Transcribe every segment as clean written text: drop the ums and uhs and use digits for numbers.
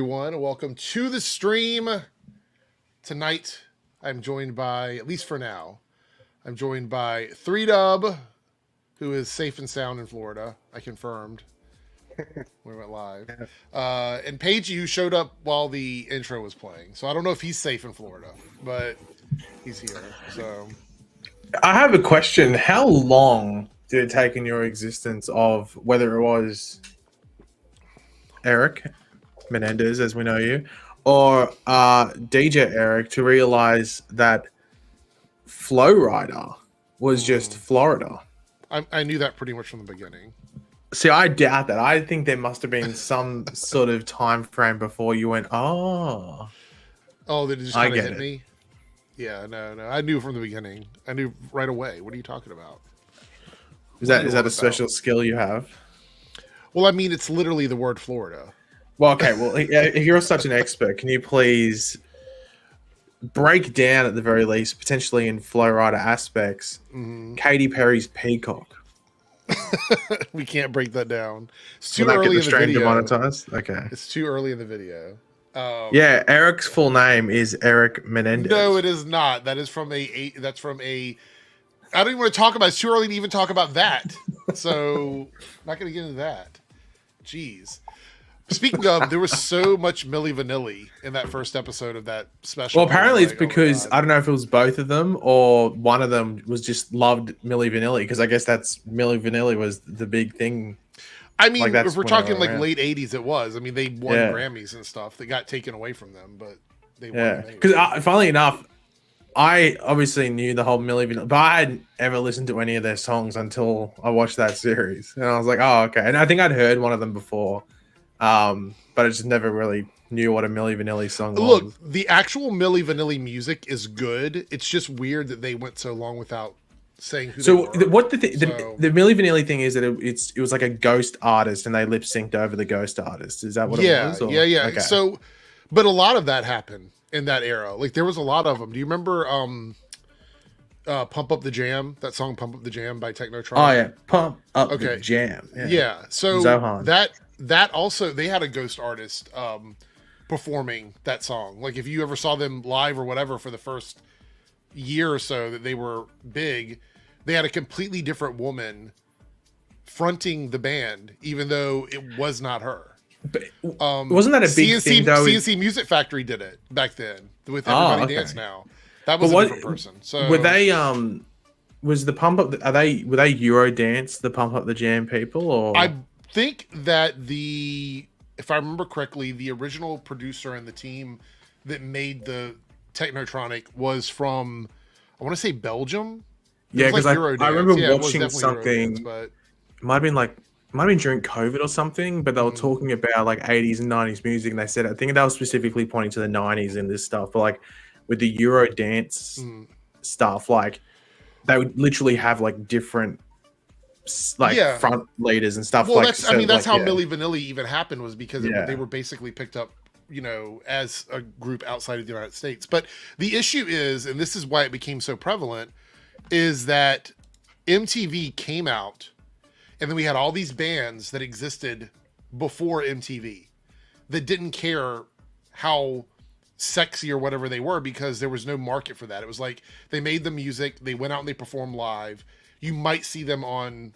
everyone. Welcome to the stream. Tonight, I'm joined by, at least for now, I'm joined by 3Dub, who is safe and sound in Florida. I confirmed. We went live. And Paige, who showed up while the intro was playing. So I don't know if he's safe in Florida, but he's here. So I have a question. How long did it take in your existence of whether it was Eric Menendez, as we know you, or DJ Eric to realize that Flow Rider was just Florida? I knew that pretty much from the beginning. See, I doubt that. I think there must have been some sort of time frame before you went, oh, that it just kind of hit me. Yeah, no. I knew from the beginning. I knew right away. What are you talking about? Is that a special skill you have? Well, I mean, it's literally the word Florida. Well, okay. Well, if you're such an expert, can you please break down, at the very least, potentially in Flow Rider aspects, Katy Perry's Peacock? We can't break that down. It's too early in the video. Demonetized? Okay. It's too early in the video. Yeah, Eric's full name is Eric Menendez. No, it is not. That is from that's from a. I don't even want to talk about it. It's too early to even talk about that. So, not going to get into that. Jeez. Speaking of, there was so much Milli Vanilli in that first episode of that special. Well, apparently it's because, I don't know if it was both of them or one of them was just loved Milli Vanilli, because I guess that's Milli Vanilli was the big thing. I mean, like, if we're talking like late 80s, it was. I mean, they won Grammys and stuff that got taken away from them, but they won. Yeah, because funnily enough, I obviously knew the whole Milli Vanilli, but I hadn't ever listened to any of their songs until I watched that series. And I was like, oh, okay. And I think I'd heard one of them before. But I just never really knew what a Milli Vanilli song was. Look, the actual Milli Vanilli music is good. It's just weird that they went so long without saying who they were. The Milli Vanilli thing is that it was like a ghost artist and they lip synced over the ghost artist. Is that what it was? Yeah. Okay. So, but a lot of that happened in that era. Like, there was a lot of them. Do you remember Pump Up the Jam? That song Pump Up the Jam by Technotron? Oh yeah, Pump Up the Jam. Yeah. So Zohan. That also, they had a ghost artist performing that song. Like, if you ever saw them live or whatever for the first year or so that they were big, they had a completely different woman fronting the band, even though it was not her. But wasn't that a big thing though? CNC Music Factory did it back then with Everybody Dance Now. That was a different person. So were they was the Pump Up? Were they Eurodance, the Pump Up the Jam people, or? I think that if I remember correctly, the original producer and the team that made the Technotronic was from, I want to say, Belgium. Yeah, because I remember watching something. But it might have been during COVID or something, but they were talking about like 80s and 90s music, and they said, I think they were specifically pointing to the 90s in this stuff, but like with the Eurodance stuff, like they would literally have like different front leaders and stuff. Well, that's how Milli Vanilli even happened, was because they were basically picked up, as a group outside of the United States. But the issue is, and this is why it became so prevalent, is that MTV came out, and then we had all these bands that existed before MTV that didn't care how sexy or whatever they were, because there was no market for that. It was like, they made the music, they went out and they performed live. You might see them on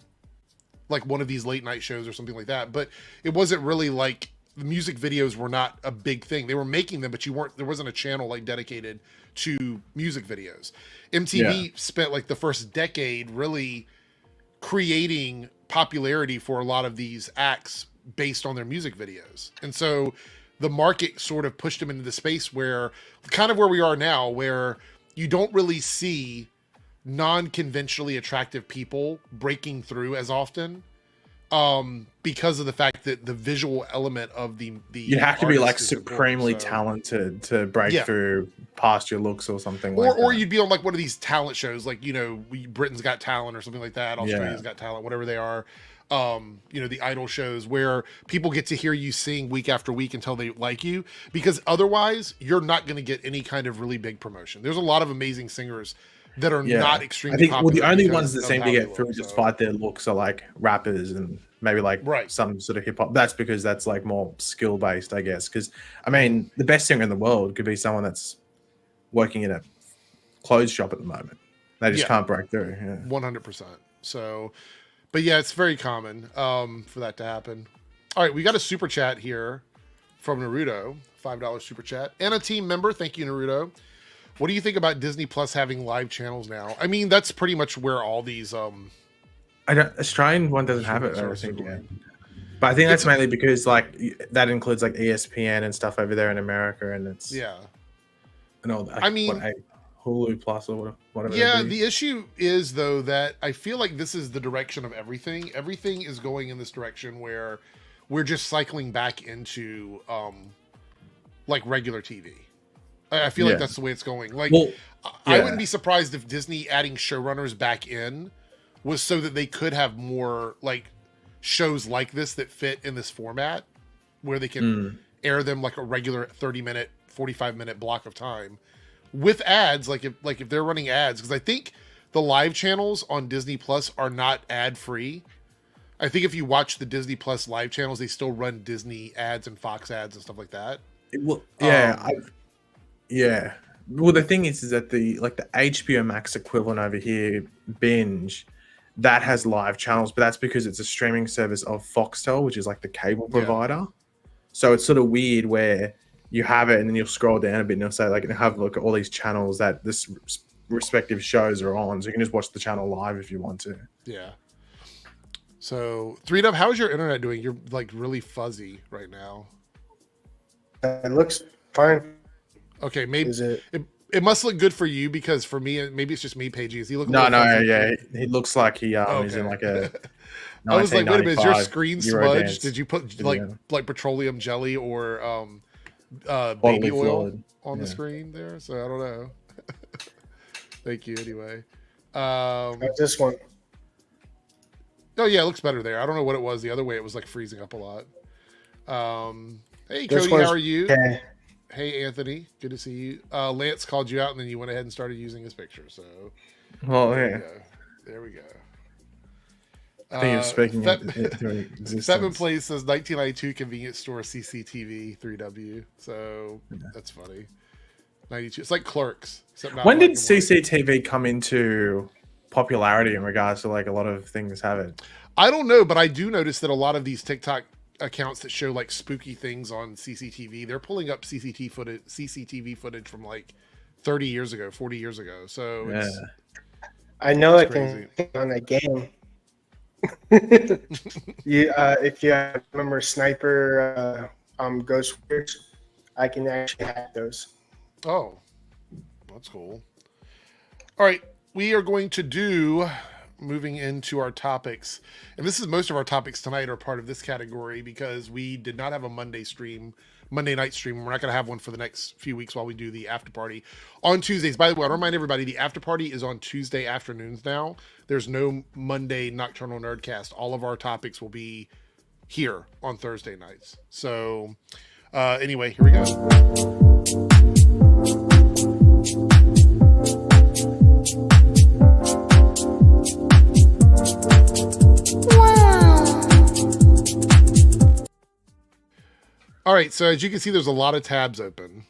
like one of these late night shows or something like that, but it wasn't really like, the music videos were not a big thing. They were making them, but there wasn't a channel like dedicated to music videos. MTV spent like the first decade really creating popularity for a lot of these acts based on their music videos. And so the market sort of pushed them into the space where we are now, where you don't really see non-conventionally attractive people breaking through as often, because of the fact that the visual element of the you have to be like supremely talented to break through past your looks or something, or you'd be on like one of these talent shows, like Britain's Got Talent or something like that, Australia's Got Talent, whatever they are. The idol shows where people get to hear you sing week after week until they like you, because otherwise you're not going to get any kind of really big promotion. There's a lot of amazing singers that are not extremely I think popular. The only ones that seem to get through despite their looks are like rappers and maybe like some sort of hip hop. That's because that's like more skill based, I guess. Because I mean, the best singer in the world could be someone that's working in a clothes shop at the moment. They just can't break through. 100%. So, but yeah, it's very common for that to happen. All right, we got a super chat here from Naruto, $5 super chat, and a team member. Thank you, Naruto. What do you think about Disney Plus having live channels now? I mean, that's pretty much where all these Australian one doesn't have it, I think. Yeah. But I think that's mainly because like that includes like ESPN and stuff over there in America, and it's and all that. I mean, Hulu Plus or whatever. Yeah, the issue is though that I feel like this is the direction of everything. Everything is going in this direction where we're just cycling back into like regular TV. I feel like that's the way it's going. Like, I wouldn't be surprised if Disney adding showrunners back in was so that they could have more like shows like this that fit in this format where they can air them like a regular 30-minute, 45-minute block of time with ads. Like if they're running ads, because I think the live channels on Disney Plus are not ad free. I think if you watch the Disney Plus live channels, they still run Disney ads and Fox ads and stuff like that. Yeah. Well, the thing is that the HBO Max equivalent over here, Binge, that has live channels, but that's because it's a streaming service of Foxtel, which is like the cable provider. So it's sort of weird where you have it and then you'll scroll down a bit and it'll say like, have a look at all these channels that this respective shows are on. So you can just watch the channel live if you want to. Yeah. So 3Dub, how's your internet doing? You're like really fuzzy right now. It looks fine. Okay, maybe it must look good for you, because for me, maybe it's just me, Paige. He looks he looks like he is in like a. I was like, wait a minute, is your screen smudged? Did you put like petroleum jelly or baby oil on the screen there? So I don't know. Thank you anyway. This one. Oh yeah, it looks better there. I don't know what it was the other way. It was like freezing up a lot. Hey Cody, how are you? Okay. Hey Anthony, good to see you. Lance called you out, and then you went ahead and started using his picture. So, there we go. I think you're speaking. Seven Place says 1992 convenience store CCTV 3W. So that's funny. 92. It's like Clerks. When did CCTV come into popularity in regards to like a lot of things have it? I don't know, but I do notice that a lot of these TikTok accounts that show like spooky things on CCTV, they're pulling up CCTV footage from like 30 years ago, 40 years ago. So I know I can on a game. If you remember Sniper Ghost Warriors, I can actually hack those. Oh, that's cool. All right, we are going to do moving into our topics, and this is most of our topics tonight are part of this category because we did not have a Monday night stream. We're not going to have one for the next few weeks while we do the after party on Tuesdays. By the way, I remind everybody the after party is on Tuesday afternoons now. There's no Monday Nocturnal Nerdcast. All of our topics will be here on Thursday nights. So anyway, here we go. All right, so as you can see, there's a lot of tabs open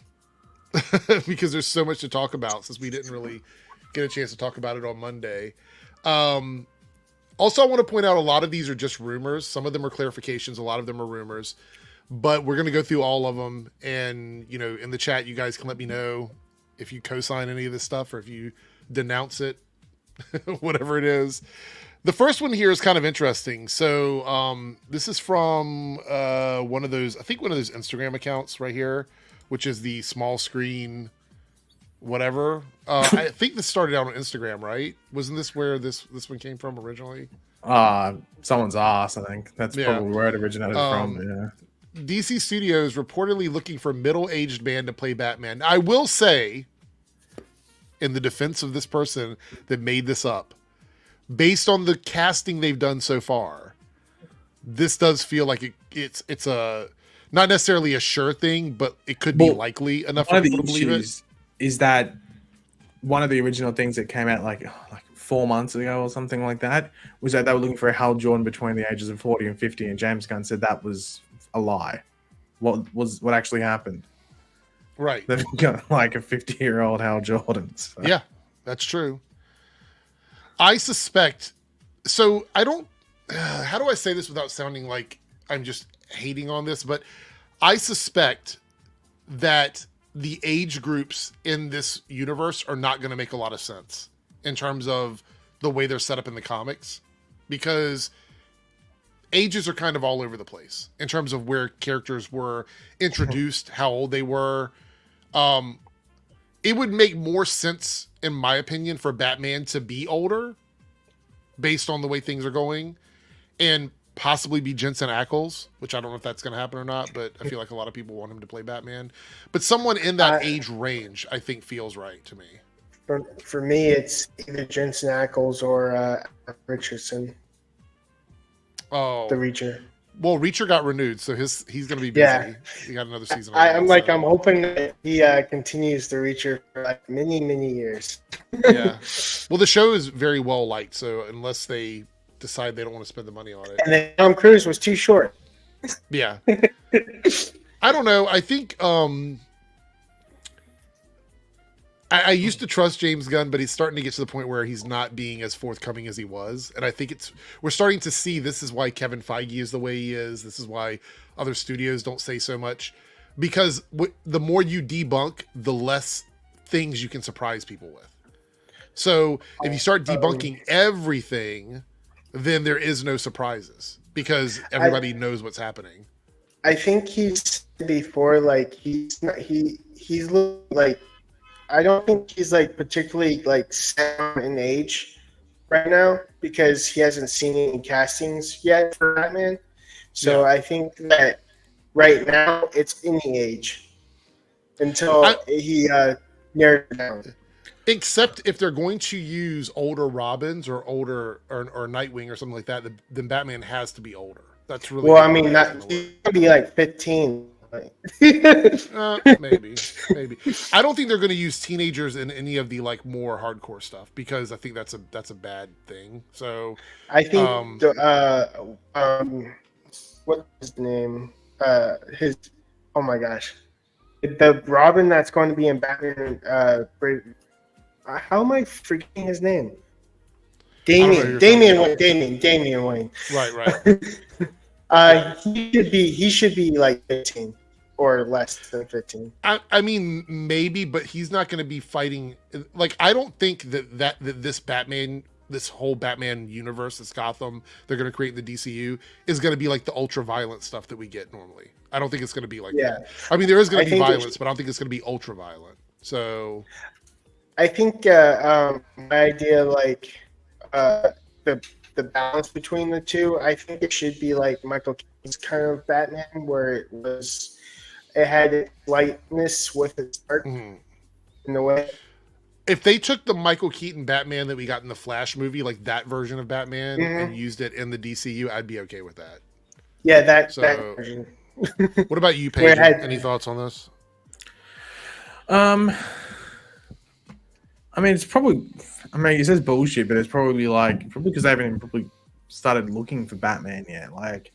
because there's so much to talk about since we didn't really get a chance to talk about it on Monday. Also, I want to point out a lot of these are just rumors. Some of them are clarifications. A lot of them are rumors. But we're going to go through all of them. And, you know, in the chat, you guys can let me know if you co-sign any of this stuff or if you denounce it, whatever it is. The first one here is kind of interesting. So this is from one of those Instagram accounts right here, which is the small screen, whatever. I think this started out on Instagram, right? Wasn't this where this one came from originally? Someone's ass, I think. That's probably where it originated from. Yeah. DC Studios reportedly looking for middle-aged man to play Batman. I will say, in the defense of this person that made this up, based on the casting they've done so far, this does feel like it's a not necessarily a sure thing, but it could be likely enough for people to believe it. Is that one of the original things that came out like 4 months ago or something like that was that they were looking for a Hal Jordan between the ages of 40 and 50, and James Gunn said that was a lie. What actually happened? Right. They've got like a 50-year-old Hal Jordan. So. Yeah, that's true. I suspect. So I don't. How do I say this without sounding like I'm just hating on this? But I suspect that the age groups in this universe are not going to make a lot of sense in terms of the way they're set up in the comics, because ages are kind of all over the place in terms of where characters were introduced, how old they were. It would make more sense, in my opinion, for Batman to be older based on the way things are going, and possibly be Jensen Ackles, which I don't know if that's going to happen or not, but I feel like a lot of people want him to play Batman. But someone in that age range, I think, feels right to me. For me, it's either Jensen Ackles or Richardson. Oh, the Reacher. Well, Reacher got renewed, so he's going to be busy. Yeah. He got another season. I'm hoping that he continues the Reacher for like many, many years. Yeah. Well, the show is very well liked, so unless they decide they don't want to spend the money on it. And then Tom Cruise was too short. Yeah. I don't know. I think I used to trust James Gunn, but he's starting to get to the point where he's not being as forthcoming as he was. And I think we're starting to see this is why Kevin Feige is the way he is. This is why other studios don't say so much. Because the more you debunk, the less things you can surprise people with. So if you start debunking everything, then there is no surprises because everybody knows what's happening. I think he's before, like, he's like, I don't think he's like particularly like set in age right now because he hasn't seen any castings yet for Batman. So I think that right now it's any age until he narrows it down. Except if they're going to use older Robins or older or Nightwing or something like that, then Batman has to be older. That's really well. I mean, he's gonna be like 15. Maybe. I don't think they're going to use teenagers in any of the like more hardcore stuff because I think that's a bad thing. So I think what's his name? Oh my gosh, the Robin that's going to be in Batman. How am I forgetting his name? Damian Wayne. Right. He should be like 15 or less than 15. I mean, maybe, but he's not going to be fighting. Like, I don't think that this Batman, this whole Batman universe, this Gotham they're going to create in the DCU is going to be like the ultra violent stuff that we get normally. I don't think it's going to be like that. I mean, there is going to be violence, but I don't think it's going to be ultra violent. So I think my idea, like the balance between the two, I think it should be like Michael Keaton's kind of Batman, where it had its lightness with its dark in a way. If they took the Michael Keaton Batman that we got in the Flash movie, like that version of Batman, and used it in the DCU, I'd be okay with that. Yeah, that version. What about you, Paige? Any thoughts on this? I mean, it's probably. I mean, he says bullshit, but it's probably because they haven't even probably started looking for Batman yet. Like,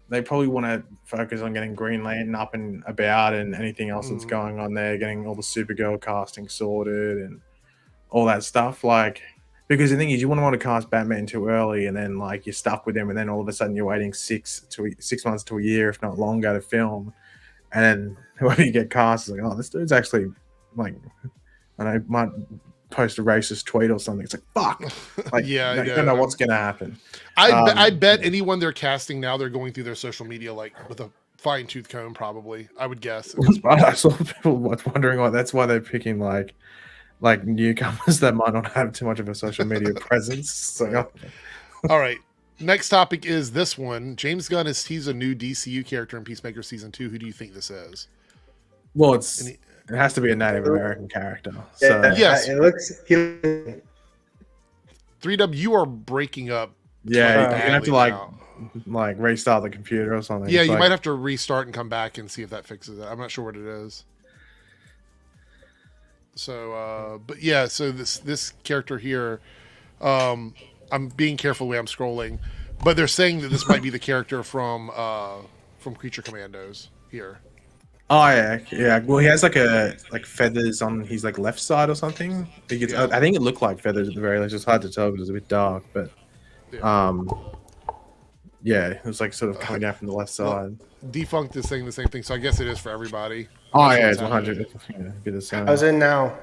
they probably want to focus on getting Green Lantern up and about, and anything else that's going on there, getting all the Supergirl casting sorted and all that stuff. Like, because the thing is, you wouldn't want to cast Batman too early, and then like you're stuck with him, and then all of a sudden you're waiting 6 months to a year, if not longer, to film, and then whoever you get cast is like, oh, this dude's actually like. And I might post a racist tweet or something. It's like, fuck. Like, I don't know what's going to happen. I bet anyone they're casting now, they're going through their social media like with a fine-tooth comb, probably. I would guess. I saw people wondering why. That's why they're picking like newcomers that might not have too much of a social media presence. So, all right. Next topic is this one. James Gunn has teased a new DCU character in Peacemaker Season 2. Who do you think this is? Well, it has to be a Native American character. So. Yes. It looks. 3W, you are breaking up. Yeah, you have to like restart the computer or something. Yeah, you might have to restart and come back and see if that fixes it. I'm not sure what it is. So, but yeah, so this character here, I'm being careful the way I'm scrolling, but they're saying that this might be the character from Creature Commandos here. Oh yeah. Well, he has like feathers on his like left side or something. I think it looked like feathers at the very least. It's hard to tell because it's a bit dark, but it was like sort of coming down from the left side. Defunct is saying the same thing, so I guess it is for everybody. Oh yeah, it's 100. Be the same. How's it now?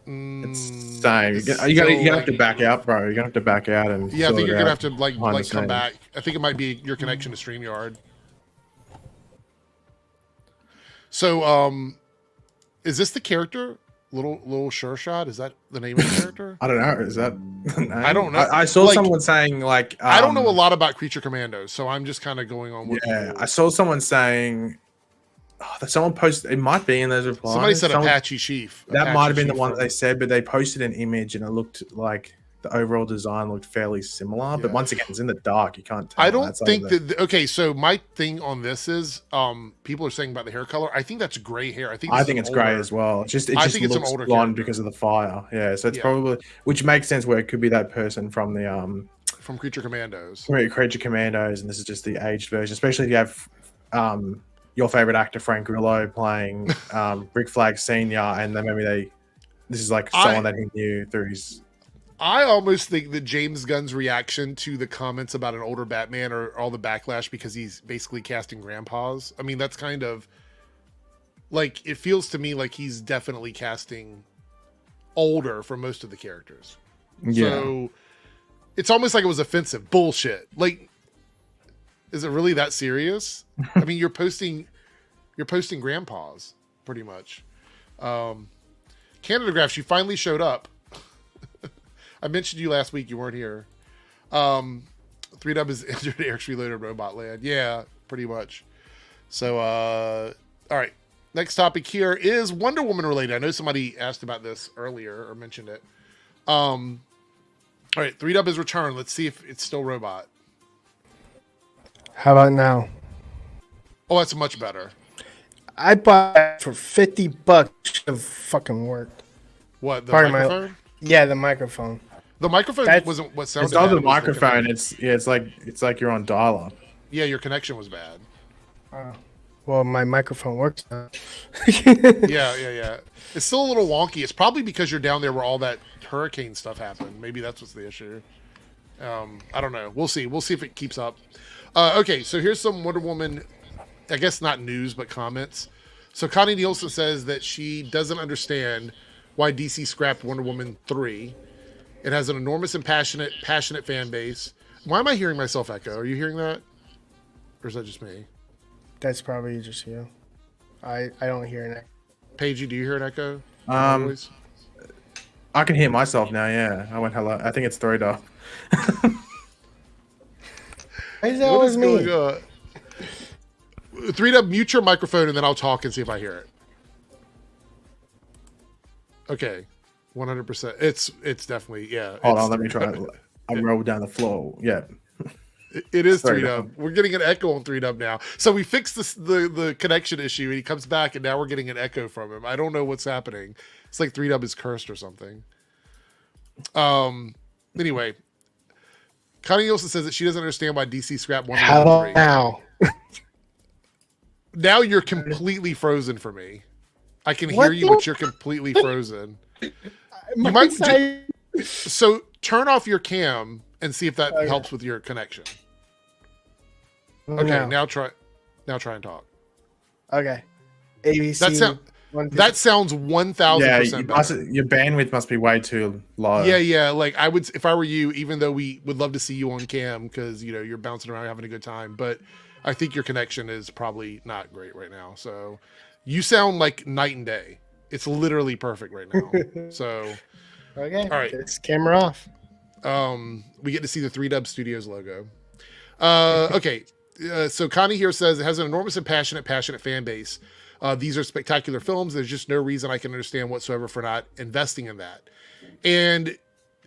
It's same. You're gonna have to back out, bro. You're gonna have to back out and I think you're gonna have to like come back. I think it might be your connection to StreamYard. So, is this the character? Little Sure Shot? Is that the name of the character? I don't know. Is that the name? I don't know. I saw someone saying like I don't know a lot about Creature Commandos, so I'm just kind of going on with I saw someone saying that someone posted, it might be in those replies. Somebody said Apache Chief. That might have been the one that they said, but they posted an image and it looked like the overall design looked fairly similar, but once again, it's in the dark. You can't tell. I don't think that. Okay, so my thing on this is, people are saying about the hair color. I think that's gray hair. I think it's gray as well. It just looks an older blonde because of the fire. Yeah, so it's probably, which makes sense where it could be that person from the from Creature Commandos. Creature Commandos, and this is just the aged version. Especially if you have your favorite actor Frank Grillo playing Rick Flag Senior, and then maybe this is like someone that he knew through his. I almost think that James Gunn's reaction to the comments about an older Batman or all the backlash because he's basically casting grandpas. I mean, that's kind of like, it feels to me like he's definitely casting older for most of the characters. Yeah. So it's almost like it was offensive. Bullshit. Like, is it really that serious? I mean, you're posting grandpas pretty much. Canada Graphs, you finally showed up. I mentioned you last week. You weren't here. 3Dub is entered Eric's Reloaded Robot Land. Yeah, pretty much. So, all right. Next topic here is Wonder Woman related. I know somebody asked about this earlier or mentioned it. All right, 3Dub is returned. Let's see if it's still robot. How about now? Oh, that's much better. I bought it for $50. Should have fucking worked. What, the microphone? Yeah, the microphone. The microphone wasn't what sounded. It's not the microphone. It's like you're on dial-up. Yeah, your connection was bad. Well, my microphone works now. Yeah. It's still a little wonky. It's probably because you're down there where all that hurricane stuff happened. Maybe that's what's the issue. I don't know. We'll see. We'll see if it keeps up. Okay, so here's some Wonder Woman, I guess not news, but comments. So Connie Nielsen says that she doesn't understand why DC scrapped Wonder Woman 3. It has an enormous and passionate fan base. Why am I hearing myself echo? Are you hearing that? Or is that just me? That's probably just you. I don't hear an echo. Paigey, do you hear an echo? I can hear myself now, yeah. I went hello. I think it's 3Dub. Why is that always me? 3Dub, mute your microphone and then I'll talk and see if I hear it. Okay. 100%. It's definitely, yeah. Hold on, let me try it. I rolled down the floor. Yeah. It is 3Dub. We're getting an echo on 3Dub now. So we fixed the connection issue and he comes back and now we're getting an echo from him. I don't know what's happening. It's like 3Dub is cursed or something. Anyway, Connie Nielsen says that she doesn't understand why DC scrapped Wonder Woman 3. Now? Now you're completely frozen for me. I can hear you, but you're completely frozen. You might so turn off your cam and see if that helps with your connection. Okay, now try and talk. Okay. ABC. That sounds 1,000% better. Your bandwidth must be way too low. Yeah. Like I would, if I were you, even though we would love to see you on cam because you're bouncing around having a good time, but I think your connection is probably not great right now. So you sound like night and day. It's literally perfect right now. So okay, all right, it's camera off. We get to see the 3Dub Studios logo. Okay, so Connie here says it has an enormous and passionate fan base. These are spectacular films. There's just no reason I can understand whatsoever for not investing in that. And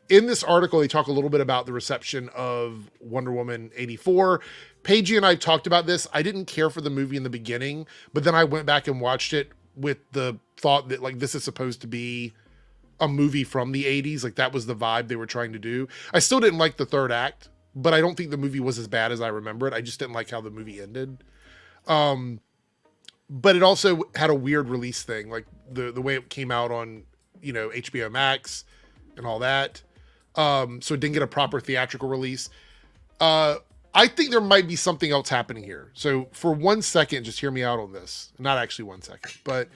in this article, they talk a little bit about the reception of Wonder Woman 84. Paigey and I talked about this. I didn't care for the movie in the beginning, but then I went back and watched it with the thought that like this is supposed to be a movie from the 80s. Like that was the vibe they were trying to do. I still didn't like the third act, but I don't think the movie was as bad as I remember it. I just didn't like how the movie ended. But it also had a weird release thing, like the way it came out on, you know, HBO Max and all that. So it didn't get a proper theatrical release. I think there might be something else happening here. So for 1 second, just hear me out on this. Not actually 1 second, but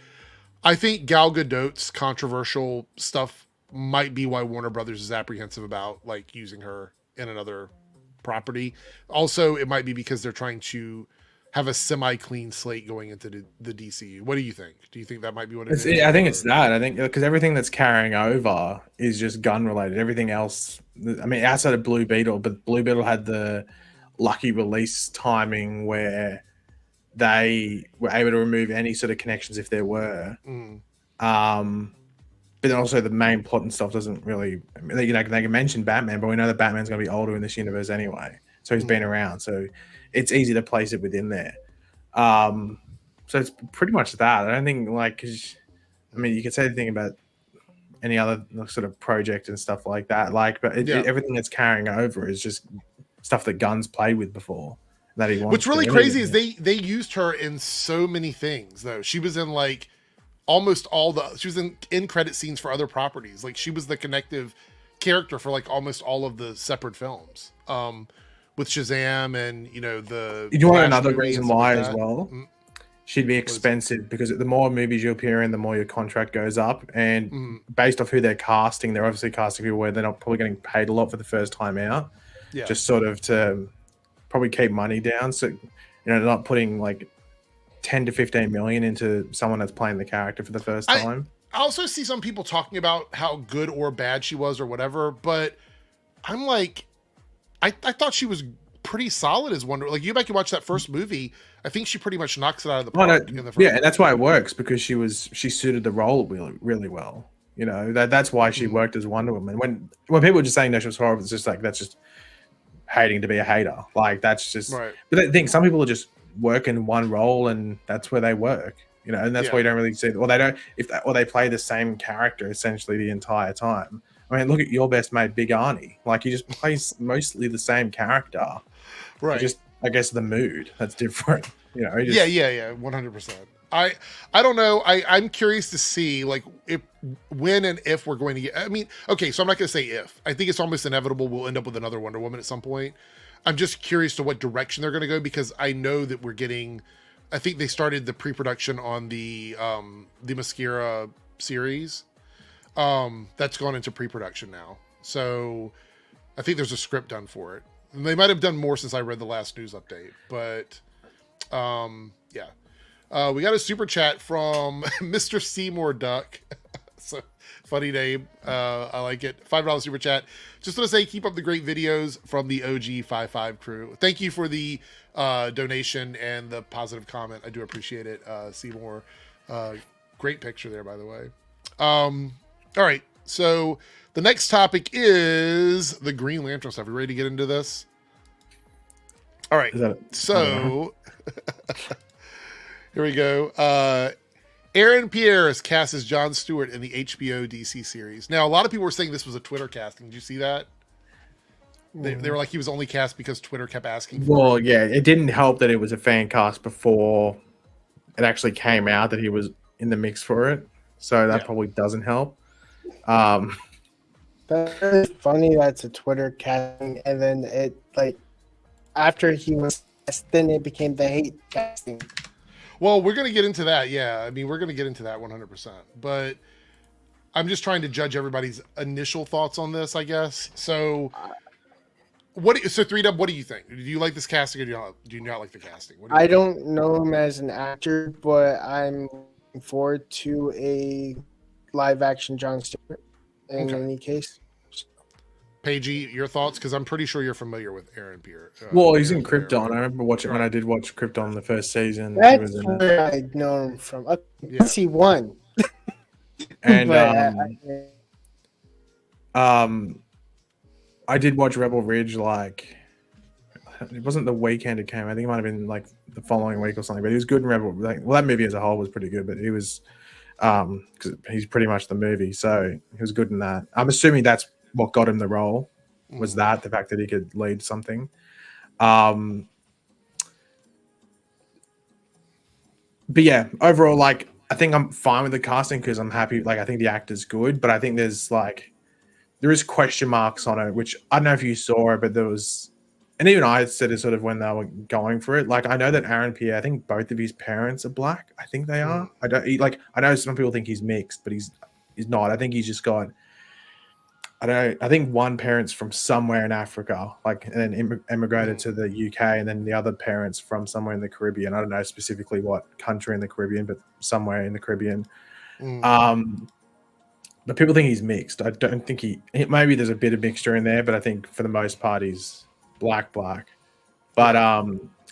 I think Gal Gadot's controversial stuff might be why Warner Brothers is apprehensive about like using her in another property. Also, it might be because they're trying to have a semi-clean slate going into the DCU. What do you think? Do you think that might be what it is? I think it's that. I think because everything that's carrying over is just gun related. Everything else, I mean, outside of Blue Beetle, but Blue Beetle had the lucky release timing where they were able to remove any sort of connections if there were. But then also the main plot and stuff doesn't really, you know, they can mention Batman, but we know that Batman's going to be older in this universe anyway. So he's been around. So it's easy to place it within there. So it's pretty much that. I don't think like, 'cause, I mean, you could say the thing about any other sort of project and stuff like that. Like, but everything that's carrying over is just stuff that Gunn's played with before. That he wants. What's really crazy is they used her in so many things though. She was in like almost all she was in credit scenes for other properties. Like she was the connective character for like almost all of the separate films. With Shazam and you know you want another reason why as well? She'd be expensive because the more movies you appear in, the more your contract goes up. And based off who they're casting, they're obviously casting people where they're not probably getting paid a lot for the first time out. Yeah. Just sort of to probably keep money down. So, you know, not putting like 10 to 15 million into someone that's playing the character for the first time. I also see some people talking about how good or bad she was or whatever, but I'm like, I thought she was pretty solid as Wonder. Like you back and watch that first movie, I think she pretty much knocks it out of the park. In the first movie. And that's why it works because she suited the role really, really well. You know, that's why she worked as Wonder Woman. When people were just saying that she was horrible, it's just like that's just hating to be a hater. Like that's just right. But I think some people are just working one role and that's where they work. You know, and that's why you don't really see. Or they don't. Or they play the same character essentially the entire time. I mean, look at your best mate, Big Arnie. Like, he just plays mostly the same character. Right. Just, I guess, the mood that's different. You know. Yeah, 100%. I don't know. I'm curious to see, like, when and if we're going to get... I mean, okay, so I'm not going to say if. I think it's almost inevitable we'll end up with another Wonder Woman at some point. I'm just curious to what direction they're going to go because I know that we're getting... I think they started the pre-production on the Mascara series. That's gone into pre-production now. So I think there's a script done for it. And they might have done more since I read the last news update, but we got a super chat from Mr. Seymour Duck. So funny name. I like it. $5 super chat. Just want to say, keep up the great videos from the OG 55 crew. Thank you for the donation and the positive comment. I do appreciate it. Seymour, great picture there, by the way. All right, so the next topic is the Green Lantern stuff. Are you ready to get into this? All right, so here we go. Aaron Pierre is cast as Jon Stewart in the HBO DC series. Now, a lot of people were saying this was a Twitter casting. Did you see that? They were like he was only cast because Twitter kept asking for Well, yeah, it didn't help that it was a fan cast before it actually came out that he was in the mix for it. So that probably doesn't help. That's funny. That's a Twitter casting, and then it like after he was cast, then it became the hate casting. Well, we're gonna get into that. Yeah, I mean, we're gonna get into that 100%. But I'm just trying to judge everybody's initial thoughts on this, I guess. So, so 3Dub, what do you think? Do you like this casting, or do you not like the casting? I don't know him as an actor, but I'm looking forward to a live action Jon Stewart in any case. Paigey, your thoughts? Because I'm pretty sure you're familiar with Aaron Pierre. Well, he's in Krypton. I remember watching when I did watch Krypton the first season. That's where I know him from. He won. And I did watch Rebel Ridge like it wasn't the weekend it came. I think it might have been like the following week or something. But he was good in Rebel. Like, well, that movie as a whole was pretty good. But he was, because he's pretty much the movie, so he was good in that. I'm assuming that's what got him the role. Was that the fact that he could lead something? But yeah, overall, like I think I'm fine with the casting because I'm happy. Like I think the actor's good, but I think there is question marks on it, which I don't know if you saw it, but there was, and even I said it sort of when they were going for it. Like I know that Aaron Pierre, I think both of his parents are black. I think they are. I know some people think he's mixed, but he's not. I think he's just got. I don't know. I think one parent's from somewhere in Africa, like, and then immigrated to the UK, and then the other parents from somewhere in the Caribbean. I don't know specifically what country in the Caribbean, but somewhere in the Caribbean. But people think he's mixed. I don't think maybe there's a bit of mixture in there, but I think for the most part he's black. But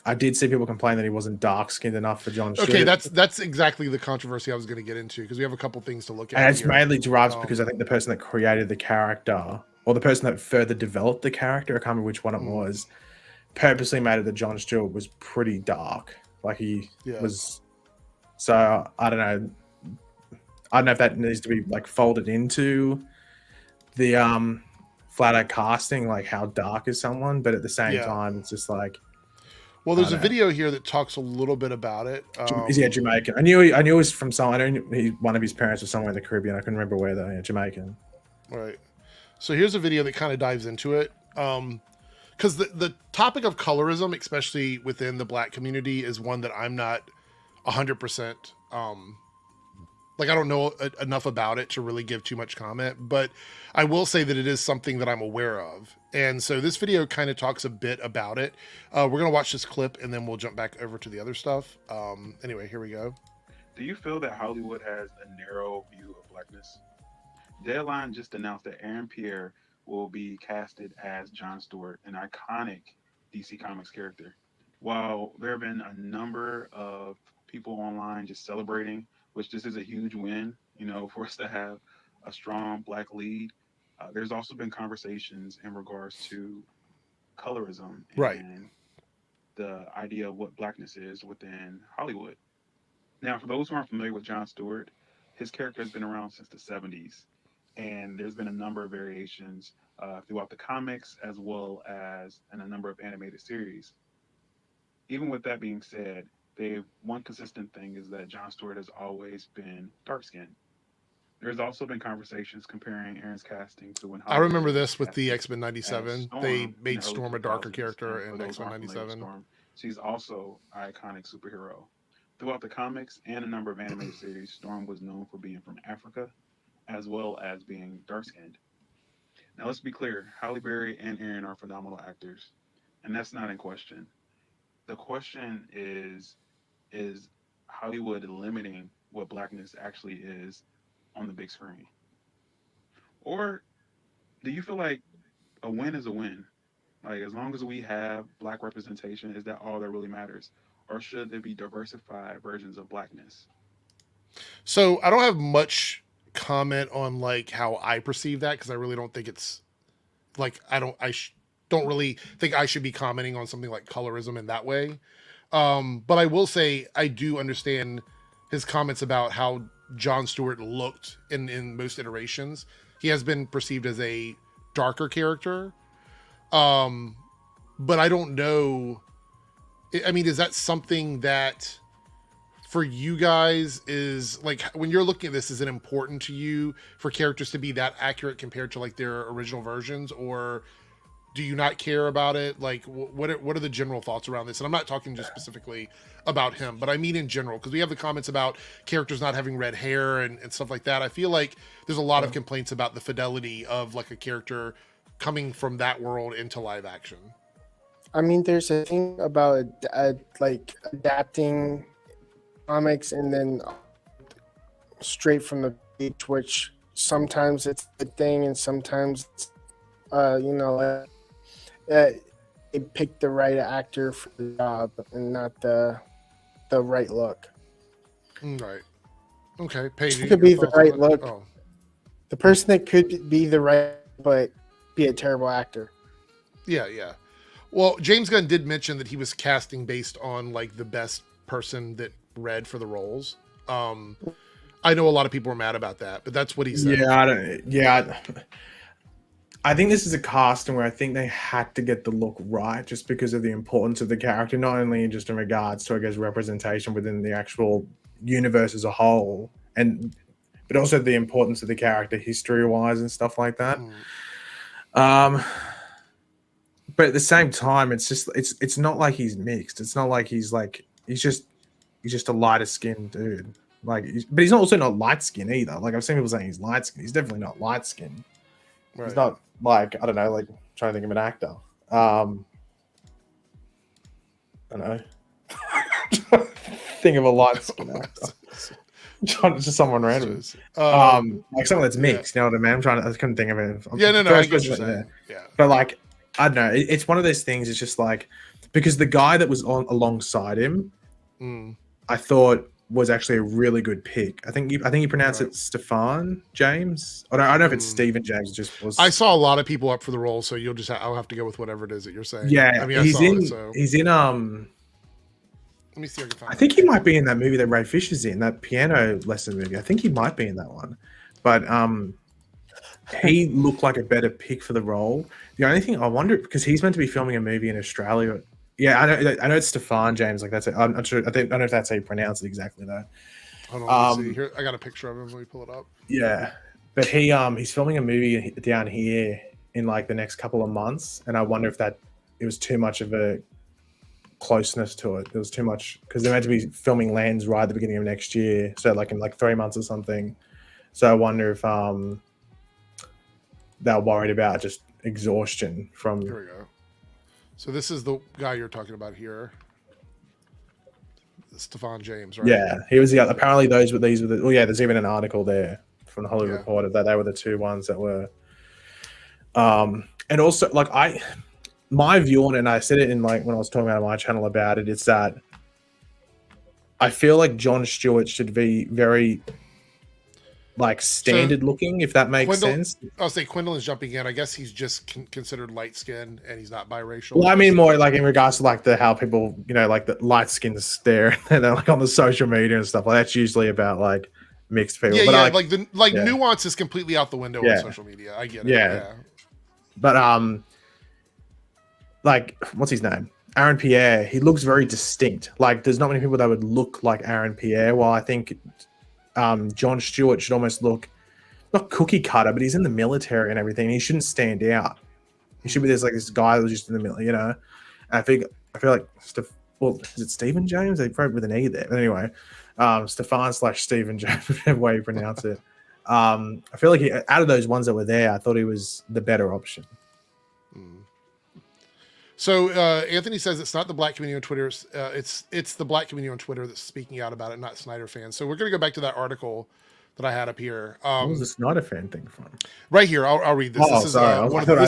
I did see people complain that he wasn't dark skinned enough for Jon Stewart. Okay, that's exactly the controversy I was going to get into because we have a couple things to look at. And it's mainly derived because I think the person that created the character, or the person that further developed the character, I can't remember which one it was, purposely made it that Jon Stewart was pretty dark. Like he was. So I don't know. I don't know if that needs to be like folded into the flat out casting, like how dark is someone, but at the same time, it's just like. Well, there's a video here that talks a little bit about it. Is he a Jamaican? I knew he was from someone. I know one of his parents was somewhere in the Caribbean. I couldn't remember where though. Yeah, Jamaican. Right. So here's a video that kind of dives into it. Because the topic of colorism, especially within the black community, is one that I'm not 100%. Like I don't know enough about it to really give too much comment, but I will say that it is something that I'm aware of. And so this video kind of talks a bit about it. We're going to watch this clip and then we'll jump back over to the other stuff. Anyway, here we go. Do you feel that Hollywood has a narrow view of blackness? Deadline just announced that Aaron Pierre will be casted as Jon Stewart, an iconic DC Comics character. While there have been a number of people online just celebrating, which this is a huge win, for us to have a strong black lead. There's also been conversations in regards to colorism and the idea of what blackness is within Hollywood. Now, for those who aren't familiar with Jon Stewart, his character has been around since the 70s, and there's been a number of variations throughout the comics as well as in a number of animated series. Even with that being said, one consistent thing is that Jon Stewart has always been dark-skinned. There's also been conversations comparing Aaron's casting to when I remember this with the X-Men 97. They made Storm a darker character in X-Men 97. She's also an iconic superhero. Throughout the comics and a number of animated series, Storm was known for being from Africa as well as being dark-skinned. Now let's be clear, Halle Berry and Aaron are phenomenal actors, and that's not in question. The question is Hollywood limiting what blackness actually is on the big screen? Or do you feel like a win is a win? Like, as long as we have black representation, is that all that really matters? Or should there be diversified versions of blackness? So I don't have much comment on like how I perceive that, because I really don't think it's like, I don't really think I should be commenting on something like colorism in that way. But I will say I do understand his comments about how Jon Stewart looked in most iterations. He has been perceived as a darker character. But I don't know. I mean, is that something that for you guys is like, when you're looking at this, is it important to you for characters to be that accurate compared to like their original versions, or do you not care about it? Like, what are the general thoughts around this? And I'm not talking just specifically about him, but I mean in general, because we have the comments about characters not having red hair and stuff like that. I feel like there's a lot of complaints about the fidelity of like a character coming from that world into live action. I mean, there's a thing about like adapting comics and then straight from the page, which sometimes it's a thing and sometimes it's, they pick the right actor for the job and not the right look. Right. Okay. Paige, it could be the right look. Oh. The person that could be the right, but be a terrible actor. Yeah. Well, James Gunn did mention that he was casting based on like the best person that read for the roles. I know a lot of people were mad about that, but that's what he said. I think this is a casting where I think they had to get the look right just because of the importance of the character, not only just in regards to, I guess, representation within the actual universe as a whole, but also the importance of the character history-wise and stuff like that. But at the same time, it's not like he's mixed. It's not like he's just a lighter skinned dude. But he's also not light skinned either. Like I've seen people saying he's light skinned. He's definitely not light skinned. Right. He's not I don't know, trying to think of an actor. I don't know. Think of a light skinned actor. Just someone random. Someone that's mixed. You know what I mean? I couldn't think of it. I get what you're saying. Yeah. But I don't know. It's one of those things. It's just because the guy that was alongside him, I thought was actually a really good pick. I think you pronounce it Stefan James. I don't know if it's Stephen James. It just was. I saw a lot of people up for the role, so I'll have to go with whatever it is that you're saying. Yeah, he's in. Let me see if I can find. I think he might be in that movie that Ray Fisher's in, that piano lesson movie. I think he might be in that one, but he looked like a better pick for the role. The only thing I wonder, because he's meant to be filming a movie in Australia. Yeah, I know it's Stefan James. Like that's it. I'm not sure. I don't know if that's how you pronounce it exactly though. Hold on, let me see. Here, I got a picture of him. Let me pull it up. Yeah, but he's filming a movie down here in the next couple of months, and I wonder if it was too much of a closeness to it. It was too much because they're meant to be filming Lands right at the beginning of next year, so in 3 months or something. So I wonder if they're worried about just exhaustion from. Here we go. So this is the guy you're talking about here, Stefan James, right? Yeah, he was apparently these were the. Well, yeah, there's even an article there from the Hollywood Reporter that they were the two ones that were. And also my view on it, and I said it in when I was talking about my channel about it, it's that I feel like Jon Stewart should be very standard looking, if that makes sense. I'll say Quinlan's jumping in. I guess he's just considered light skinned and he's not biracial. Well, I mean more in regards to how people, the light skins there and they're on the social media and stuff. That's usually about mixed people. Yeah, but nuance is completely out the window on social media. I get it. Yeah. But what's his name? Aaron Pierre. He looks very distinct. There's not many people that would look like Aaron Pierre. While I think Jon Stewart should almost look not cookie cutter, but he's in the military and everything. He shouldn't stand out. He should be this guy who's just in the middle, And I feel like is it Stephen James? They wrote with an E there. But anyway, Stefan/Stephen James, whichever way you pronounce it. I feel like out of those ones that were there, I thought he was the better option. So Anthony says it's not the black community on Twitter. It's the black community on Twitter that's speaking out about it, not Snyder fans. So we're going to go back to that article that I had up here. What was the Snyder fan thing from? Right here. I'll read this. This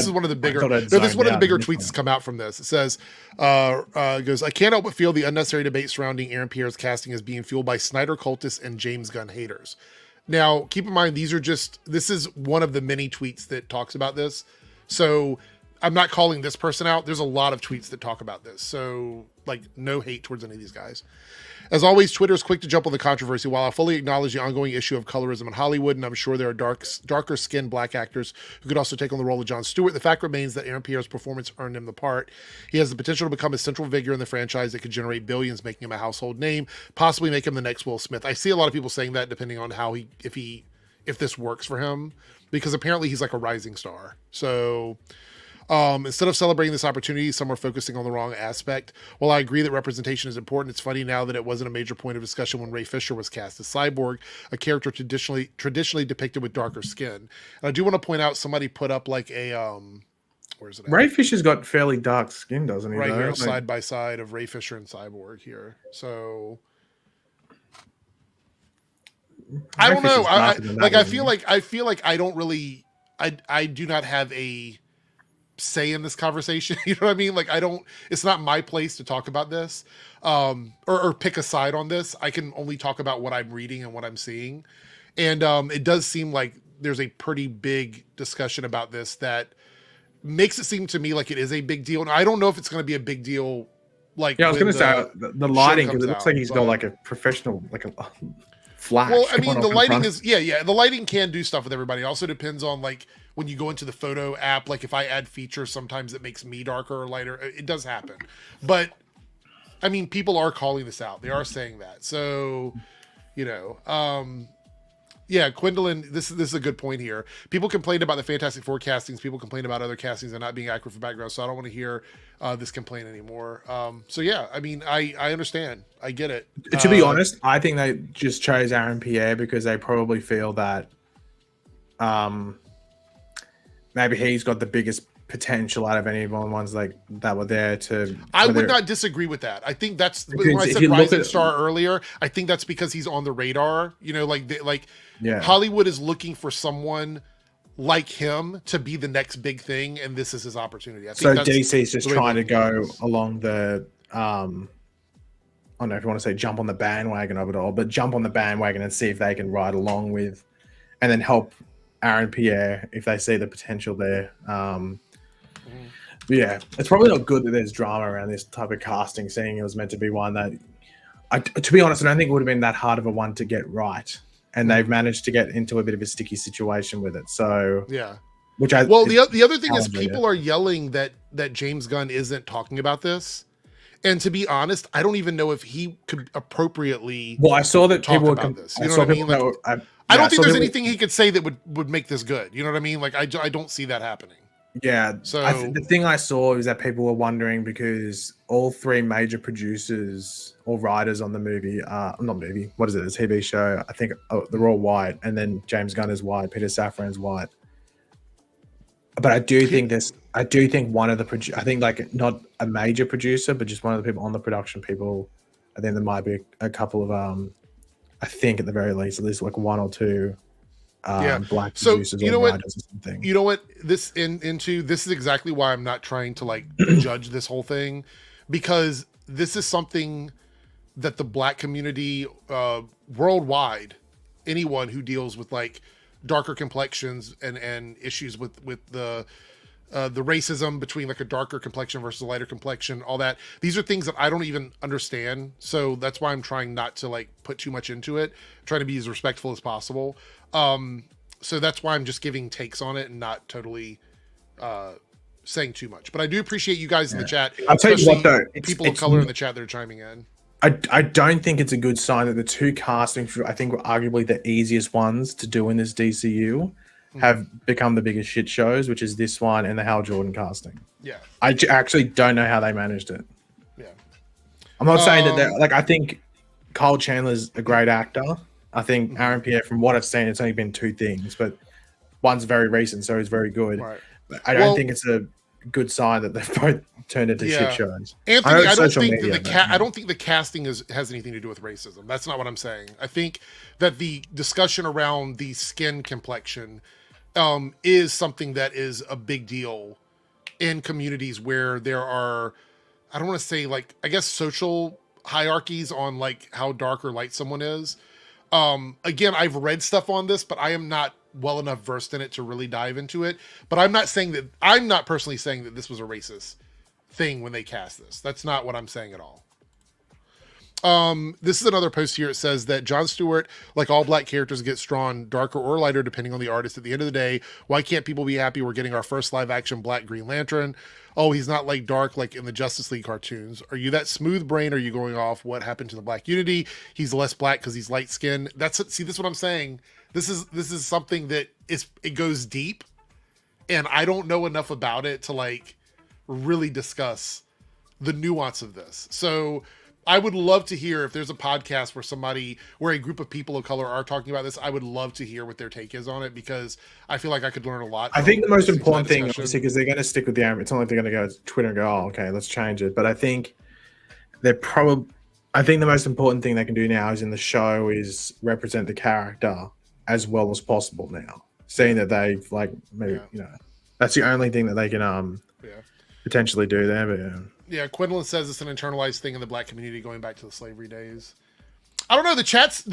is one of the bigger tweets that's come out from this. It says, goes, I can't help but feel the unnecessary debate surrounding Aaron Pierre's casting as being fueled by Snyder cultists and James Gunn haters. Now, keep in mind, this is one of the many tweets that talks about this. So I'm not calling this person out. There's a lot of tweets that talk about this. So no hate towards any of these guys. As always, Twitter is quick to jump on the controversy. While I fully acknowledge the ongoing issue of colorism in Hollywood, and I'm sure there are darker skinned black actors who could also take on the role of Jon Stewart, the fact remains that Aaron Pierre's performance earned him the part. He has the potential to become a central figure in the franchise that could generate billions, making him a household name, possibly make him the next Will Smith. I see a lot of people saying that depending on if this works for him, because apparently he's a rising star. So instead of celebrating this opportunity, some are focusing on the wrong aspect. While I agree that representation is important, it's funny now that it wasn't a major point of discussion when Ray Fisher was cast as Cyborg, a character traditionally depicted with darker skin. And I do want to point out, somebody put up where is it at? Ray Fisher's got fairly dark skin, doesn't he? Right here, side by side of Ray Fisher and Cyborg here. So I don't know. I feel like I don't really. I do not have a say in this conversation. You know what I mean? It's not my place to talk about this or pick a side on this. I can only talk about what I'm reading and what I'm seeing. And it does seem like there's a pretty big discussion about this, that makes it seem to me like it is a big deal. And I don't know if it's going to be a big deal. Like, I was going to say the lighting, because it looks like he's got like a professional, like a flash. Well, I mean, the lighting is, the lighting can do stuff with everybody. It also depends on like when you go into the photo app, like if I add features, sometimes it makes me darker or lighter. It does happen. But I mean, people are calling this out. They are saying that. So, Gwendolyn, this is a good point here. People complained about the Fantastic Four castings. People complained about other castings and not being accurate for background. So I don't want to hear this complaint anymore. I mean, I understand. I get it. To be honest, I think they just chose Aaron Pierre because they probably feel that maybe he's got the biggest potential out of any of the ones like that were there to. I would not disagree with that. I think that's when I said Rising Star earlier. I think that's because he's on the radar. Hollywood is looking for someone like him to be the next big thing, and this is his opportunity. I think DC's just trying to go along the I don't know if you want to say jump on the bandwagon of it all, but jump on the bandwagon and see if they can ride along with, and then help Aaron Pierre if they see the potential there. Yeah, it's probably not good that there's drama around this type of casting, seeing it was meant to be one that, to be honest, I don't think it would have been that hard of a one to get right. And they've managed to get into a bit of a sticky situation with it. So yeah, the other thing is people are yelling that James Gunn isn't talking about this. And to be honest, I don't even know if he could appropriately. Well, I saw that people were about this. You know what I mean? Like, I don't think there's anything he could say that would make this good. You know what I mean? Like I don't see that happening. Yeah. So the thing I saw is that people were wondering because all three major producers or writers on the movie, what is it? A TV show. I think they're all white, and then James Gunn is white, Peter Safran's white. But I do think one of the I think like not a major producer, but just one of the people on the production people. I think there might be a couple of I think at the very least, at least like one or two. Black producers or writers or something. You know what? This is exactly why I'm not trying to like judge this whole thing, because this is something that the Black community worldwide, anyone who deals with like darker complexions and issues with the racism between like a darker complexion versus a lighter complexion, all that. These are things that I don't even understand. So that's why I'm trying not to like put too much into it, trying to be as respectful as possible. So that's why I'm just giving takes on it and not totally saying too much. But I do appreciate you guys in the chat. I'll tell you what though, people of color in the chat that are chiming in. I don't think it's a good sign that the two castings, I think were arguably the easiest ones to do in this DCU, have become the biggest shit shows, which is this one and the Hal Jordan casting. Yeah. I actually don't know how they managed it. Yeah. I'm not saying that they're like, I think Kyle Chandler's a great actor. I think Aaron Pierre, from what I've seen, it's only been two things, but one's very recent, so he's very good. Right. But I don't think it's a good sign that they've both turned into shit shows. Anthony, I don't think the casting has anything to do with racism. That's not what I'm saying. I think that the discussion around the skin complexion is something that is a big deal in communities where there are, I don't want to say like, I guess social hierarchies on like how dark or light someone is. Again, I've read stuff on this, but I am not well enough versed in it to really dive into it. But I'm not personally saying that this was a racist thing when they cast this. That's not what I'm saying at all. This is another post here. It says that Jon Stewart, like all Black characters, gets drawn darker or lighter depending on the artist. At the end of the day, why can't people be happy we're getting our first live action Black Green Lantern? Oh, he's not like dark like in the Justice League cartoons. Are you that smooth brain? Are you going off what happened to the Black Unity? He's less black because he's light skinned. See, this is what I'm saying. This is something that it goes deep, and I don't know enough about it to like really discuss the nuance of this. So I would love to hear if there's a podcast where a group of people of color are talking about this. I would love to hear what their take is on it, because I feel like I could learn a lot. I think the most important thing, obviously, because they're going to stick with the it's not like they're going to go to Twitter and go, oh, okay, let's change it. But I think the most important thing they can do now is in the show is represent the character as well as possible now. Seeing that they've like, maybe, that's the only thing that they can potentially do there. But yeah, Quinlan says it's an internalized thing in the Black community going back to the slavery days. I don't know. The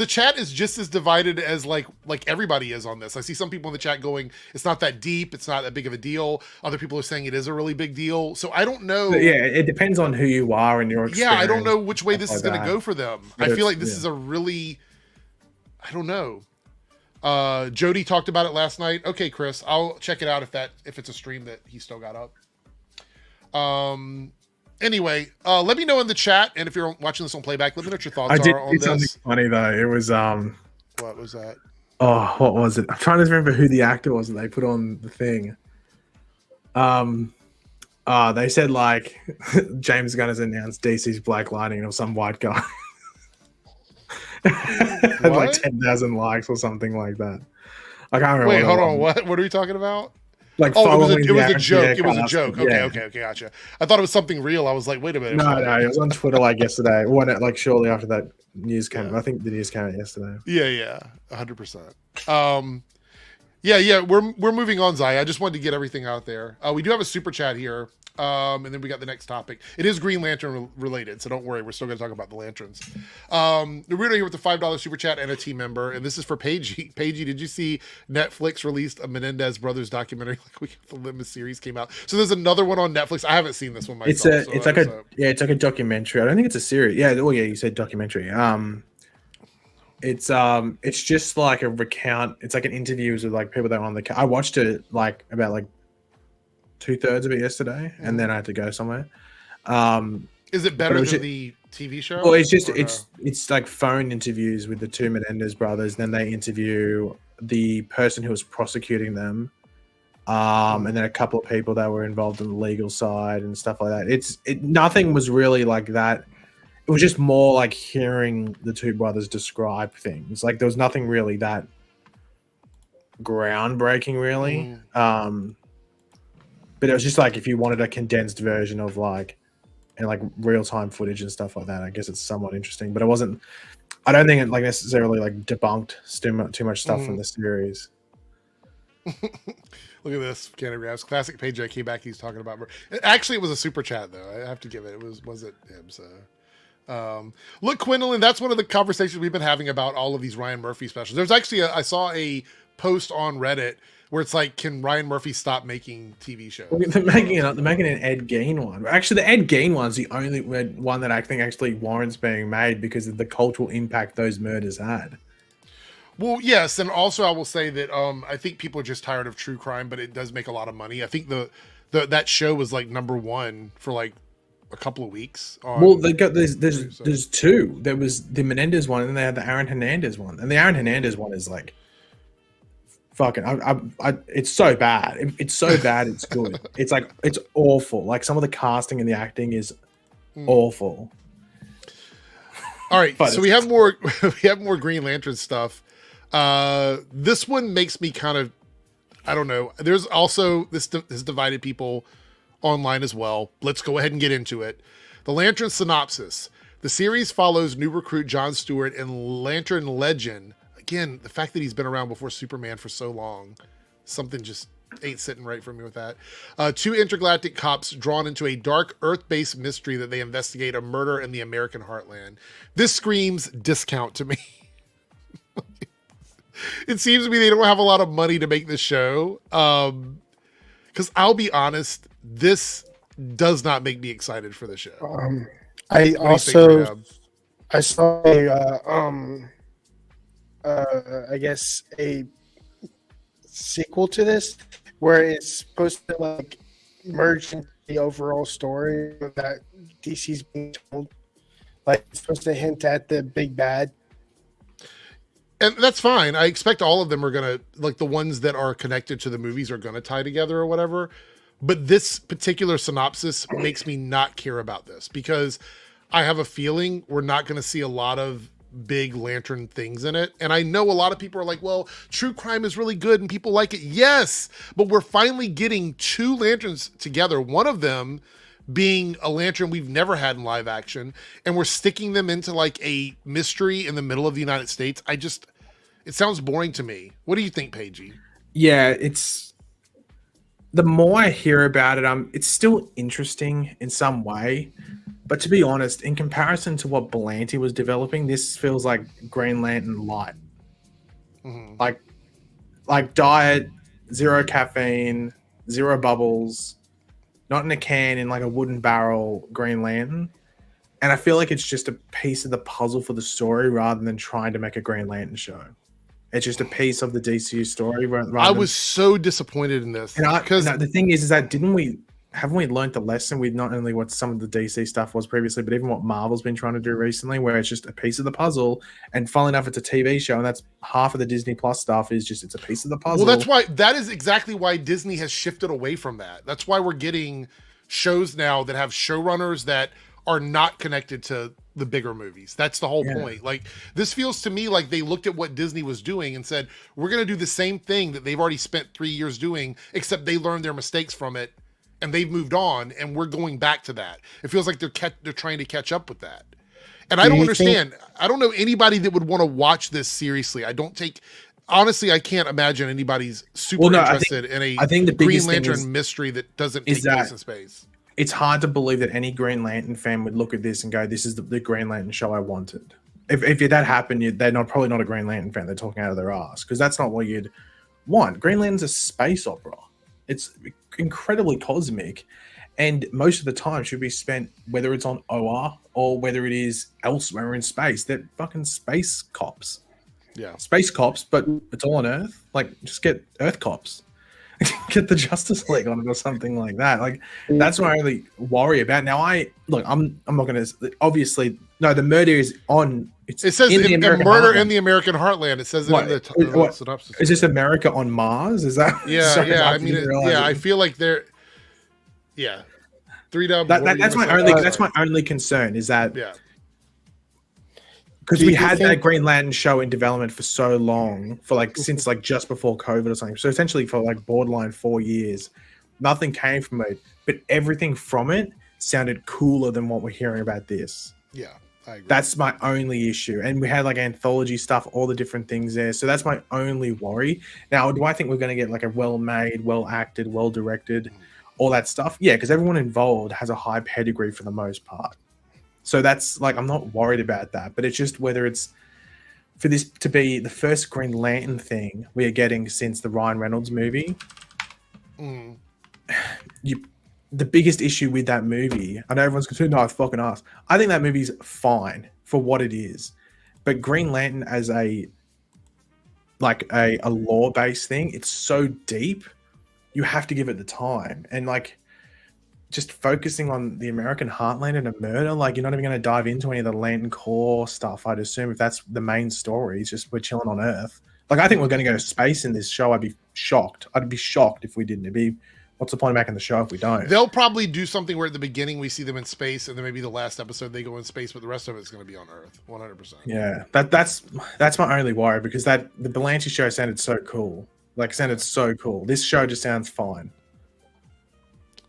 chat is just as divided as like everybody is on this. I see some people in the chat going, "It's not that deep. It's not that big of a deal." Other people are saying it is a really big deal. So I don't know. But yeah, it depends on who you are and your experience. Yeah, I don't know which way this is going to go for them. But I feel like this is a really, I don't know. Jody talked about it last night. Okay, Chris, I'll check it out if it's a stream that he still got up. Anyway, let me know in the chat, and if you're watching this on playback, let me know what your thoughts are on this. Something funny though. It was What was that? Oh, what was it? I'm trying to remember who the actor was that they put on the thing. They said like James Gunn has announced DC's Black Lightning or some white guy. Had like 10,000 likes or something like that. I can't remember. Wait, hold on. What are we talking about? Like, it was a joke. It was a joke. Okay, gotcha. I thought it was something real. I was like, wait a minute. No, it was on Twitter like yesterday. Like shortly after that news came. I think the news came out yesterday. Yeah, 100%. Yeah. We're moving on, Zai. I just wanted to get everything out there. We do have a super chat here. And then we got the next topic. It is Green Lantern related, so don't worry. We're still going to talk about the lanterns. Naruto here with the $5 super chat and a team member, and this is for Paigey. Paigey, did you see Netflix released a Menendez Brothers documentary like we the Limit series came out? So there's another one on Netflix. I haven't seen this one myself. It's like a documentary. I don't think it's a series. Yeah, you said documentary. It's just like a recount. It's like an interviews with like people that are on the. I watched it like about like 2/3 of it yesterday, and then I had to go somewhere. Is it better than the TV show? Well, it's just it's like phone interviews with the two Menendez brothers. Then they interview the person who was prosecuting them, and then a couple of people that were involved in the legal side and stuff like that. Nothing was really like that. It was just more like hearing the two brothers describe things. Like there was nothing really that groundbreaking, really. But it was just like if you wanted a condensed version of like and like real-time footage and stuff like that, I guess it's somewhat interesting. But it wasn't. I don't think it like necessarily like debunked too much stuff from the series. Look at this, Cannon Grabs. Classic page I came back. He's talking about. Actually, it was a super chat though. I have to give it. It was it him? So, look, Quinlan. That's one of the conversations we've been having about all of these Ryan Murphy specials. There's actually I saw a post on Reddit where it's like, can Ryan Murphy stop making TV shows? They're making an Ed Gein one. Actually, the Ed Gein one's the only one that I think actually warrants being made because of the cultural impact those murders had. Well, yes, and also I will say that I think people are just tired of true crime, but it does make a lot of money. I think that show was like #1 for like a couple of weeks. Well, they got there's two. There was the Menendez one, and then they had the Aaron Hernandez one, and the Aaron Hernandez one is like. Fucking, it's so bad. It's so bad. It's good. It's like it's awful. Like some of the casting and the acting is awful. All right, so we have more. We have more Green Lantern stuff. This one makes me kind of, I don't know. There's also this has divided people online as well. Let's go ahead and get into it. The Lantern synopsis: the series follows new recruit John Stewart and Lantern legend. Again, the fact that he's been around before Superman for so long, something just ain't sitting right for me with that. Two intergalactic cops drawn into a dark Earth-based mystery that they investigate a murder in the American heartland. This screams discount to me. It seems to me they don't have a lot of money to make this show. Because I'll be honest, this does not make me excited for the show. I saw I guess a sequel to this where it's supposed to like merge into the overall story that DC's being told. Like it's supposed to hint at the big bad. And that's fine. I expect all of them are gonna, like the ones that are connected to the movies are gonna tie together or whatever. But this particular synopsis makes me not care about this because I have a feeling we're not gonna see a lot of big Lantern things in it. And I know a lot of people are like, well, true crime is really good and people like it. Yes, but we're finally getting two Lanterns together. One of them being a Lantern we've never had in live action, and we're sticking them into like a mystery in the middle of the United States. It sounds boring to me. What do you think, Paigey? Yeah, the more I hear about it, it's still interesting in some way. But to be honest, in comparison to what Belanti was developing, this feels like Green Lantern light. Like diet, 0 caffeine, 0 bubbles, not in a can, in like a wooden barrel Green Lantern. And I feel like it's just a piece of the puzzle for the story rather than trying to make a Green Lantern show. It's just a piece of the DCU story. I was so disappointed in this. Because the thing is that haven't we learned the lesson with not only what some of the DC stuff was previously, but even what Marvel's been trying to do recently, where it's just a piece of the puzzle. And funnily enough, it's a TV show, and that's half of the Disney Plus stuff is just, it's a piece of the puzzle. Well, that is exactly why Disney has shifted away from that. That's why we're getting shows now that have showrunners that are not connected to the bigger movies. That's the whole point. Like, this feels to me like they looked at what Disney was doing and said, we're going to do the same thing that they've already spent 3 years doing, except they learned their mistakes from it and they've moved on, and we're going back to that. It feels like they're trying to catch up with that. And I don't understand. I don't know anybody that would want to watch this seriously. Honestly, I can't imagine anybody's super interested in a Green Lantern mystery that doesn't take place in space. It's hard to believe that any Green Lantern fan would look at this and go, this is the Green Lantern show I wanted. If that happened, they're probably not a Green Lantern fan. They're talking out of their ass, because that's not what you'd want. Green Lantern's a space opera. It's incredibly cosmic, and most of the time should be spent, whether it's on OR or whether it is elsewhere in space. They're fucking space cops. Yeah. Space cops, but it's all on Earth. Like, just get Earth cops. Get the Justice League on it or something like that. Like, that's what I really worry about. Now, I'm not going to, obviously, no, the murder is on. It says in murder in the American heartland. It says it in the synopsis. Is this America on Mars? Is that? Yeah, sorry, yeah. I mean, I feel like they're. Yeah, 3W. That's my only concern is that. Yeah. Because we had that Green Lantern show in development for so long, since just before COVID or something. So essentially for borderline 4 years, nothing came from it, but everything from it sounded cooler than what we're hearing about this. Yeah, I agree. That's my only issue. And we had anthology stuff, all the different things there. So that's my only worry. Now, do I think we're going to get a well-made, well-acted, well-directed, all that stuff? Yeah, because everyone involved has a high pedigree for the most part. So that's I'm not worried about that, but it's just whether it's for this to be the first Green Lantern thing we are getting since the Ryan Reynolds movie. The biggest issue with that movie, I know everyone's concerned, no, it's fucking ass. I think that movie's fine for what it is, but Green Lantern as a lore-based thing, it's so deep, you have to give it the time. And just focusing on the American heartland and a murder, you're not even going to dive into any of the Lantern Corps stuff, I'd assume, if that's the main story. It's just we're chilling on Earth. I think we're going to go to space in this show. I'd be shocked. I'd be shocked if we didn't. It'd be, what's the point of making the show if we don't? They'll probably do something where at the beginning we see them in space, and then maybe the last episode they go in space, but the rest of it's going to be on Earth, 100%. Yeah, that's my only worry, because the Belanti show sounded so cool. Sounded so cool. This show just sounds fine.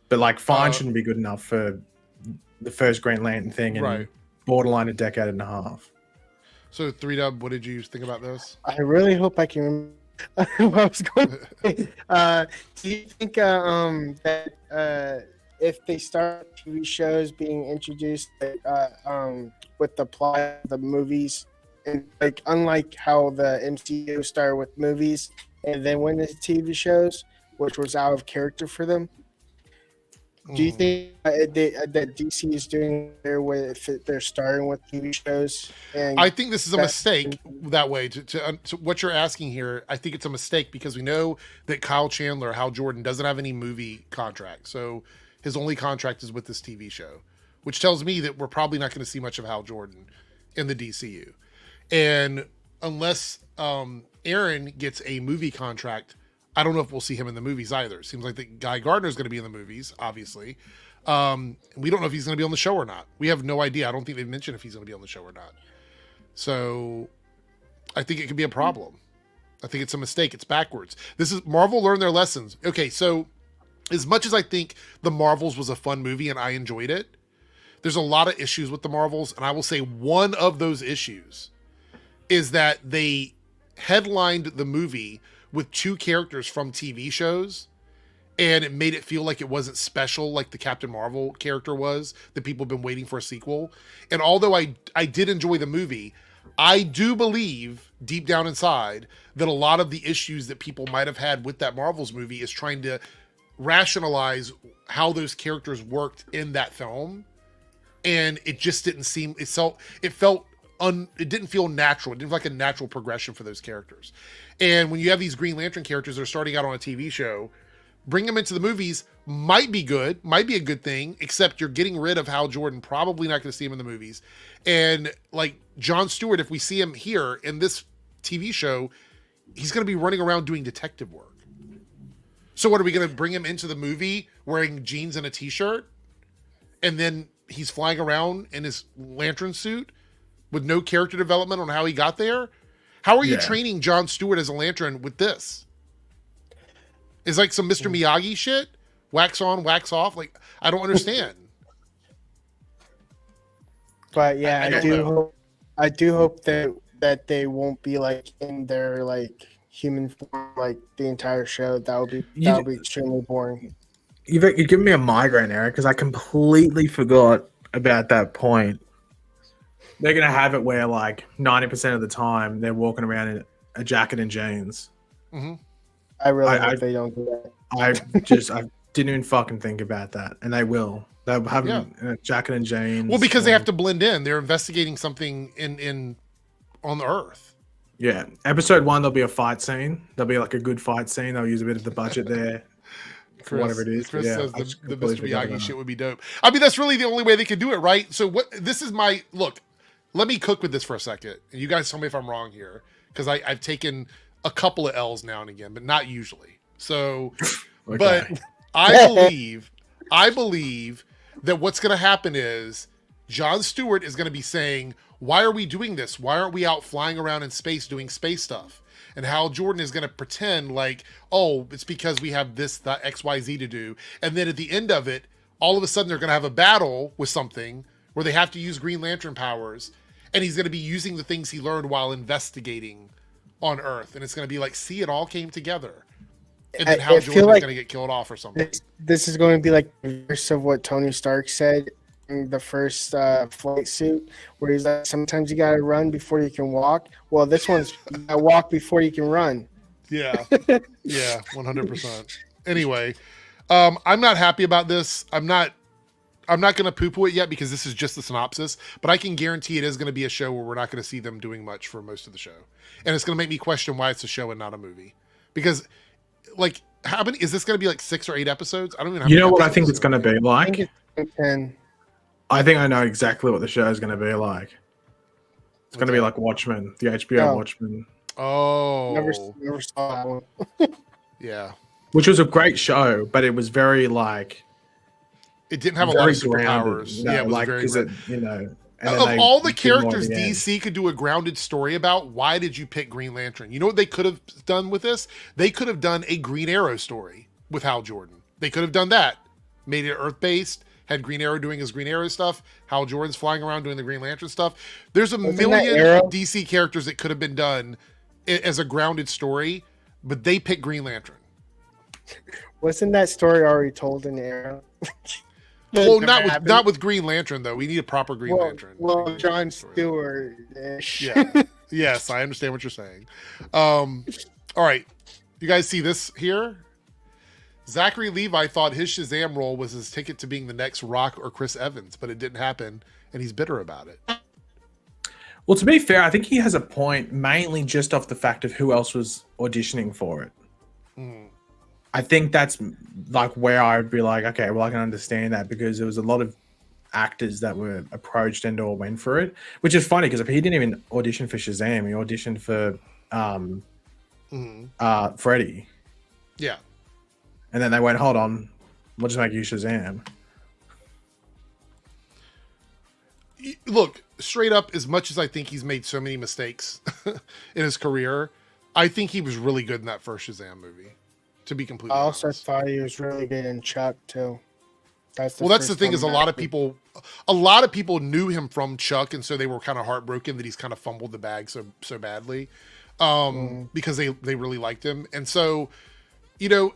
But fine shouldn't be good enough for the first Green Lantern thing in borderline a decade and a half. So 3W, what did you think about this? I really hope I can remember what I was going to say. Do you think that if they start TV shows being introduced with the plot of the movies, and unlike how the MCU started with movies and then went into TV shows, which was out of character for them, do you think that DC is doing there with they're starting with TV shows? And I think this is a mistake that way. To what you're asking here, I think it's a mistake because we know that Kyle Chandler, Hal Jordan, doesn't have any movie contract. So his only contract is with this TV show, which tells me that we're probably not going to see much of Hal Jordan in the DCU. And unless Aaron gets a movie contract, I don't know if we'll see him in the movies either. It seems like that Guy Gardner is going to be in the movies, obviously. We don't know if he's going to be on the show or not. We have no idea. I don't think they've mentioned if he's going to be on the show or not. So I think it could be a problem. I think it's a mistake. It's backwards. Marvel learned their lessons. Okay, so as much as I think The Marvels was a fun movie and I enjoyed it, there's a lot of issues with The Marvels. And I will say one of those issues is that they headlined the movie with two characters from TV shows, and it made it feel like it wasn't special like the Captain Marvel character was, that people have been waiting for a sequel. And although I did enjoy the movie, I do believe deep down inside that a lot of the issues that people might have had with that Marvel's movie is trying to rationalize how those characters worked in that film. And it just didn't seem, it didn't feel natural. It didn't feel like a natural progression for those characters. And when you have these Green Lantern characters that are starting out on a TV show, bring them into the movies might be good, might be a good thing, except you're getting rid of Hal Jordan, probably not going to see him in the movies. And like Jon Stewart, if we see him here in this TV show, he's going to be running around doing detective work. So what, are we going to bring him into the movie wearing jeans and a t-shirt? And then he's flying around in his Lantern suit with no character development on how he got there? How are you training Jon Stewart as a Lantern with this? It's like some Mr. Miyagi shit. Wax on, wax off. Like, I don't understand. But yeah, I do hope that they won't be like in their like human form like the entire show. That would be extremely boring. You're giving me a migraine, Eric, because I completely forgot about that point. They're gonna have it where like 90% of the time they're walking around in a jacket and jeans. Mm-hmm. I really hope they don't do that. I didn't even fucking think about that, and they will. They'll have a jacket and jeans. Well, because they have to blend in. They're investigating something in on the Earth. Yeah, episode 1 there'll be a fight scene. There'll be like a good fight scene. They'll use a bit of the budget there. Whatever it is. Chris says the Mr. Miyagi shit would be dope. I mean, that's really the only way they could do it, right? So this is my look. Let me cook with this for a second, and you guys tell me if I'm wrong here, because I've taken a couple of L's now and again, but not usually. So, okay. But I believe that what's going to happen is Jon Stewart is going to be saying, "Why are we doing this? Why aren't we out flying around in space doing space stuff?" And Hal Jordan is going to pretend like, "Oh, it's because we have this, that XYZ to do." And then at the end of it, all of a sudden they're going to have a battle with something where they have to use Green Lantern powers. And he's going to be using the things he learned while investigating on Earth. And it's going to be like, see, it all came together. And then Hal Jordan is going to get killed off or something. This is going to be like the verse of what Tony Stark said in the first flight suit, where he's like, sometimes you got to run before you can walk. Well, this one's you got to walk before you can run. Yeah. Yeah, 100%. Anyway, I'm not happy about this. I'm not going to poo-poo it yet because this is just the synopsis, but I can guarantee it is going to be a show where we're not going to see them doing much for most of the show. And it's going to make me question why it's a show and not a movie. Because, like, how many, is this going to be like 6 or 8 episodes? I don't even know. You know what I think it's going to be like? I think it's 10. I think I know exactly what the show is going to be like. It's going to be like Watchmen, the HBO Watchmen. Oh. Never saw that one. Yeah. Which was a great show, but it was very like... It didn't have a lot of superpowers. No, yeah, it was like, very of all the characters DC could do a grounded story about, why did you pick Green Lantern? You know what they could have done with this? They could have done a Green Arrow story with Hal Jordan. They could have done that. Made it Earth-based, had Green Arrow doing his Green Arrow stuff, Hal Jordan's flying around doing the Green Lantern stuff. There's a million DC characters that could have been done as a grounded story, but they picked Green Lantern. Wasn't that story already told in Arrow? Well, not with Green Lantern though. We need a proper Green Lantern. Well, Jon Stewart-ish. Yeah. Yes, I understand what you're saying. All right, you guys see this here? Zachary Levi thought his Shazam role was his ticket to being the next Rock or Chris Evans, but it didn't happen, and he's bitter about it. Well, to be fair, I think he has a point, mainly just off the fact of who else was auditioning for it. I think that's like where I would be like, okay, well, I can understand that, because there was a lot of actors that were approached and or went for it, which is funny because he didn't even audition for Shazam. He auditioned for Freddy. Yeah. And then they went, hold on, we'll just make you Shazam. Look, straight up, as much as I think he's made so many mistakes in his career, I think he was really good in that first Shazam movie. To be completely honest. I also thought he was really good in Chuck too. That's the thing is a lot of people knew him from Chuck, and so they were kind of heartbroken that he's kind of fumbled the bag so badly, because they really liked him. And so, you know,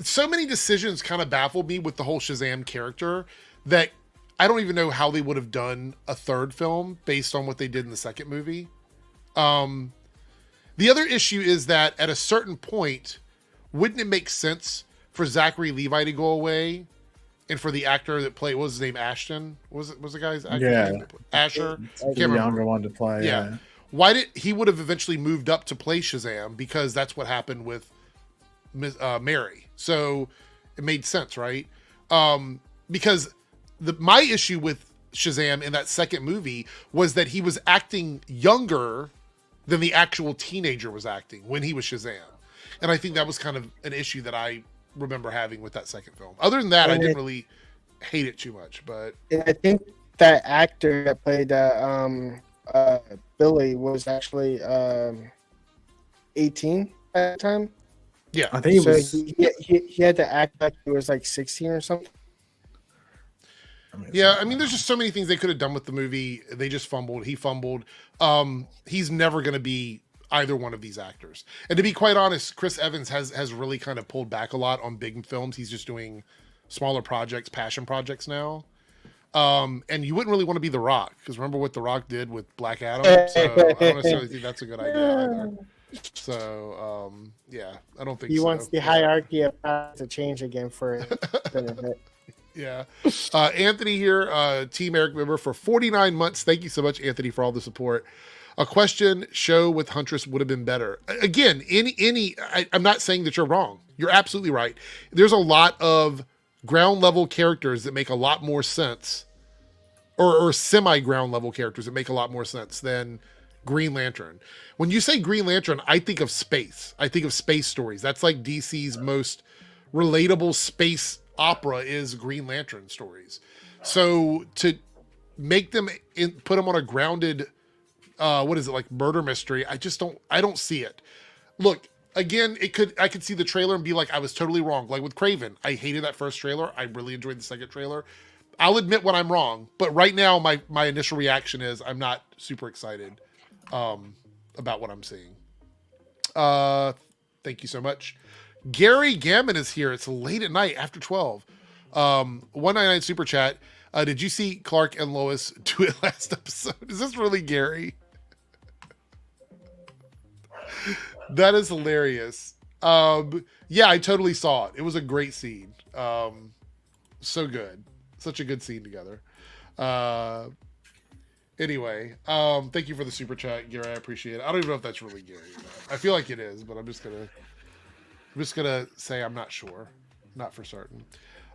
so many decisions kind of baffled me with the whole Shazam character that I don't even know how they would have done a third film based on what they did in the second movie. The other issue is that at a certain point, wouldn't it make sense for Zachary Levi to go away and for the actor that played, what was his name, Ashton? Was the guy's actor name? Asher? The younger one to play, yeah. Why did he would have eventually moved up to play Shazam, because that's what happened with Mary. So it made sense, right? Because my issue with Shazam in that second movie was that he was acting younger than the actual teenager was acting when he was Shazam. And I think that was kind of an issue that I remember having with that second film. Other than that, I didn't really hate it too much. But I think that actor that played Billy was actually 18 at the time. Yeah, I think he had to act like he was like 16 or something. Yeah, I mean, there's just so many things they could have done with the movie. They just fumbled. He fumbled. He's never going to be either one of these actors. And to be quite honest, Chris Evans has really kind of pulled back a lot on big films. He's just doing smaller projects, passion projects now. And you wouldn't really want to be The Rock, because remember what The Rock did with Black Adam? So I don't necessarily think that's a good idea either. So, yeah, I don't think he wants the hierarchy of power to change again for benefit. Yeah. Anthony here, Team Eric member for 49 months. Thank you so much, Anthony, for all the support. A question show with Huntress would have been better. Again, I'm not saying that you're wrong. You're absolutely right. There's a lot of ground level characters that make a lot more sense, or semi ground level characters that make a lot more sense than Green Lantern. When you say Green Lantern, I think of space. I think of space stories. That's like DC's most relatable space opera is Green Lantern stories. So to make them put them on a grounded, what is it, like murder mystery, I don't see it. Look, again, I could see the trailer and be like, I was totally wrong. Like with Kraven, I hated that first trailer. I really enjoyed the second trailer. I'll admit when I'm wrong, but right now my initial reaction is I'm not super excited about what I'm seeing. Thank you so much. Gary Gammon is here. It's late at night after 12. 199 super chat. Did you see Clark and Lois do it last episode? Is this really Gary? That is hilarious. Yeah, I totally saw it. It was a great scene. So good. Such a good scene together. Anyway, thank you for the super chat, Gary. I appreciate it. I don't even know if that's really Gary or not. I feel like it is, but I'm just gonna say I'm not sure. Not for certain.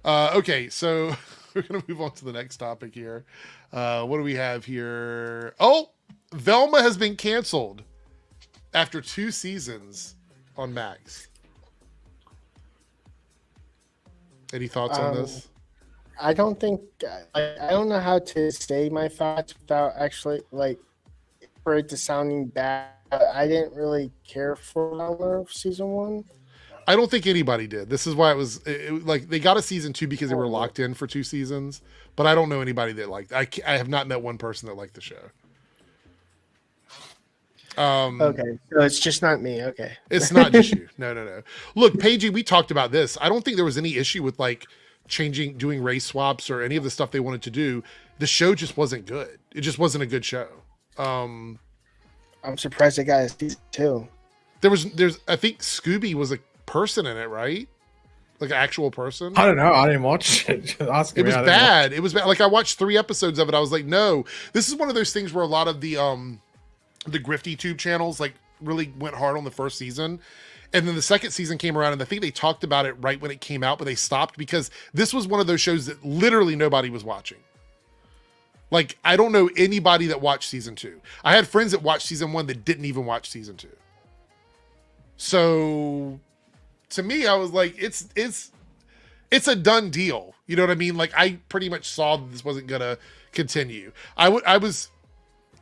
Okay, so we're gonna move on to the next topic here. What do we have here? Oh, Velma has been canceled after 2 seasons on Max. Any thoughts on this? I don't think I don't know how to say my thoughts without actually for it to sounding bad. I didn't really care for Velma season 1. I don't think anybody did. This is why it was like they got a season 2 because they were locked in for 2 seasons. But I don't know anybody that liked. I have not met one person that liked the show. Okay, so it's just not me. Okay, it's not just you. No. Look, Paige, we talked about this. I don't think there was any issue with doing race swaps or any of the stuff they wanted to do. The show just wasn't good. It just wasn't a good show. I'm surprised they got a season 2. There's I think Scooby was a person in it, right? Like an actual person. I don't know. I didn't watch it. It was bad. It was bad. Like I watched 3 episodes of it. I was like, no. This is one of those things where a lot of the Grifty Tube channels really went hard on the first season. And then the second season came around, and I think they talked about it right when it came out, but they stopped because this was one of those shows that literally nobody was watching. Like, I don't know anybody that watched season 2. I had friends that watched season 1 that didn't even watch season 2. So to me, I was like, it's a done deal. You know what I mean? Like, I pretty much saw that this wasn't gonna continue. I was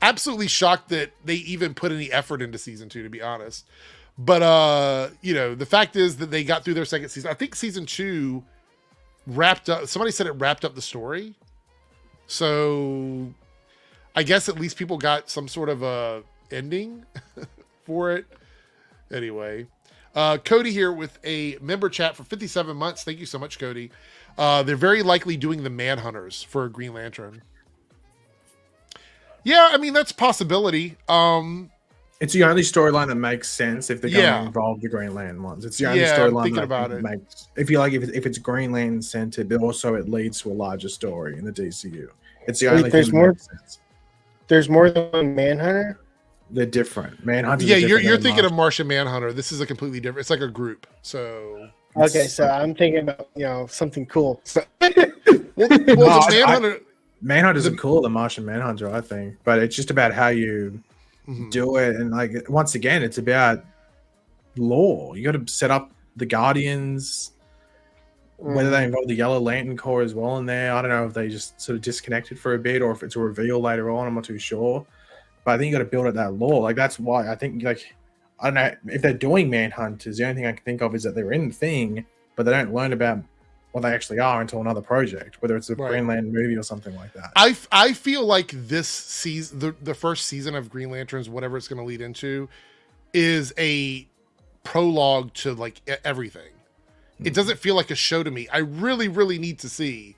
absolutely shocked that they even put any effort into season 2, to be honest. But the fact is that they got through their second season. I think season 2 wrapped up. Somebody said it wrapped up the story. So I guess at least people got some sort of a ending for it. Anyway, Cody here with a member chat for 57 months. Thank you so much, Cody. They're very likely doing the Manhunters for Green Lantern. Yeah, I mean, that's a possibility. It's the only storyline that makes sense if they're going to involve the Green Lantern ones. It's the only storyline that makes. If you like, if it's Green Lantern centered, but also it leads to a larger story in the DCU. It's the only thing that makes sense. There's more than one Manhunter. They're different. Manhunter. Yeah, you're thinking of Martian Manhunter. This is a completely different. It's like a group. So okay, so I'm thinking about something cool. Manhunter isn't cooler than Martian Manhunter, I think, but it's just about how you do it, and like once again, it's about lore. You got to set up the Guardians, whether they involve the Yellow Lantern Corps as well in there. I don't know if they just sort of disconnected for a bit, or if it's a reveal later on. I'm not too sure, but I think you got to build up that lore. Like that's why I think I don't know if they're doing Manhunters. The only thing I can think of is that they're in the thing, but they don't learn about what they actually are until another project, whether it's a Green Lantern movie or something like that. I feel like this season, the first season of Green Lanterns, whatever it's going to lead into, is a prologue to like everything. It doesn't feel like a show to me. I really, really need to see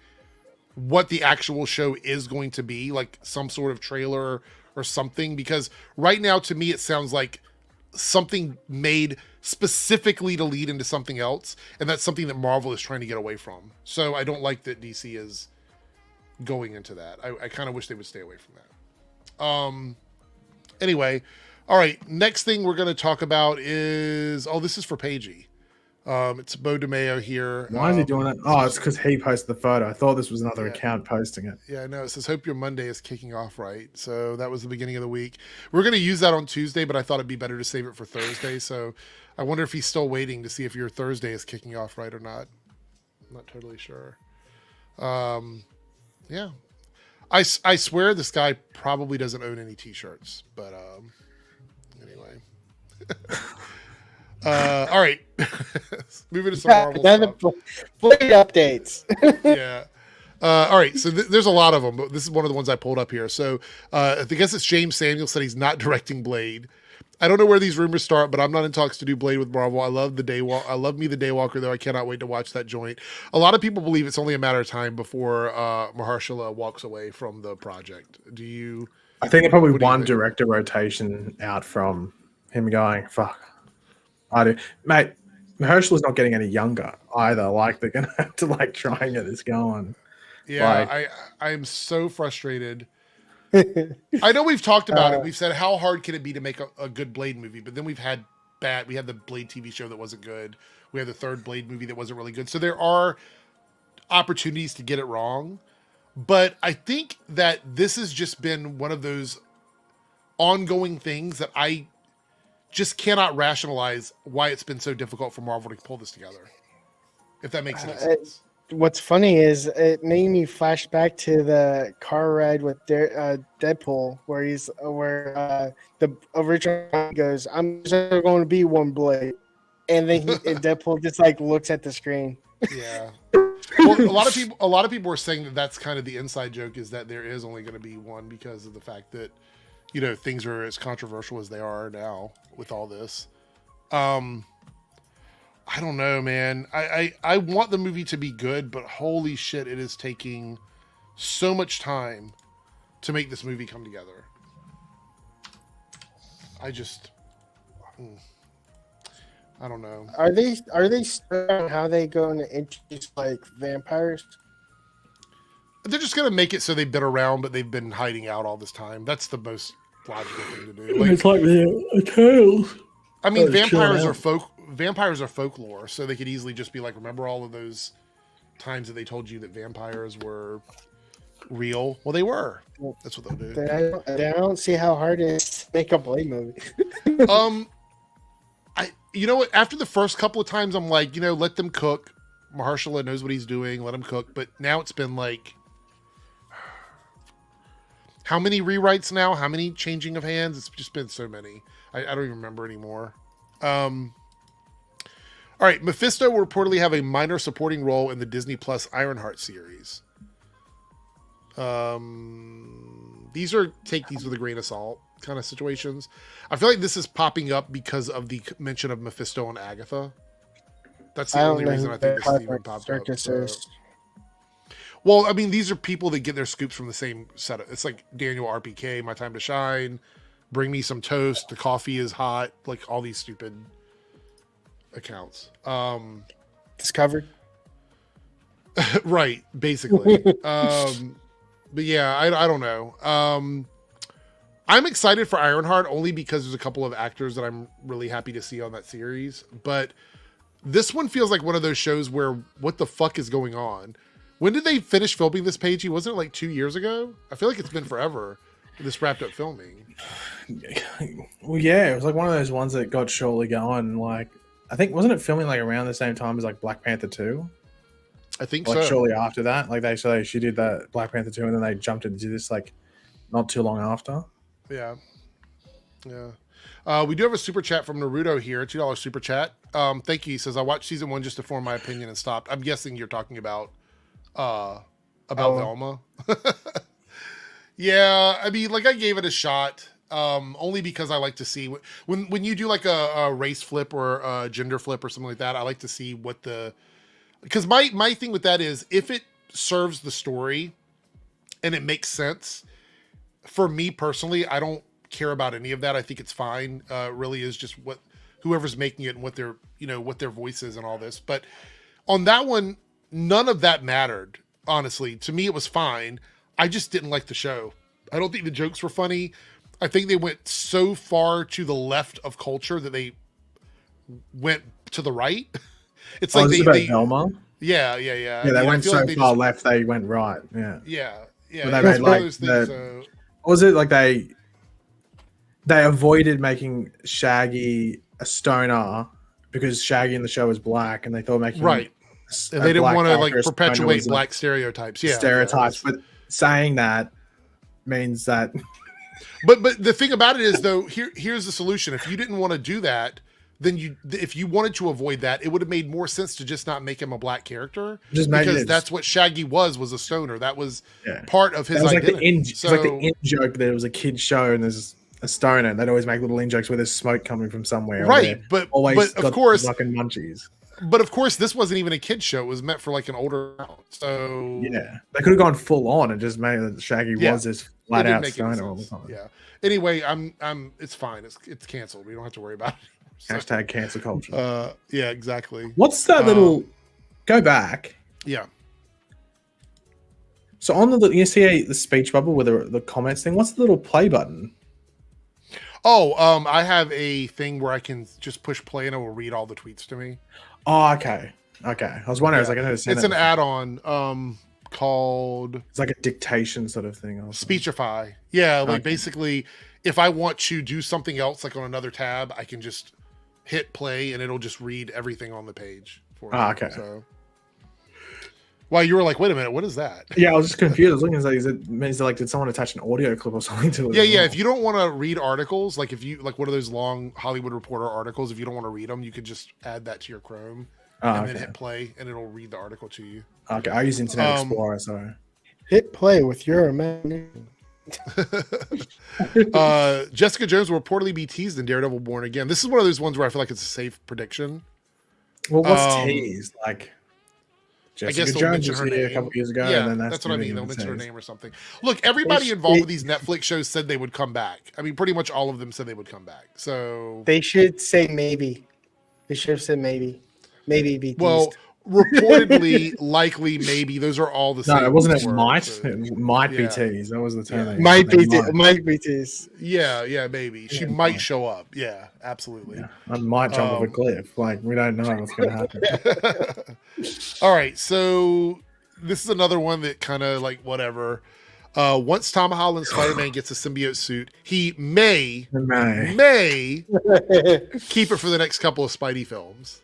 what the actual show is going to be, like some sort of trailer or something, because right now to me it sounds like something made specifically to lead into something else, and that's something that Marvel is trying to get away from. So I don't like that DC is going into that. I kind of wish they would stay away from that. Anyway, all right, next thing we're going to talk about is this is for Paigey. It's Bo DeMeo here. Why is he doing that? Oh, it's because he posted the photo. I thought this was another account posting it. Yeah, no, it says, hope your Monday is kicking off right. So that was the beginning of the week. We're going to use that on Tuesday, but I thought it'd be better to save it for Thursday. So I wonder if he's still waiting to see if your Thursday is kicking off right or not. I'm not totally sure. Yeah. I swear this guy probably doesn't own any t-shirts, but anyway. All right. Moving to some Marvel stuff. Blade updates. Yeah. All right. So there's a lot of them, but this is one of the ones I pulled up here. So I guess it's James Samuel said he's not directing Blade. I don't know where these rumors start, but I'm not in talks to do Blade with Marvel. I love the Daywalker, though. I cannot wait to watch that joint. A lot of people believe it's only a matter of time before Mahershala walks away from the project. Do you? I think they're probably one director rotation out from him going, fuck. I do, mate. Mahershala's not getting any younger either. Like they're gonna have to try and get this going. Yeah, I'm so frustrated. I know we've talked about it. We've said how hard can it be to make a good Blade movie, but then we had the Blade TV show that wasn't good. We had the third Blade movie that wasn't really good. So there are opportunities to get it wrong, but I think that this has just been one of those ongoing things that I just cannot rationalize why it's been so difficult for Marvel to pull this together. If that makes any sense. What's funny is it made me flash back to the car ride with Deadpool, where the original goes, "I'm just going to be one Blade," and then Deadpool just looks at the screen. Yeah. Well, a lot of people are saying that that's kind of the inside joke, is that there is only going to be one because of the fact that things are as controversial as they are now with all this. I don't know, man. I want the movie to be good, but holy shit, it is taking so much time to make this movie come together. I don't know. Are they still on how they going to introduce vampires? They're just going to make it so they've been around, but they've been hiding out all this time. That's the most logical thing to do. It's like the Eternals. I mean, vampires are folklore, so they could easily just be remember all of those times that they told you that vampires were real? Well, they were. That's what they'll do. I don't see how hard it is to make a Blade movie. You know what? After the first couple of times, I'm like, let them cook. Mahershala knows what he's doing. Let him cook. But now it's been how many rewrites now? How many changing of hands? It's just been so many. I don't even remember anymore. All right, Mephisto will reportedly have a minor supporting role in the Disney Plus Ironheart series. Take these with a grain of salt. kind of situations. I feel like this is popping up because of the mention of Mephisto and Agatha. That's the only reason I think this is even popped up. So. Well, I mean, these are people that get their scoops from the same setup. It's like Daniel RPK, My Time to Shine, Bring Me Some Toast, The Coffee is Hot, like all these stupid accounts. Discovered. Right, basically. But yeah, I don't know. I'm excited for Ironheart only because there's a couple of actors that I'm really happy to see on that series. But this one feels like one of those shows where what the fuck is going on? When did they finish filming this, Paigey? Wasn't it like 2 years ago? I feel like it's been forever. This wrapped up filming. Well, yeah, it was like one of those ones that got shortly going. Like, I think, wasn't it filming like around the same time as like Black Panther 2? I think like so. Shortly after that, like she did that Black Panther 2, and then they jumped into this like not too long after. Yeah. We do have a super chat from Naruto here, $2 super chat. Thank you. He says, I watched season 1 just to form my opinion and stopped. I'm guessing you're talking about Velma. Yeah, I mean, like I gave it a shot. Only because I like to see when you do like a race flip or a gender flip or something like that, I like to see what because my thing with that is if it serves the story and it makes sense, for me personally, I don't care about any of that. I think it's fine. Really is just what whoever's making it and what their voice is and all this. But on that one, none of that mattered. Honestly, to me, it was fine. I just didn't like the show. I don't think the jokes were funny. I think they went so far to the left of culture that they went to the right. It's like they Velma. Yeah. They went so far left, they went right. Yeah. They made like what was it like they avoided making Shaggy a stoner because Shaggy in the show is black, and they thought making right. And they didn't want to like perpetuate black stereotypes. Yeah, stereotypes. But saying that means that. But the thing about it is though, here's the solution. If you didn't want to do that, then if you wanted to avoid that, it would have made more sense to just not make him a black character. Because that's what Shaggy was a stoner. That was part of his identity. Like it's like the in joke that it was a kid's show and there's a stoner, and they'd always make little in jokes where there's smoke coming from somewhere. Right, but of course, fucking munchies. But of course, this wasn't even a kid's show. It was meant for like an older crowd. So yeah, they could have gone full on and just made that Shaggy was this flat out stoner all the time. Yeah. Anyway, it's fine. It's canceled. We don't have to worry about it. So, #, cancel culture. Yeah, exactly. What's that little? Go back. Yeah. So on you see the speech bubble with the comments thing. What's the little play button? Oh, I have a thing where I can just push play and it will read all the tweets to me. Oh, okay. I was wondering. I was like, I never seen it's an add-on called. It's like a dictation sort of thing. Speechify. Yeah, like basically, if I want to do something else, like on another tab, I can just hit play and it'll just read everything on the page for me. Okay. So, well, you were like, wait a minute, what is that? Yeah, I was just confused. I was looking like, did someone attach an audio clip or something to it? Yeah. If you don't want to read articles, like if you like one of those long Hollywood Reporter articles, if you don't want to read them, you could just add that to your Chrome and then hit play, and it'll read the article to you. Okay, I use Internet Explorer, so hit play with your imagination. Jessica Jones will reportedly be teased in Daredevil Born Again. This is one of those ones where I feel like it's a safe prediction. Well, what's teased? Like Jessica I guess they'll mention her name a couple years ago. Yeah, and then that's what I mean. They'll mention her name or something. Look, everybody involved with these Netflix shows said they would come back. I mean, pretty much all of them said they would come back. So they should say maybe. They should have said maybe. Maybe be teased. Well, reportedly, likely, maybe. Those are all the same. No, it wasn't. It might. So, it might be teased. That was the term. Yeah. Might be teased. Yeah, maybe. She might show up. Yeah, absolutely. Yeah. I might jump off a cliff. Like, we don't know what's going to happen. All right, so this is another one that kind of like whatever. Once Tom Holland's Spider-Man gets a symbiote suit, he may keep it for the next couple of Spidey films.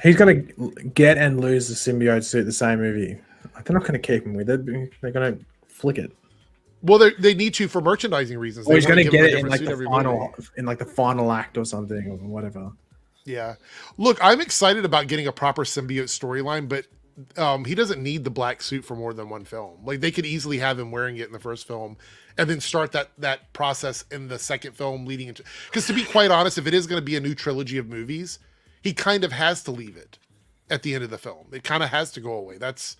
He's going to get and lose the symbiote suit the same movie. They're not going to keep him with it. They're going to flick it. Well, they need to for merchandising reasons. Or he's going to get it in like the final act or something or whatever. Yeah. Look, I'm excited about getting a proper symbiote storyline, but he doesn't need the black suit for more than one film. Like they could easily have him wearing it in the first film and then start that process in the second film leading into, because to be quite honest, if it is going to be a new trilogy of movies, he kind of has to leave it at the end of the film. It kind of has to go away. That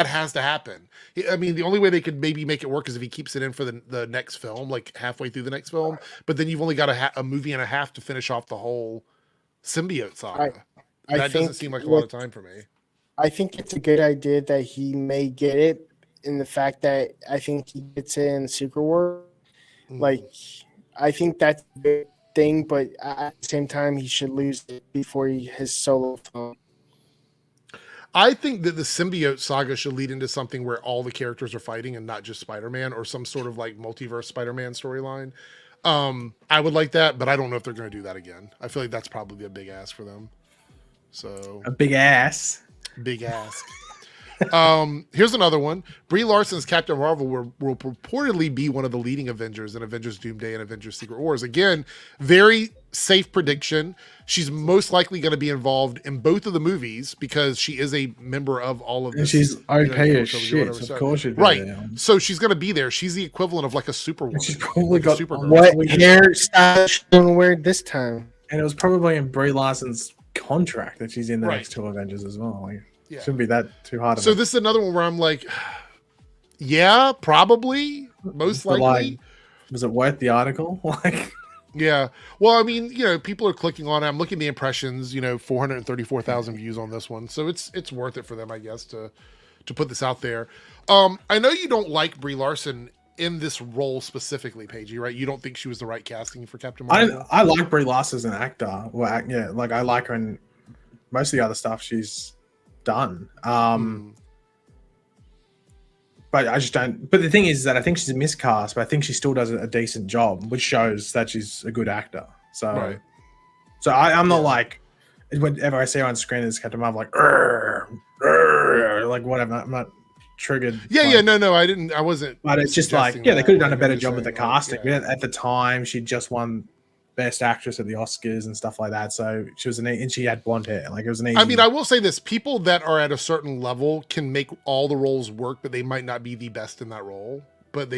has to happen. I mean, the only way they could maybe make it work is if he keeps it in for the next film, like halfway through the next film, but then you've only got a movie and a half to finish off the whole symbiote saga. That doesn't seem like a lot of time for me. I think it's a good idea that he may get it, in the fact that I think he gets it in Secret War. Like, I think that's a good thing, but at the same time, he should lose it before his solo film. I think that the symbiote saga should lead into something where all the characters are fighting and not just Spider-Man, or some sort of like multiverse Spider-Man storyline. I would like that, but I don't know if they're going to do that again. I feel like that's probably a big ask for them. So a big ass. Big ass. Here's another one. Brie Larson's Captain Marvel will purportedly be one of the leading Avengers in Avengers Doomsday and Avengers Secret Wars. Again, very safe prediction. She's most likely going to be involved in both of the movies because she is a member of all of this. And she's okay as shit. Of course she'd be right. There. So she's going to be there. She's the equivalent of like a superwoman. She's probably got what hairstyle she's going to wear this time. And it was probably in Brie Larson's contract that she's in the next two Avengers as well. Like, shouldn't be that too hard. So this is another one where I'm like, yeah, probably, most likely. Like, was it worth the article? Like, yeah. Well, I mean, people are clicking on it. I'm looking at the impressions. 434,000 views on this one, so it's worth it for them, I guess, to put this out there. I know you don't like Brie Larson in this role specifically, Paigey, right? You don't think she was the right casting for Captain Marvel? I like Brie Larson as an actor. Well, yeah, like I like her in most of the other stuff she's done. But I just don't. But the thing is that I think she's a miscast, but I think she still does a decent job, which shows that she's a good actor. So, right. So I'm not like, whenever I see her on screen as Captain Marvel, like, like whatever. I'm not triggered. Yeah, no, I wasn't. But it's just like, they could have done a better job with the casting. At the time, she'd just won Best Actress at the Oscars and stuff like that. So she was and she had blonde hair. Like, it was an easy. I mean, I will say this: people that are at a certain level can make all the roles work, but they might not be the best in that role. But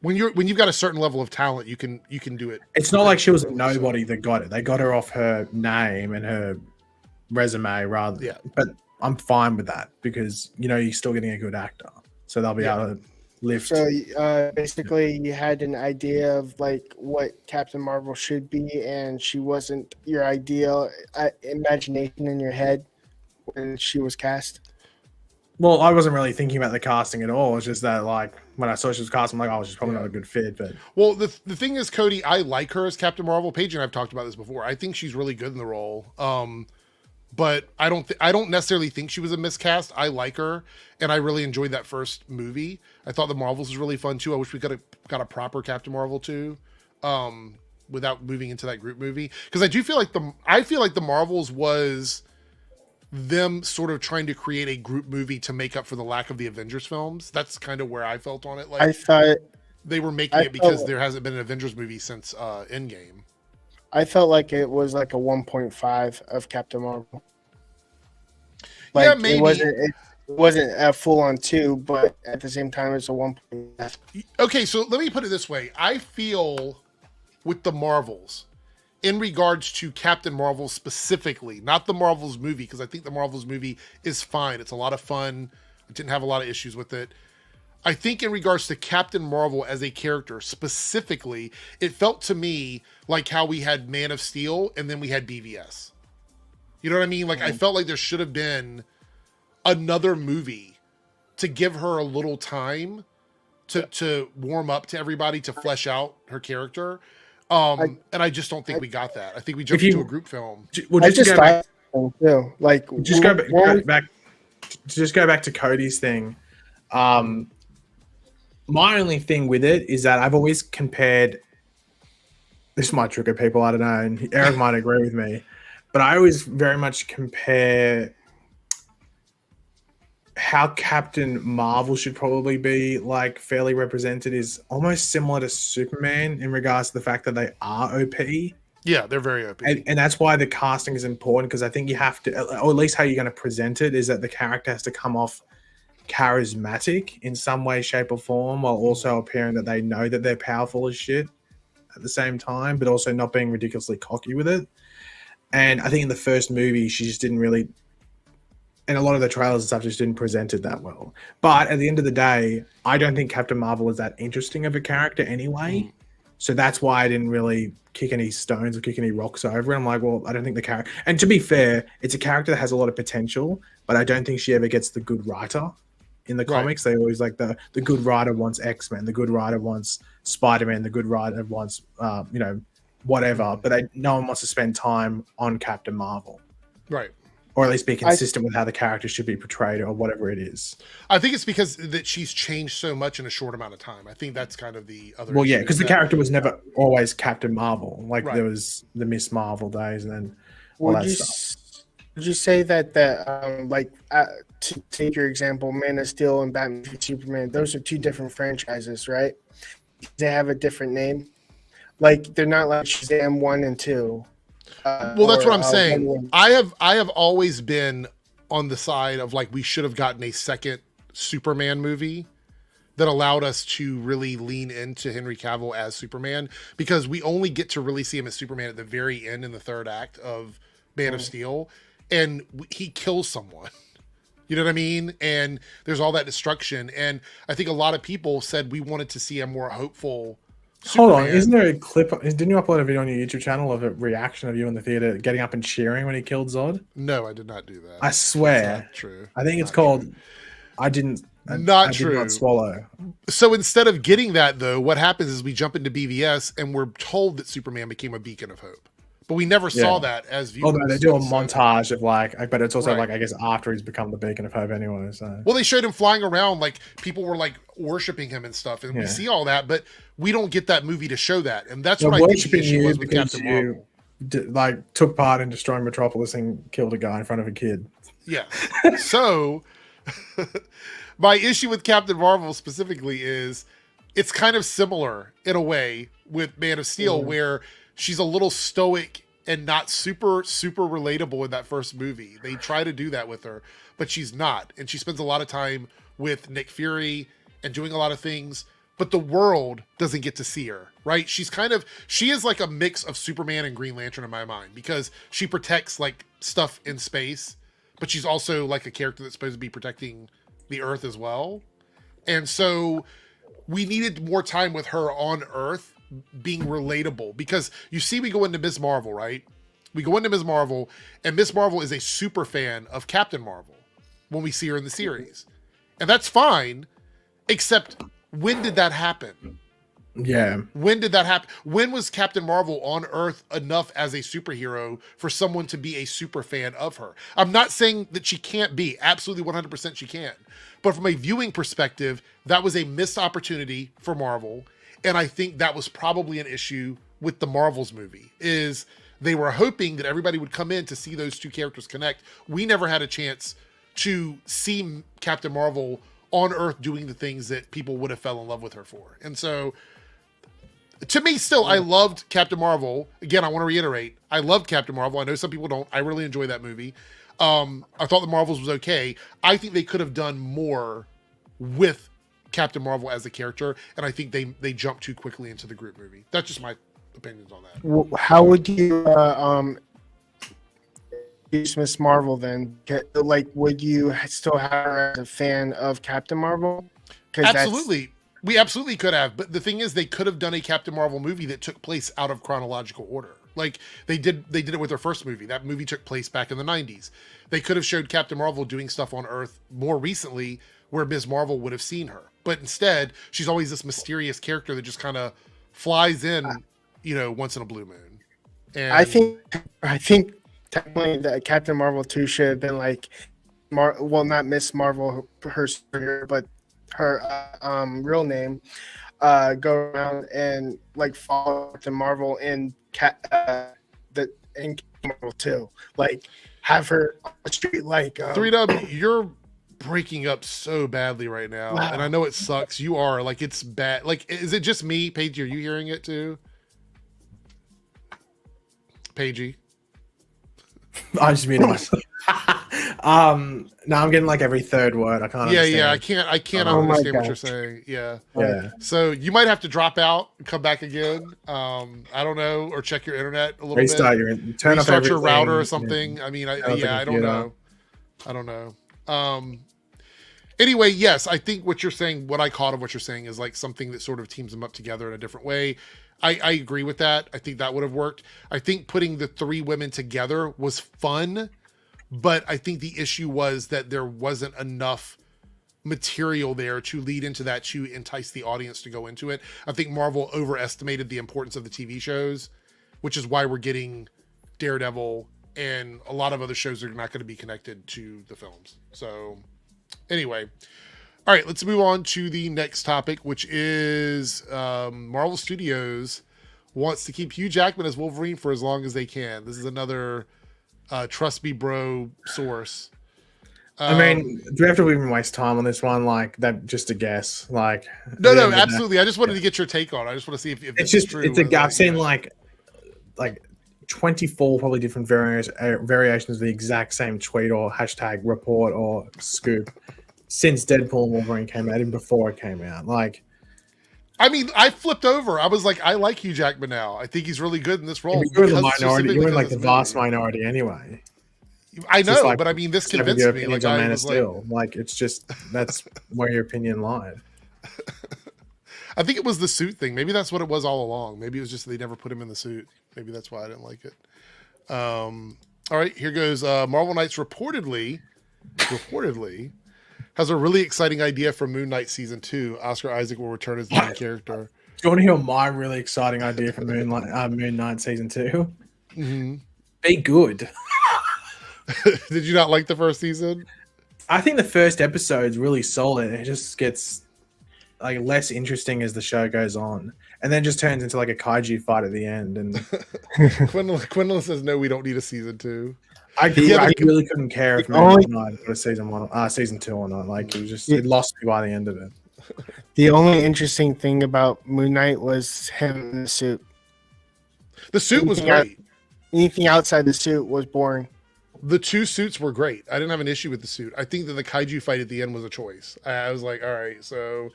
when you've got a certain level of talent, you can do it. It's not like she was a nobody that got it. They got her off her name and her resume rather. Yeah. But I'm fine with that because you're still getting a good actor, so they'll be able to lift. So basically, you had an idea of like what Captain Marvel should be, and she wasn't your ideal imagination in your head when she was cast. Well, I wasn't really thinking about the casting at all. It's just that, like, when I saw she was cast, I'm like, oh, she's probably not a good fit. But the thing is, Cody, I like her as Captain Marvel. Paige and I've talked about this before. I think she's really good in the role. But I don't necessarily think she was a miscast. I like her, and I really enjoyed that first movie. I thought the Marvels was really fun too. I wish we got a proper Captain Marvel too, without moving into that group movie. Because I feel like the Marvels was them sort of trying to create a group movie to make up for the lack of the Avengers films. That's kind of where I felt on it. Like, I thought they were making it because there hasn't been an Avengers movie since Endgame. I felt like it was like a 1.5 of Captain Marvel. Like, yeah, maybe. It wasn't a full-on 2, but at the same time, it's a 1.5. Okay, so let me put it this way. I feel with the Marvels, in regards to Captain Marvel specifically, not the Marvels movie, because I think the Marvels movie is fine. It's a lot of fun. I didn't have a lot of issues with it. I think in regards to Captain Marvel as a character specifically, it felt to me like how we had Man of Steel and then we had BVS. You know what I mean? Like, I felt like there should have been another movie to give her a little time to warm up to everybody, to flesh out her character. And I just don't think we got that. I think we jumped into a group film. Well, just go back to Cody's thing. My only thing with it is that I've always compared. This might trigger people, I don't know, and Eric might agree with me, but I always very much compare how Captain Marvel should probably be like fairly represented is almost similar to Superman in regards to the fact that they are OP. Yeah, they're very OP. And that's why the casting is important, because I think you have to, or at least how you're going to present it, is that the character has to come off charismatic in some way, shape, or form, while also appearing that they know that they're powerful as shit at the same time, but also not being ridiculously cocky with it. And I think in the first movie, she just didn't really, and a lot of the trailers and stuff just didn't present it that well. But at the end of the day, I don't think Captain Marvel is that interesting of a character anyway. So that's why I didn't really kick any stones or kick any rocks over it. I'm like, well, I don't think the character... And to be fair, it's a character that has a lot of potential, but I don't think she ever gets the good writer in the comics. They always like the good writer wants X-Men, the good writer wants Spider-Man, the good writer wants, whatever. But no one wants to spend time on Captain Marvel. Right. Or at least be consistent with how the character should be portrayed or whatever it is. I think it's because that she's changed so much in a short amount of time. I think that's kind of the other. Well, yeah, because the character was never always Captain Marvel. Like there was the Miss Marvel days, and then all that stuff. Would you say that to take your example, Man of Steel and Batman v Superman, those are two different franchises, right? They have a different name. Like they're not like Shazam 1 and 2. Well, that's what I'm saying. I have always been on the side of like we should have gotten a second Superman movie that allowed us to really lean into Henry Cavill as Superman, because we only get to really see him as Superman at the very end in the third act of Man of Steel, and he kills someone. You know what I mean? And there's all that destruction. And I think a lot of people said we wanted to see a more hopeful Superman. Hold on, isn't there a clip? Didn't you upload a video on your YouTube channel of a reaction of you in the theater getting up and cheering when he killed Zod? No, I did not do that. I swear. That's not true. I think it's called true. I did not swallow. So instead of getting that, though, what happens is we jump into BVS and we're told that Superman became a beacon of hope. But we never saw that as viewers. Although they do a montage of but it's also I guess after he's become the beacon of hope anyway. So. Well, they showed him flying around, like people were like worshiping him and stuff, and we see all that, but we don't get that movie to show that, and that's what I think the issue was with Captain Marvel. Took part in destroying Metropolis and killed a guy in front of a kid. Yeah. So my issue with Captain Marvel specifically is it's kind of similar in a way with Man of Steel, where she's a little stoic and not super relatable in that first movie. They try to do that with her, but she's not. And she spends a lot of time with Nick Fury and doing a lot of things, but the world doesn't get to see her, right? She is like a mix of Superman and Green Lantern in my mind, because she protects like stuff in space, but she's also like a character that's supposed to be protecting the Earth as well. And so we needed more time with her on Earth being relatable, because you see we go into Ms. Marvel, right? We go into Ms. Marvel, and Ms. Marvel is a super fan of Captain Marvel when we see her in the series. And that's fine, except when did that happen? Yeah. When did that happen? When was Captain Marvel on Earth enough as a superhero for someone to be a super fan of her? I'm not saying that she can't be. Absolutely 100% she can. But from a viewing perspective, that was a missed opportunity for Marvel. And I think that was probably an issue with the Marvels movie, is they were hoping that everybody would come in to see those two characters connect. We never had a chance to see Captain Marvel on Earth doing the things that people would have fell in love with her for. And so to me, still, I loved Captain Marvel. Again, I want to reiterate, I loved Captain Marvel. I know some people don't. I really enjoy that movie. I thought the Marvels was okay. I think they could have done more with Captain Marvel as a character, and I think they jumped too quickly into the group movie. That's just my opinions on that. How would you use Miss Marvel then? Like, would you still have her as a fan of Captain Marvel? Absolutely. We absolutely could have, but the thing is, they could have done a Captain Marvel movie that took place out of chronological order. Like they did it with their first movie. That movie took place back in the 90s. They could have showed Captain Marvel doing stuff on Earth more recently, where Ms. Marvel would have seen her. But instead, she's always this mysterious character that just kind of flies in, once in a blue moon. And I think technically that Captain Marvel 2 should have been like, not Miss Marvel, her superhero, but her real name, go around and like follow Captain Marvel in Captain Marvel 2, like have her on the street like 3W. You're breaking up so badly right now, and I know it sucks. You are, like, it's bad. Like, is it just me, Paige? Are you hearing it too? Pagey. I just muted myself. No, I'm getting like every third word. I can't. Yeah. I can't understand what you're saying. Yeah. So you might have to drop out and come back again. I don't know, or check your internet a little bit. Restart your router or something. Yeah. I mean, I don't know. Anyway, yes, I think what you're saying, what I caught of what you're saying is like something that sort of teams them up together in a different way. I agree with that. I think that would have worked. I think putting the three women together was fun, but I think the issue was that there wasn't enough material there to lead into that to entice the audience to go into it. I think Marvel overestimated the importance of the TV shows, which is why we're getting Daredevil, and a lot of other shows are not going to be connected to the films. So anyway, all right, let's move on to the next topic, which is Marvel Studios wants to keep Hugh Jackman as Wolverine for as long as they can. This is another trust me bro source. I mean, do we have to even waste time on this one? Like that, just a guess. Like no, absolutely. I just wanted to get your take on it. I just want to see if it's just true. I've seen like 24 probably different variations of the exact same tweet or hashtag report or scoop since Deadpool and Wolverine came out, even before it came out. Like, I mean, I flipped over. I was like, I like Hugh Jackman now. I think he's really good in this role. You're in the minority. You're in like the vast minority anyway. I know, like, but I mean, this convinced me. Like, I was like, it's just that's where your opinion lied. I think it was the suit thing. Maybe that's what it was all along. Maybe it was just they never put him in the suit. Maybe that's why I didn't like it. All right, here goes. Marvel Knights reportedly has a really exciting idea for Moon Knight season 2. Oscar Isaac will return as the main character. Do you want to hear my really exciting idea for Moon Knight season 2? Mm-hmm. Be good. Did you not like the first season? I think the first episode is really solid. It just gets like less interesting as the show goes on, and then just turns into like a kaiju fight at the end. And Quinlan says, "No, we don't need a season 2." I really couldn't care if Moon Knight got a season 2 or not. Like it lost me by the end of it. The only interesting thing about Moon Knight was him in the suit. The suit was great. Anything outside the suit was boring. The two suits were great. I didn't have an issue with the suit. I think that the kaiju fight at the end was a choice. I was like, all right, so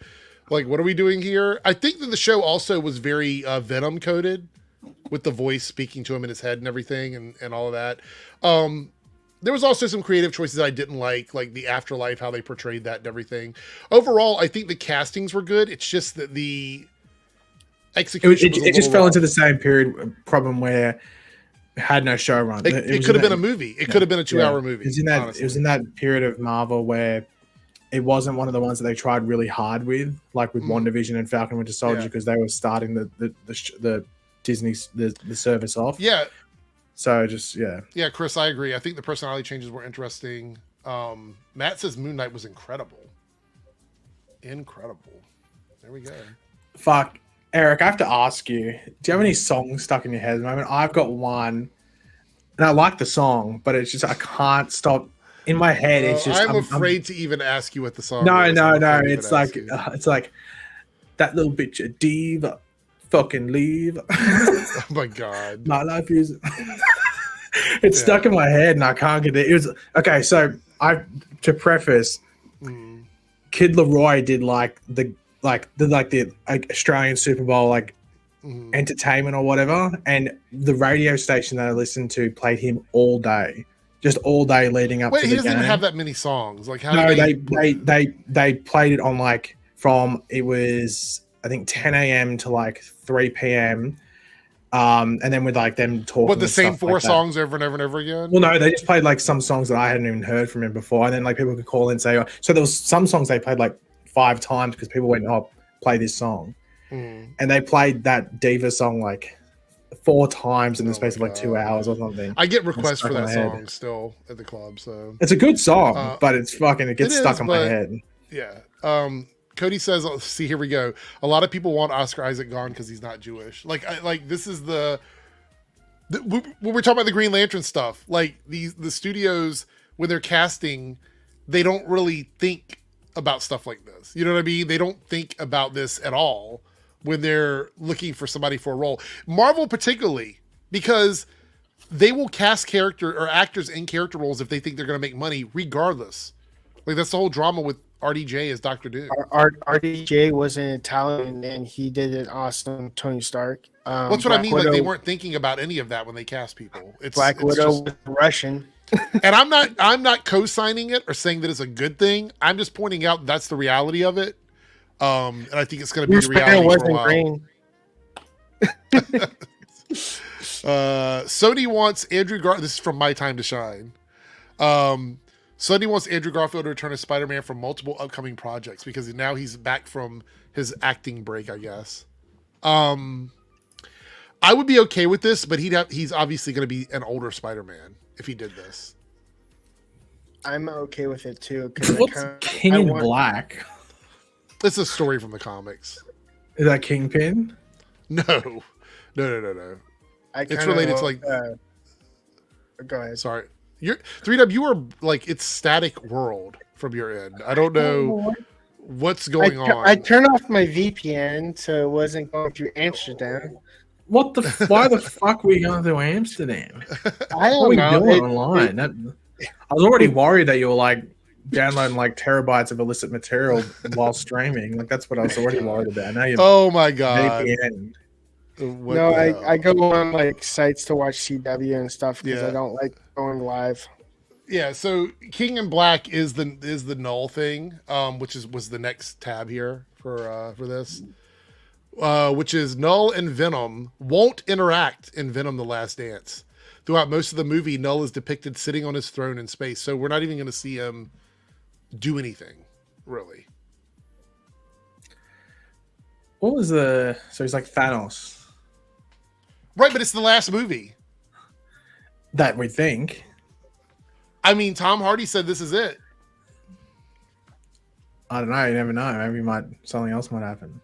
like, what are we doing here? I think that the show also was very Venom coded with the voice speaking to him in his head and everything and all of that. There was also some creative choices I didn't like the afterlife, how they portrayed that and everything. Overall, I think the castings were good. It's just that the execution it just fell into the same period problem where had no show run. It could have been a movie. It could have been a 2-hour movie. It was in that period of Marvel where it wasn't one of the ones that they tried really hard with, like with WandaVision and Falcon Winter Soldier, because they were starting the Disney the service off. Yeah. So just Yeah, Chris, I agree. I think the personality changes were interesting. Matt says Moon Knight was incredible. Incredible. There we go. Fuck. Eric, I have to ask you, do you have any songs stuck in your head at the moment? I've got one, and I like the song, but it's just I can't stop in my head. It's just I'm afraid to even ask you what the song is. No. It's like that little bitch a diva, fucking leave. Oh my god, my life is. It's stuck in my head, and I can't get it. It was okay. So to preface, Kid Leroy did the Australian Super Bowl entertainment or whatever, and the radio station that I listened to played him all day leading up to the game. He doesn't even have that many songs. Like how? No, they played it on from it was I think 10 a.m. to 3 p.m. And then with them talking. What, the same 4 songs over and over and over again? Well, no, they just played some songs that I hadn't even heard from him before, and then people could call in and say, so there was some songs they played 5 times because people went, play this song. And they played that diva song 4 times in the space of 2 hours or something. I get requests for that song still at the club, so it's a good song, but it gets stuck in my head. Yeah. Cody says, see, here we go. A lot of people want Oscar Isaac gone because he's not Jewish. This is when we're talking about the Green Lantern stuff, the studios, when they're casting, they don't really think about stuff like this. You know what I mean? They don't think about this at all when they're looking for somebody for a role. Marvel particularly, because they will cast character or actors in character roles if they think they're going to make money, regardless. Like that's the whole drama with RDJ as Doctor Doom. RDJ was an Italian, and he did an awesome Tony Stark. That's what I mean. Widow, like they weren't thinking about any of that when they cast people. Black Widow was Russian. And I'm not co-signing it or saying that it's a good thing. I'm just pointing out that's the reality of it. And I think it's going to be the reality for a while. Green. Sony wants Andrew Garfield. This is from My Time to Shine. Sony wants Andrew Garfield to return as Spider-Man from multiple upcoming projects because now he's back from his acting break, I guess. I would be okay with this, but he's obviously going to be an older Spider-Man if he did this. I'm okay with it too. What's King in Black? It's a story from the comics. Is that Kingpin? No. It's related to like. Go ahead. Sorry, 3W. You are like it's static world from your end. I don't know what's going on. I turned off my VPN so it wasn't going through Amsterdam. Why the fuck were you going to Amsterdam? I don't know. Doing online? I was already worried that you were like downloading like terabytes of illicit material while streaming. Like that's what I was already worried about. Now oh my god. VPN. No, I go on like sites to watch CW and stuff because I don't like going live. Yeah, so King in Black is the Null thing, which was the next tab here for this. Which is Null and Venom won't interact in Venom: The Last Dance. Throughout most of the movie, Null is depicted sitting on his throne in space, so we're not even going to see him do anything, really. What was so he's like Thanos. Right, but it's the last movie. That we think. I mean, Tom Hardy said this is it. I don't know. You never know. Maybe something else might happen.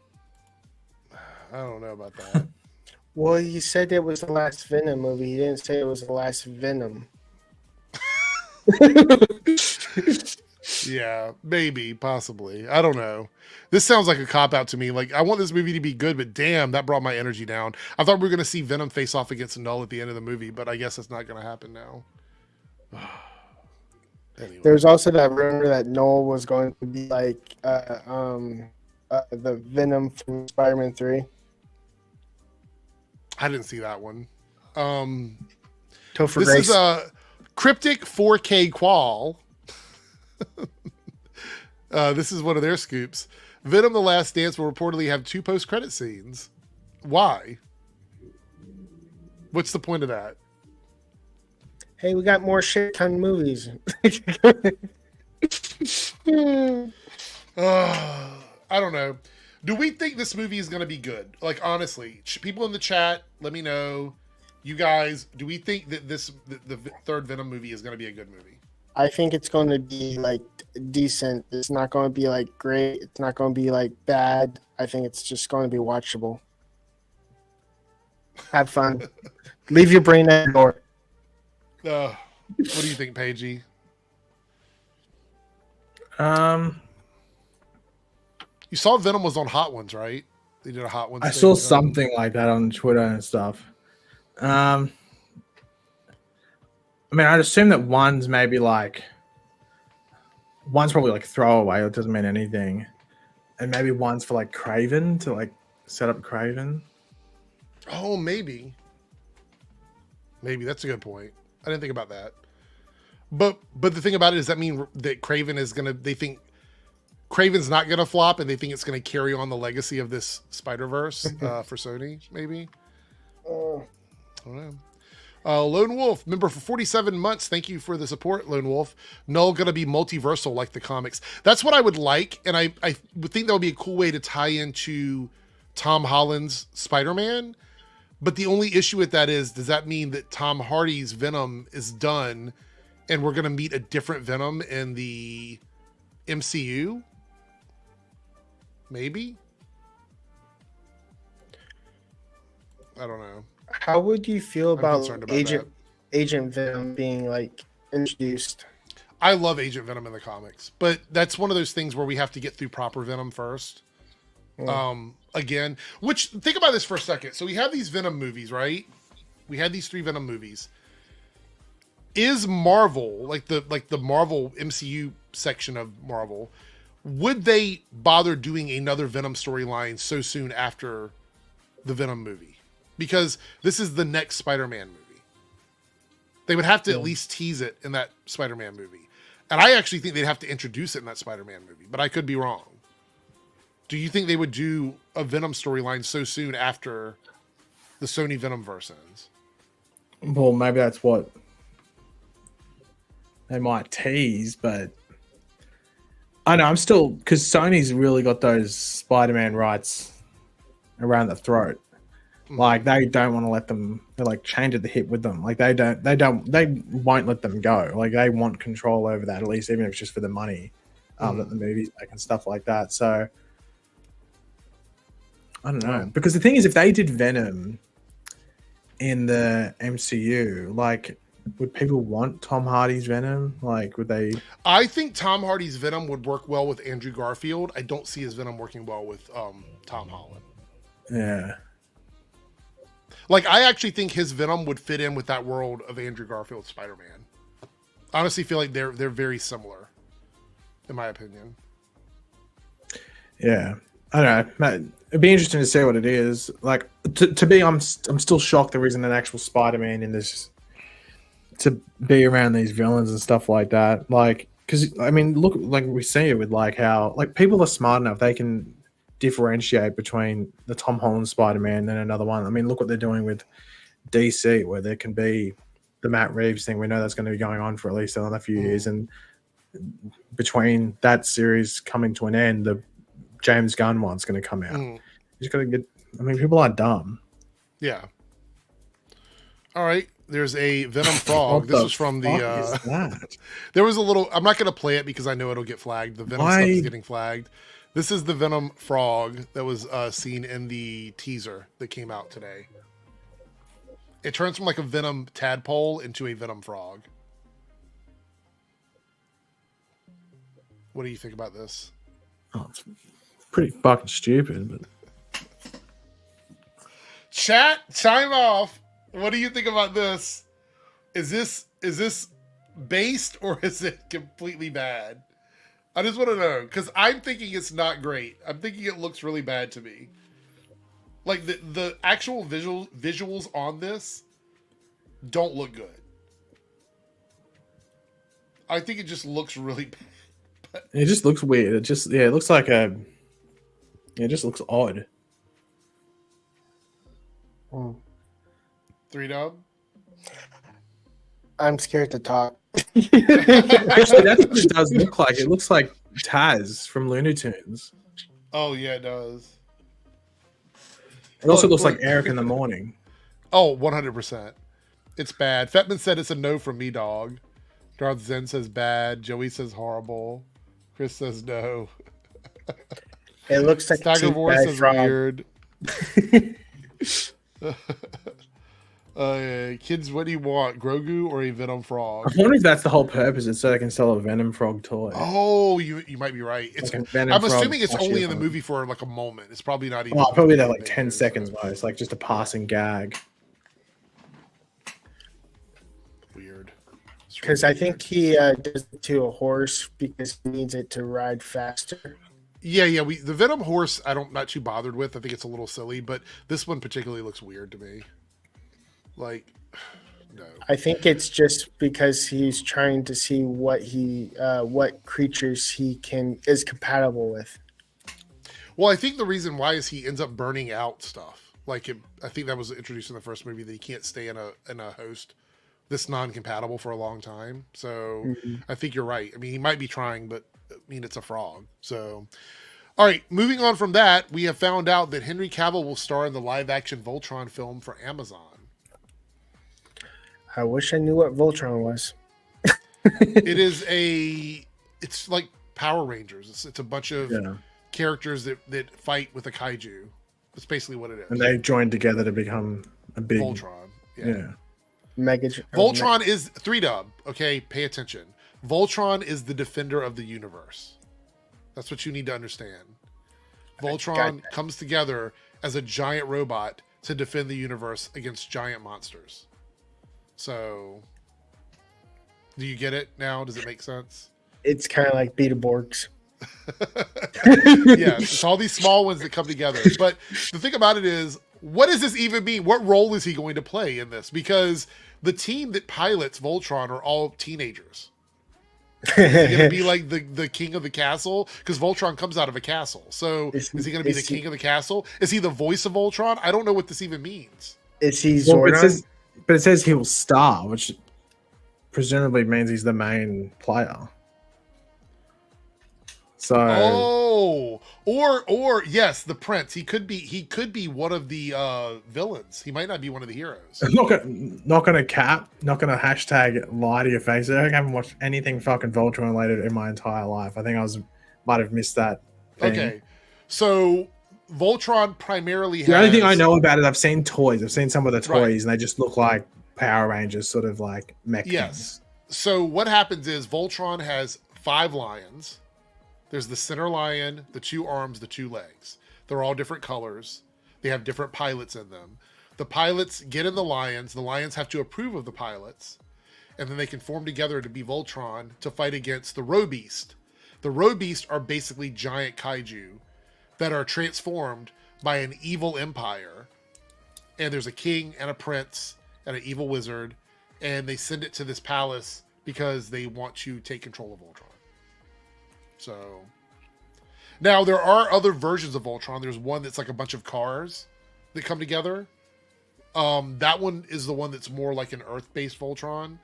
I don't know about that. Well, he said it was the last Venom movie. He didn't say it was the last Venom. Yeah, maybe, possibly. I don't know. This sounds like a cop-out to me. Like, I want this movie to be good, but damn, that brought my energy down. I thought we were going to see Venom face off against Null at the end of the movie, but I guess that's not going to happen now. Anyway. There's also that rumor that Null was going to be like the Venom from Spider-Man 3. I didn't see that one. This is a Cryptic 4K Qual. This is one of their scoops. Venom: The Last Dance will reportedly have 2 post-credit scenes. Why? What's the point of that? Hey, we got more shit-ton movies. I don't know. Do we think this movie is going to be good? Like, honestly, people in the chat, let me know. You guys, do we think that the third Venom movie is going to be a good movie? I think it's going to be like decent. It's not going to be like great. It's not going to be like bad. I think it's just going to be watchable. Have fun. Leave your brain at the door. What do you think, Paigey? You saw Venom was on Hot Ones, right? They did a Hot Ones. I saw something like that on Twitter and stuff. I mean, I'd assume that one's probably like throwaway. It doesn't mean anything. And maybe one's for like Craven to like set up Craven. Oh, maybe. Maybe that's a good point. I didn't think about that. But the thing about it is that mean that Craven is going to, they think Craven's not going to flop and they think it's going to carry on the legacy of this Spider-Verse for Sony, maybe. I don't know. Lone Wolf, member for 47 months. Thank you for the support, Lone Wolf. Null going to be multiversal like the comics. That's what I would like. And I would think that would be a cool way to tie into Tom Holland's Spider-Man. But the only issue with that is, does that mean that Tom Hardy's Venom is done and we're going to meet a different Venom in the MCU? Maybe? I don't know. How would you feel about Agent Venom being like introduced? I love Agent Venom in the comics, but that's one of those things where we have to get through proper Venom first. Again, which think about this for a second. So we have these Venom movies, right? we had these 3 Venom movies. Is Marvel, like the Marvel MCU section of Marvel, would they bother doing another Venom storyline so soon after the Venom movie? Because this is the next Spider-Man movie. They would have to at least tease it in that Spider-Man movie. And I actually think they'd have to introduce it in that Spider-Man movie, but I could be wrong. Do you think they would do a Venom storyline so soon after the Sony Venomverse ends? Well, maybe that's what they might tease, but I know I'm still, because Sony's really got those Spider-Man rights around the throat. Like they don't want to let them. They like change at the hip with them. Like they won't let them go. Like they want control over that, at least, even if it's just for the money that the movies make and stuff like that. So I don't know, because the thing is, if they did Venom in the MCU, like, would people want Tom Hardy's Venom? Like, would they? I think Tom Hardy's Venom would work well with Andrew Garfield. I don't see his Venom working well with Tom Holland. Yeah. Like, I actually think his Venom would fit in with that world of Andrew Garfield's Spider-Man. I honestly feel like they're very similar, in my opinion. Yeah, I don't know. It'd be interesting to see what it is. Like, to be, I'm still shocked there isn't an actual Spider-Man in this, to be around these villains and stuff like that. Like, because I mean, look, like we see it with like how like people are smart enough, they can differentiate between the Tom Holland Spider-Man and another one. I mean, look what they're doing with DC, where there can be the Matt Reeves thing. We know that's going to be going on for at least another few years, and between that series coming to an end, the James Gunn one's going to come out. You just got to get. I mean, people are dumb. Yeah. All right. There's a Venom frog. This was from the. There was a little. I'm not going to play it because I know it'll get flagged. The Venom stuff is getting flagged. This is the Venom frog that was seen in the teaser that came out today. It turns from like a Venom tadpole into a Venom frog. What do you think about this? Oh, it's pretty fucking stupid. But chat, chime off. What do you think about this? Is this based or is it completely bad? I just want to know, because I'm thinking it's not great. I'm thinking it looks really bad to me. Like the actual visuals on this don't look good. I think it just looks really bad. It just looks weird. It just it looks like it just looks odd. 3Dub? I'm scared to talk. Actually, that's what it does look like. It looks like Taz from Looney Tunes. Oh yeah, it does. It also looks like Eric in the Morning. Oh, 100%. It's bad. Fetman said it's a no from me, dog. Darth Zen says bad. Joey says horrible. Chris says no. It looks like Staggermore says weird. Kids, what do you want? Grogu or a Venom frog? I wonder if that's the whole purpose. It's so they can sell a Venom frog toy. Oh, you might be right. It's like I'm assuming it's only in the movie for like a moment. It's probably not even. Oh, probably that like 10 seconds most, like just a passing gag. Weird. Because I think he does it to a horse because he needs it to ride faster. Yeah. The Venom horse, not too bothered with. I think it's a little silly, but this one particularly looks weird to me. Like, no. I think it's just because he's trying to see what creatures he is compatible with. Well, I think the reason why is he ends up burning out stuff. Like, I think that was introduced in the first movie that he can't stay in a host this non-compatible for a long time. So I think you're right. I mean, he might be trying, but I mean, it's a frog. So, all right, moving on from that, we have found out that Henry Cavill will star in the live-action Voltron film for Amazon. I wish I knew what Voltron was. It's like Power Rangers. It's a bunch of characters that fight with a kaiju. That's basically what it is. And they join together to become a big Voltron. Yeah. Voltron is 3Dub. Okay, pay attention. Voltron is the defender of the universe. That's what you need to understand. Voltron comes together as a giant robot to defend the universe against giant monsters. So, do you get it now? Does it make sense? It's kind of like Beetleborgs. Yes, it's all these small ones that come together. But the thing about it is, what does this even mean? What role is he going to play in this? Because the team that pilots Voltron are all teenagers. Is he going to be like the king of the castle? Because Voltron comes out of a castle. So is he going to be the king of the castle? Is he the voice of Voltron? I don't know what this even means. Is he Zordon? But it says he will star, which presumably means he's the main player. So or yes, the prince. He could be one of the villains. He might not be one of the heroes. Not gonna hashtag lie to your face. I haven't watched anything fucking Voltron related in my entire life. I think might have missed that thing. Okay, so Voltron primarily the only thing I know about it, I've seen toys. I've seen some of the toys, and they just look like Power Rangers, sort of like mech things. So what happens is Voltron has 5 lions. There's the center lion, the 2 arms, the 2 legs. They're all different colors. They have different pilots in them. The pilots get in the lions. The lions have to approve of the pilots. And then they can form together to be Voltron to fight against the Roe Beast. The Roe Beast are basically giant kaiju that are transformed by an evil empire. And there's a king and a prince and an evil wizard. And they send it to this palace because they want to take control of Voltron. So now there are other versions of Voltron. There's one that's like a bunch of cars that come together. That one is the one that's more like an Earth-based Voltron,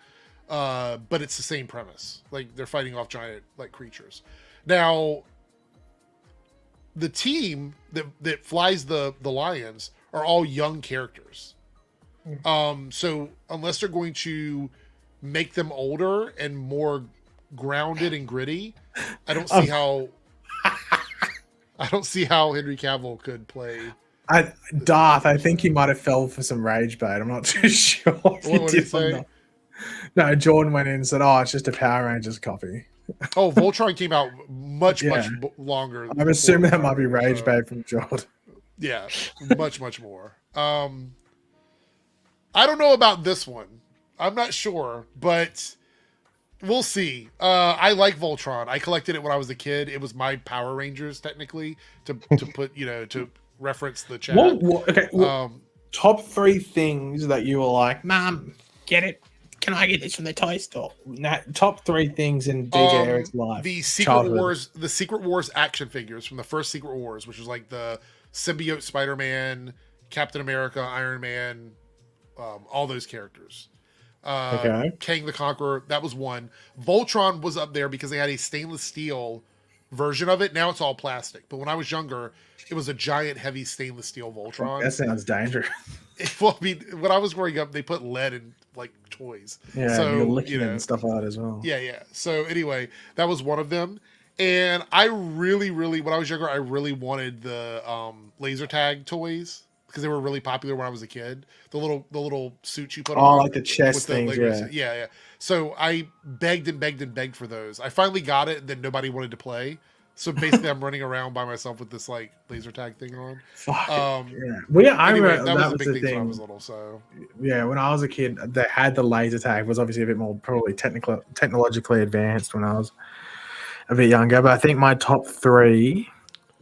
but it's the same premise. Like they're fighting off giant like creatures. Now, the team that flies the lions are all young characters. So unless they're going to make them older and more grounded and gritty, I don't see how Henry Cavill could play Darth. I think he might have fell for some rage bait. I'm not too sure. What did he say? No, Jordan went in and said, "Oh, it's just a Power Rangers copy." Oh, Voltron came out much longer. I'm assuming that might be rage bait from Jordan. Yeah, much more. I don't know about this one. I'm not sure, but we'll see. I like Voltron. I collected it when I was a kid. It was my Power Rangers, technically, to put, to reference the chat. Top 3 things that you were like, Mom, get it? Can I get this from the toy store? Top 3 things in DJ Eric's life. The Secret Wars action figures from the first Secret Wars, which was like the symbiote Spider-Man, Captain America, Iron Man, all those characters. Kang the Conqueror, that was one. Voltron was up there because they had a stainless steel version of it. Now it's all plastic, but when I was younger, it was a giant heavy stainless steel Voltron. That sounds dangerous. Well, I mean, when I was growing up, they put lead in like toys. Yeah, so and stuff like that as well. Yeah. So anyway, that was one of them. And I really, when I was younger, I really wanted the laser tag toys, because they were really popular when I was a kid. The little suits you put on. Oh, like the chest things, yeah. So I begged for those. I finally got it, and then nobody wanted to play. So basically, I'm running around by myself with this like laser tag thing on. Fuck. I remember that was a big thing when I was little. So yeah, when I was a kid, they had the laser tag. It was obviously a bit more probably technologically advanced when I was a bit younger. But I think my top 3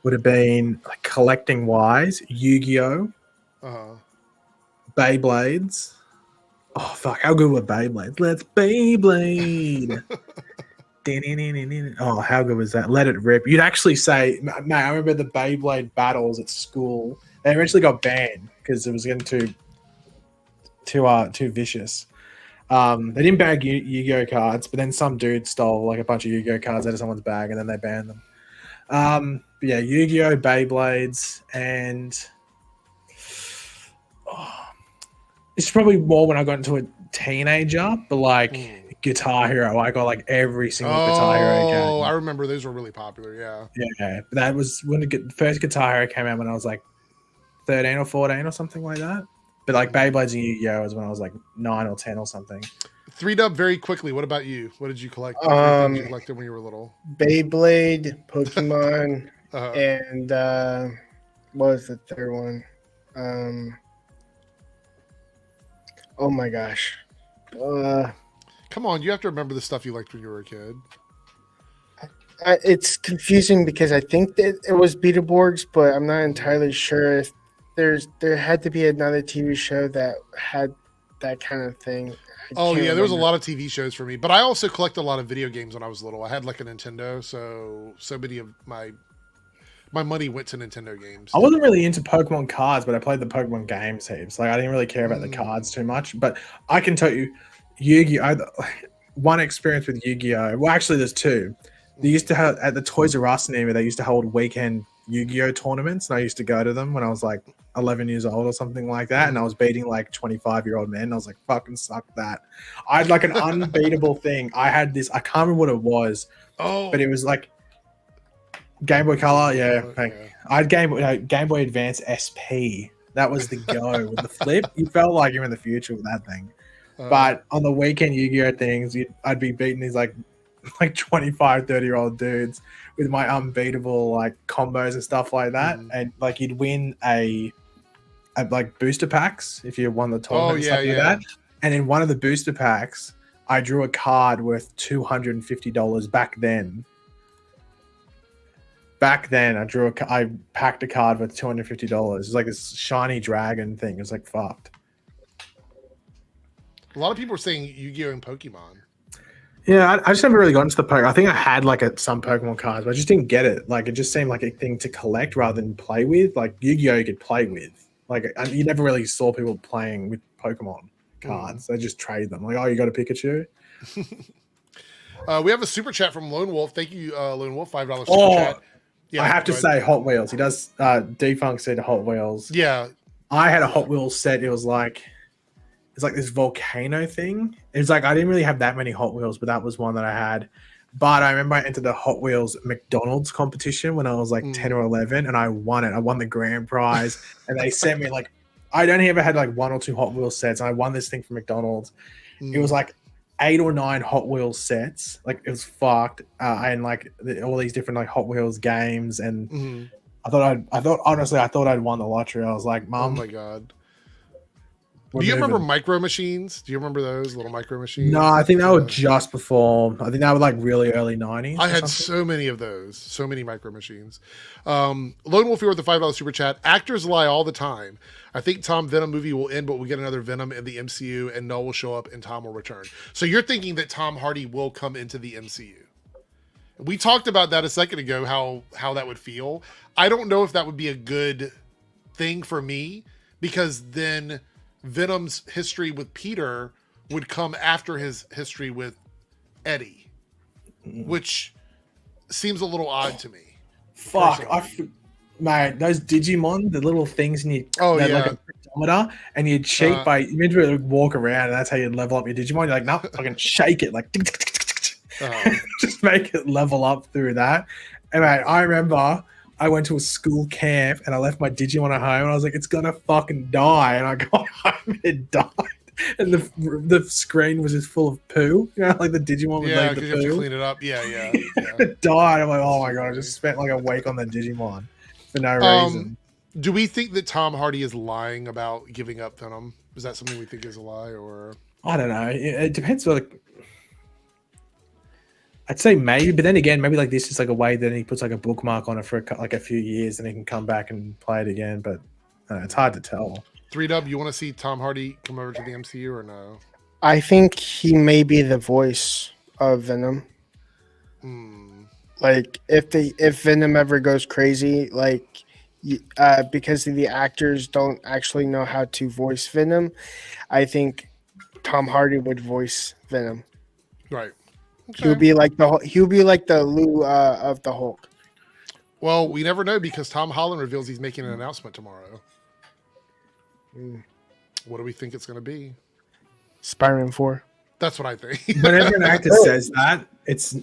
would have been like collecting wise, Yu-Gi-Oh, Beyblades. Oh fuck! How good were Beyblades? Let's Beyblade. Oh, how good was that? Let it rip. You'd actually say, mate, I remember the Beyblade battles at school. They eventually got banned because it was getting too vicious. They didn't bag Yu-Gi-Oh cards, but then some dude stole like a bunch of Yu-Gi-Oh cards out of someone's bag, and then they banned them. But yeah, Yu-Gi-Oh, Beyblades, and it's probably more when I got into a teenager, but like Guitar Hero, I got like every single Guitar Hero game. Oh, I remember those were really popular. Yeah. That was when the first Guitar Hero came out when I was like 13 or 14 or something like that. But like Beyblades and Yu-Gi-Oh was when I was like 9 or 10 or something. 3Dub, very quickly. What about you? What did you collect? What you collected when you were little? Beyblade, Pokemon, and what was the third one? Oh my gosh. Come on, you have to remember the stuff you liked when you were a kid. It's confusing because I think that it was Beetleborgs, but I'm not entirely sure if there had to be another TV show that had that kind of thing. There was a lot of TV shows for me, but I also collected a lot of video games when I was little. I had like a Nintendo, so many of my money went to Nintendo games. I wasn't really into Pokemon cards, but I played the Pokemon games heaps. Like I didn't really care about the cards too much, but I can tell you, Yu-Gi-Oh! One experience with Yu-Gi-Oh! Well, actually, there's two. They used to have at the Toys R Us near me. They used to hold weekend Yu-Gi-Oh! Tournaments, and I used to go to them when I was like 11 years old or something like that. And I was beating like 25-year-old men. And I was like, "Fucking suck that!" I had like an unbeatable thing. I had this. I can't remember what it was. But it was like Game Boy Color. Yeah, I had Game Boy Advance SP. That was the go with the flip. You felt like you're in the future with that thing. But on the weekend Yu-Gi-Oh! Things, I'd be beating these like 25, 30-year-old dudes with my unbeatable like combos and stuff like that. And like you'd win a like booster packs if you won the tournament and stuff like that. And in one of the booster packs, I drew a card worth $250 back then. I packed a card worth $250. It was like this shiny dragon thing. It was like fucked. A lot of people are saying Yu-Gi-Oh! And Pokemon. Yeah, I just never really got into the Pokemon. I think I had like some Pokemon cards, but I just didn't get it. Like it just seemed like a thing to collect rather than play with. Like Yu-Gi-Oh! You could play with. Like you never really saw people playing with Pokemon cards. They just trade them. Like, oh, you got a Pikachu? We have a super chat from Lone Wolf. Thank you, Lone Wolf. $5 super chat. Yeah, I have to say Hot Wheels. He does. Defunct said Hot Wheels. Yeah, I had a Hot Wheels set. It was like this volcano thing. It was like I didn't really have that many Hot Wheels, but that was one that I had. But I remember I entered the Hot Wheels McDonald's competition when I was like 10 or 11, and I won it. I won the grand prize, and they sent me like I'd only ever had like 1 or 2 Hot Wheels sets, and I won this thing from McDonald's. It was like 8 or 9 Hot Wheels sets. Like it was fucked, and like all these different like Hot Wheels games, and I thought honestly I'd won the lottery. I was like, Mom, oh my god. Do you remember Micro Machines? Do you remember those little Micro Machines? No, I think they were just before. I think they were like really early 90s. I had so many of those. So many Micro Machines. Lone Wolf here with the $5 super chat. Actors lie all the time. I think Tom Venom movie will end, but we'll get another Venom in the MCU, and Null will show up and Tom will return. So you're thinking that Tom Hardy will come into the MCU. We talked about that a second ago, how that would feel. I don't know if that would be a good thing for me, because then Venom's history with Peter would come after his history with Eddie, which seems a little odd to me. Fuck, mate, those Digimon, the little things, and like a pedometer, and you'd cheat by you meant to walk around, and that's how you'd level up your Digimon. You're like, no, I can shake it, like just make it level up through that. And mate, I remember I went to a school camp and I left my Digimon at home and I was like, it's gonna fucking die. And I got home and it died. And the screen was just full of poo. You know, like the Digimon would leave the poo. You have to clean it up. Yeah. It died. I'm like, oh my god, I just spent like a week on the Digimon for no reason. Do we think that Tom Hardy is lying about giving up Venom? Is that something we think is a lie, or? I don't know. It depends on I'd say maybe, but then again, maybe like this is like a way that he puts like a bookmark on it for like a few years, and he can come back and play it again. But it's hard to tell. 3Dub, you want to see Tom Hardy come over to the MCU or no? I think he may be the voice of Venom. Like if Venom ever goes crazy, like because the actors don't actually know how to voice Venom, I think Tom Hardy would voice Venom. Right. Okay. He'll be like the Lou of the Hulk. Well, we never know, because Tom Holland reveals he's making an announcement tomorrow. What do we think it's going to be? Spider-Man 4. That's what I think. Whenever an actor says that, it's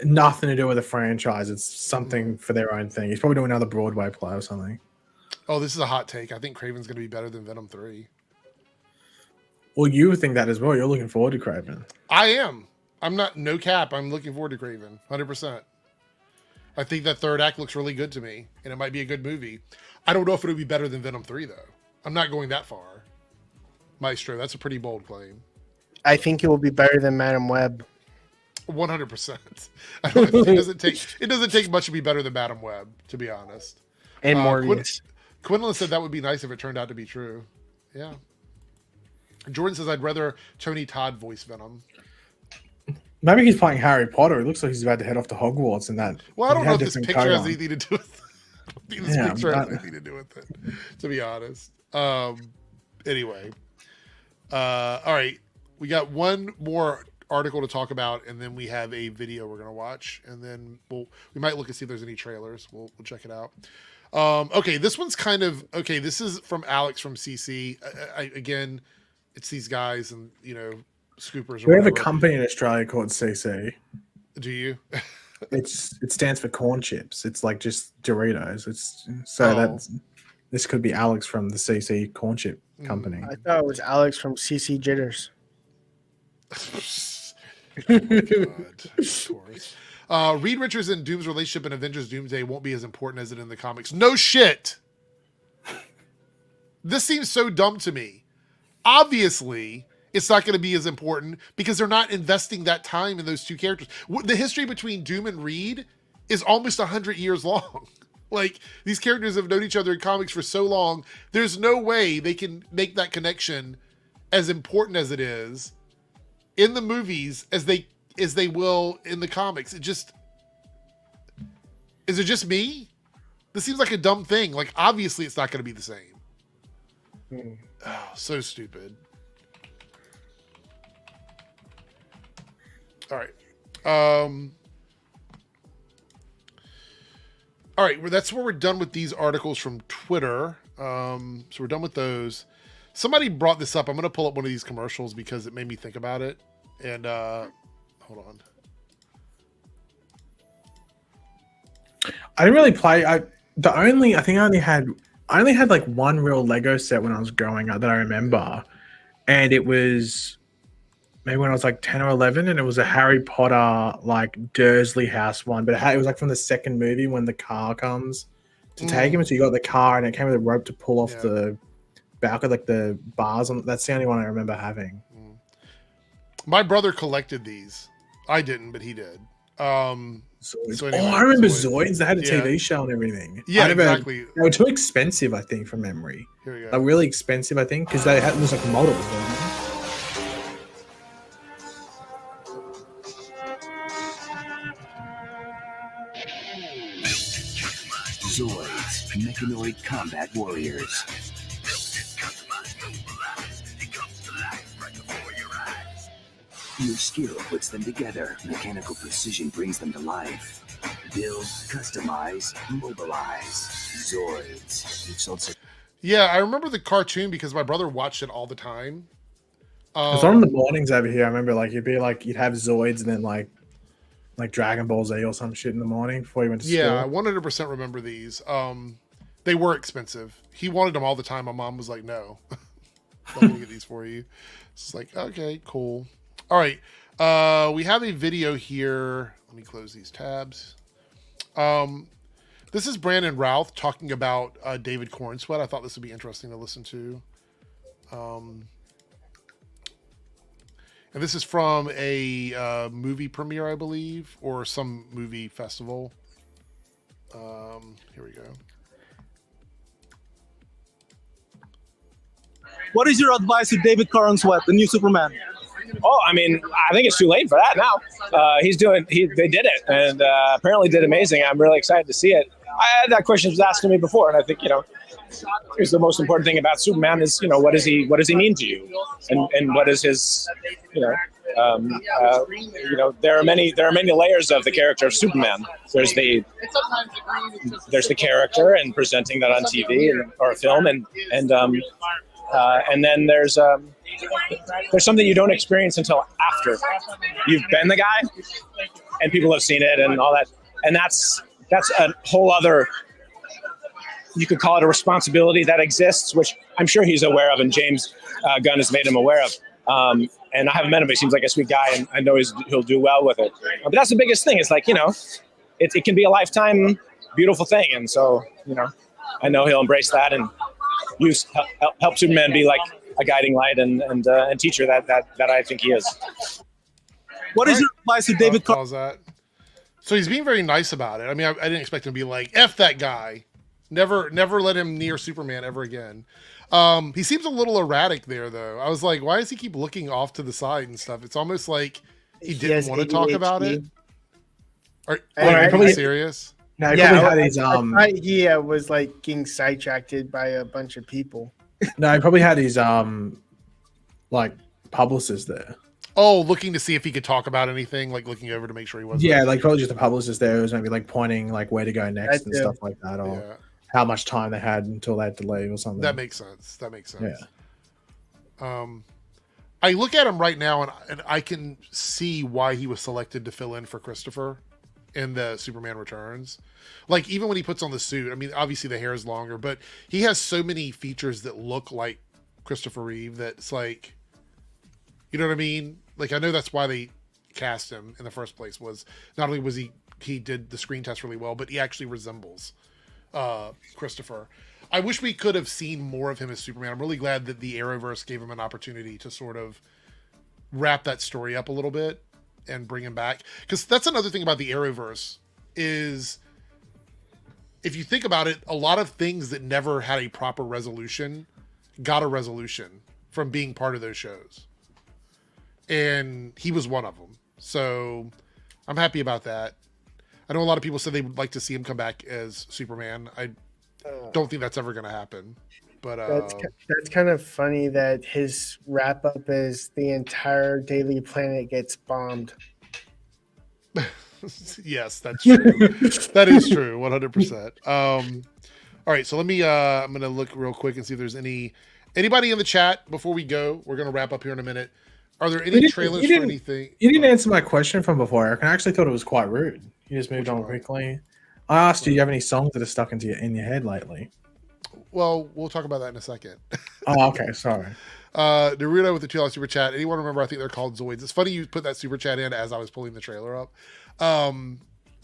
nothing to do with the franchise. It's something for their own thing. He's probably doing another Broadway play or something. Oh, this is a hot take. I think Kraven's going to be better than Venom 3. Well, you think that as well. You're looking forward to Kraven. I am. I'm not, no cap. I'm looking forward to Kraven, 100%. I think that third act looks really good to me, and it might be a good movie. I don't know if it'll be better than Venom 3, though. I'm not going that far. Maestro. That's a pretty bold claim. I think it will be better than Madam Web. 100%. It doesn't take much to be better than Madam Web, to be honest. And Morbius. Quinlan said that would be nice if it turned out to be true. Yeah. Jordan says I'd rather Tony Todd voice Venom. Maybe he's playing Harry Potter. It looks like he's about to head off to Hogwarts and that. Well, I don't know if this picture has anything to do with it, to be honest. Anyway. All right. We got one more article to talk about, and then we have a video we're going to watch, and then we might look and see if there's any trailers. We'll check it out. Okay, this one's kind of okay. This is from Alex from CC. Again, it's these guys and scoopers. We have a company in Australia called CC. Do you? It stands for corn chips. It's like just Doritos. This could be Alex from the CC corn chip company. I thought it was Alex from CC Jitters. Oh God, of course. Reed Richards and Doom's relationship in Avengers Doomsday won't be as important as it in the comics. No shit. This seems so dumb to me. Obviously, it's not going to be as important because they're not investing that time in those two characters. The history between Doom and Reed is almost 100 years long. Like, these characters have known each other in comics for so long. There's no way they can make that connection as important as it is in the movies as they will in the comics. Is it just me? This seems like a dumb thing. Like, obviously it's not going to be the same. Oh, so stupid. All right. All right, that's where we're done with these articles from Twitter. So we're done with those. Somebody brought this up. I'm going to pull up one of these commercials because it made me think about it. And hold on. I didn't really play. I only had like one real Lego set when I was growing up that I remember, and it was maybe when I was like 10 or 11, and it was a Harry Potter like Dursley house one, but it was like from the second movie when the car comes to take him. So you got the car, and it came with a rope to pull off the balcony, like the bars on. That's the only one I remember having. My brother collected these. I didn't, but he did. So anyway, I remember Zoids. They had a TV show and everything. Yeah, exactly. They were too expensive, I think, from memory. Here we go. They're really expensive, I think, because it was like models. Zoids, mechanoid combat warriors. Your skill puts them together. Mechanical precision brings them to life. Build, customize, mobilize. Zoids. Yeah, I remember the cartoon because my brother watched it all the time. It was on in the mornings over here. I remember you'd have Zoids and then like Dragon Ball Z or some shit in the morning before you went to school. Yeah, I 100% remember these. They were expensive. He wanted them all the time. My mom was like, no. I'm going to get these for you. It's like, okay, cool. All right. We have a video here. Let me close these tabs. This is Brandon Routh talking about David Cornsweat. I thought this would be interesting to listen to. And this is from a movie premiere, I believe, or some movie festival. Here we go. What is your advice to David Cornsweat, the new Superman? Oh, I mean, I think it's too late for that now. They did it, and apparently did amazing. I'm really excited to see it. That question was asked to me before, and I think, here's the most important thing about Superman is, what does he mean to you, and what is his, there are many layers of the character of Superman. There's the character and presenting that on TV or film, and then there's something you don't experience until after you've been the guy and people have seen it and all that. And that's a whole other, you could call it a responsibility that exists, which I'm sure he's aware of, and James Gunn has made him aware of. And I haven't met him, but he seems like a sweet guy, and I know he'll do well with it. But that's the biggest thing. It's like, it can be a lifetime beautiful thing. And so, I know he'll embrace that and help Superman be like a guiding light and teacher that I think he is. What is your advice to David Carson? So he's being very nice about it. I mean, I didn't expect him to be like, F that guy. Never let him near Superman ever again. He seems a little erratic there, though. I was like, why does he keep looking off to the side and stuff? It's almost like he didn't want to talk about it. Are you serious? No, I thought he was like getting sidetracked by a bunch of people. No, he probably had his like publicist there. Oh, looking to see if he could talk about anything, like looking over to make sure he wasn't. Yeah, like probably just a publicist there who was maybe like pointing like where to go next and stuff like that, or how much time they had until they had to leave or something. That makes sense. Yeah. I look at him right now and I can see why he was selected to fill in for Christopher in the Superman Returns. Like, even when he puts on the suit, I mean, obviously the hair is longer, but he has so many features that look like Christopher Reeve that it's like, you know what I mean? Like, I know that's why they cast him in the first place, was not only was he did the screen test really well, but he actually resembles Christopher. I wish we could have seen more of him as Superman. I'm really glad that the Arrowverse gave him an opportunity to sort of wrap that story up a little bit and bring him back. Because that's another thing about the Arrowverse is, if you think about it, a lot of things that never had a proper resolution got a resolution from being part of those shows. And he was one of them. So I'm happy about that. I know a lot of people said they would like to see him come back as Superman. I don't think that's ever going to happen. But that's kind of funny that his wrap up is the entire Daily Planet gets bombed. Yes, that's true. That is true, 100%. All right, so let me. I'm going to look real quick and see if there's anybody in the chat before we go. We're going to wrap up here in a minute. Are there any trailers for anything? You didn't answer my question from before, Eric. I actually thought it was quite rude. You just moved on quickly. I asked you, do you have any songs that are stuck in your head lately? Well, we'll talk about that in a second. Oh, okay. Sorry. Naruto with the $2 super chat. Anyone remember? I think they're called Zoids. It's funny you put that super chat in as I was pulling the trailer up.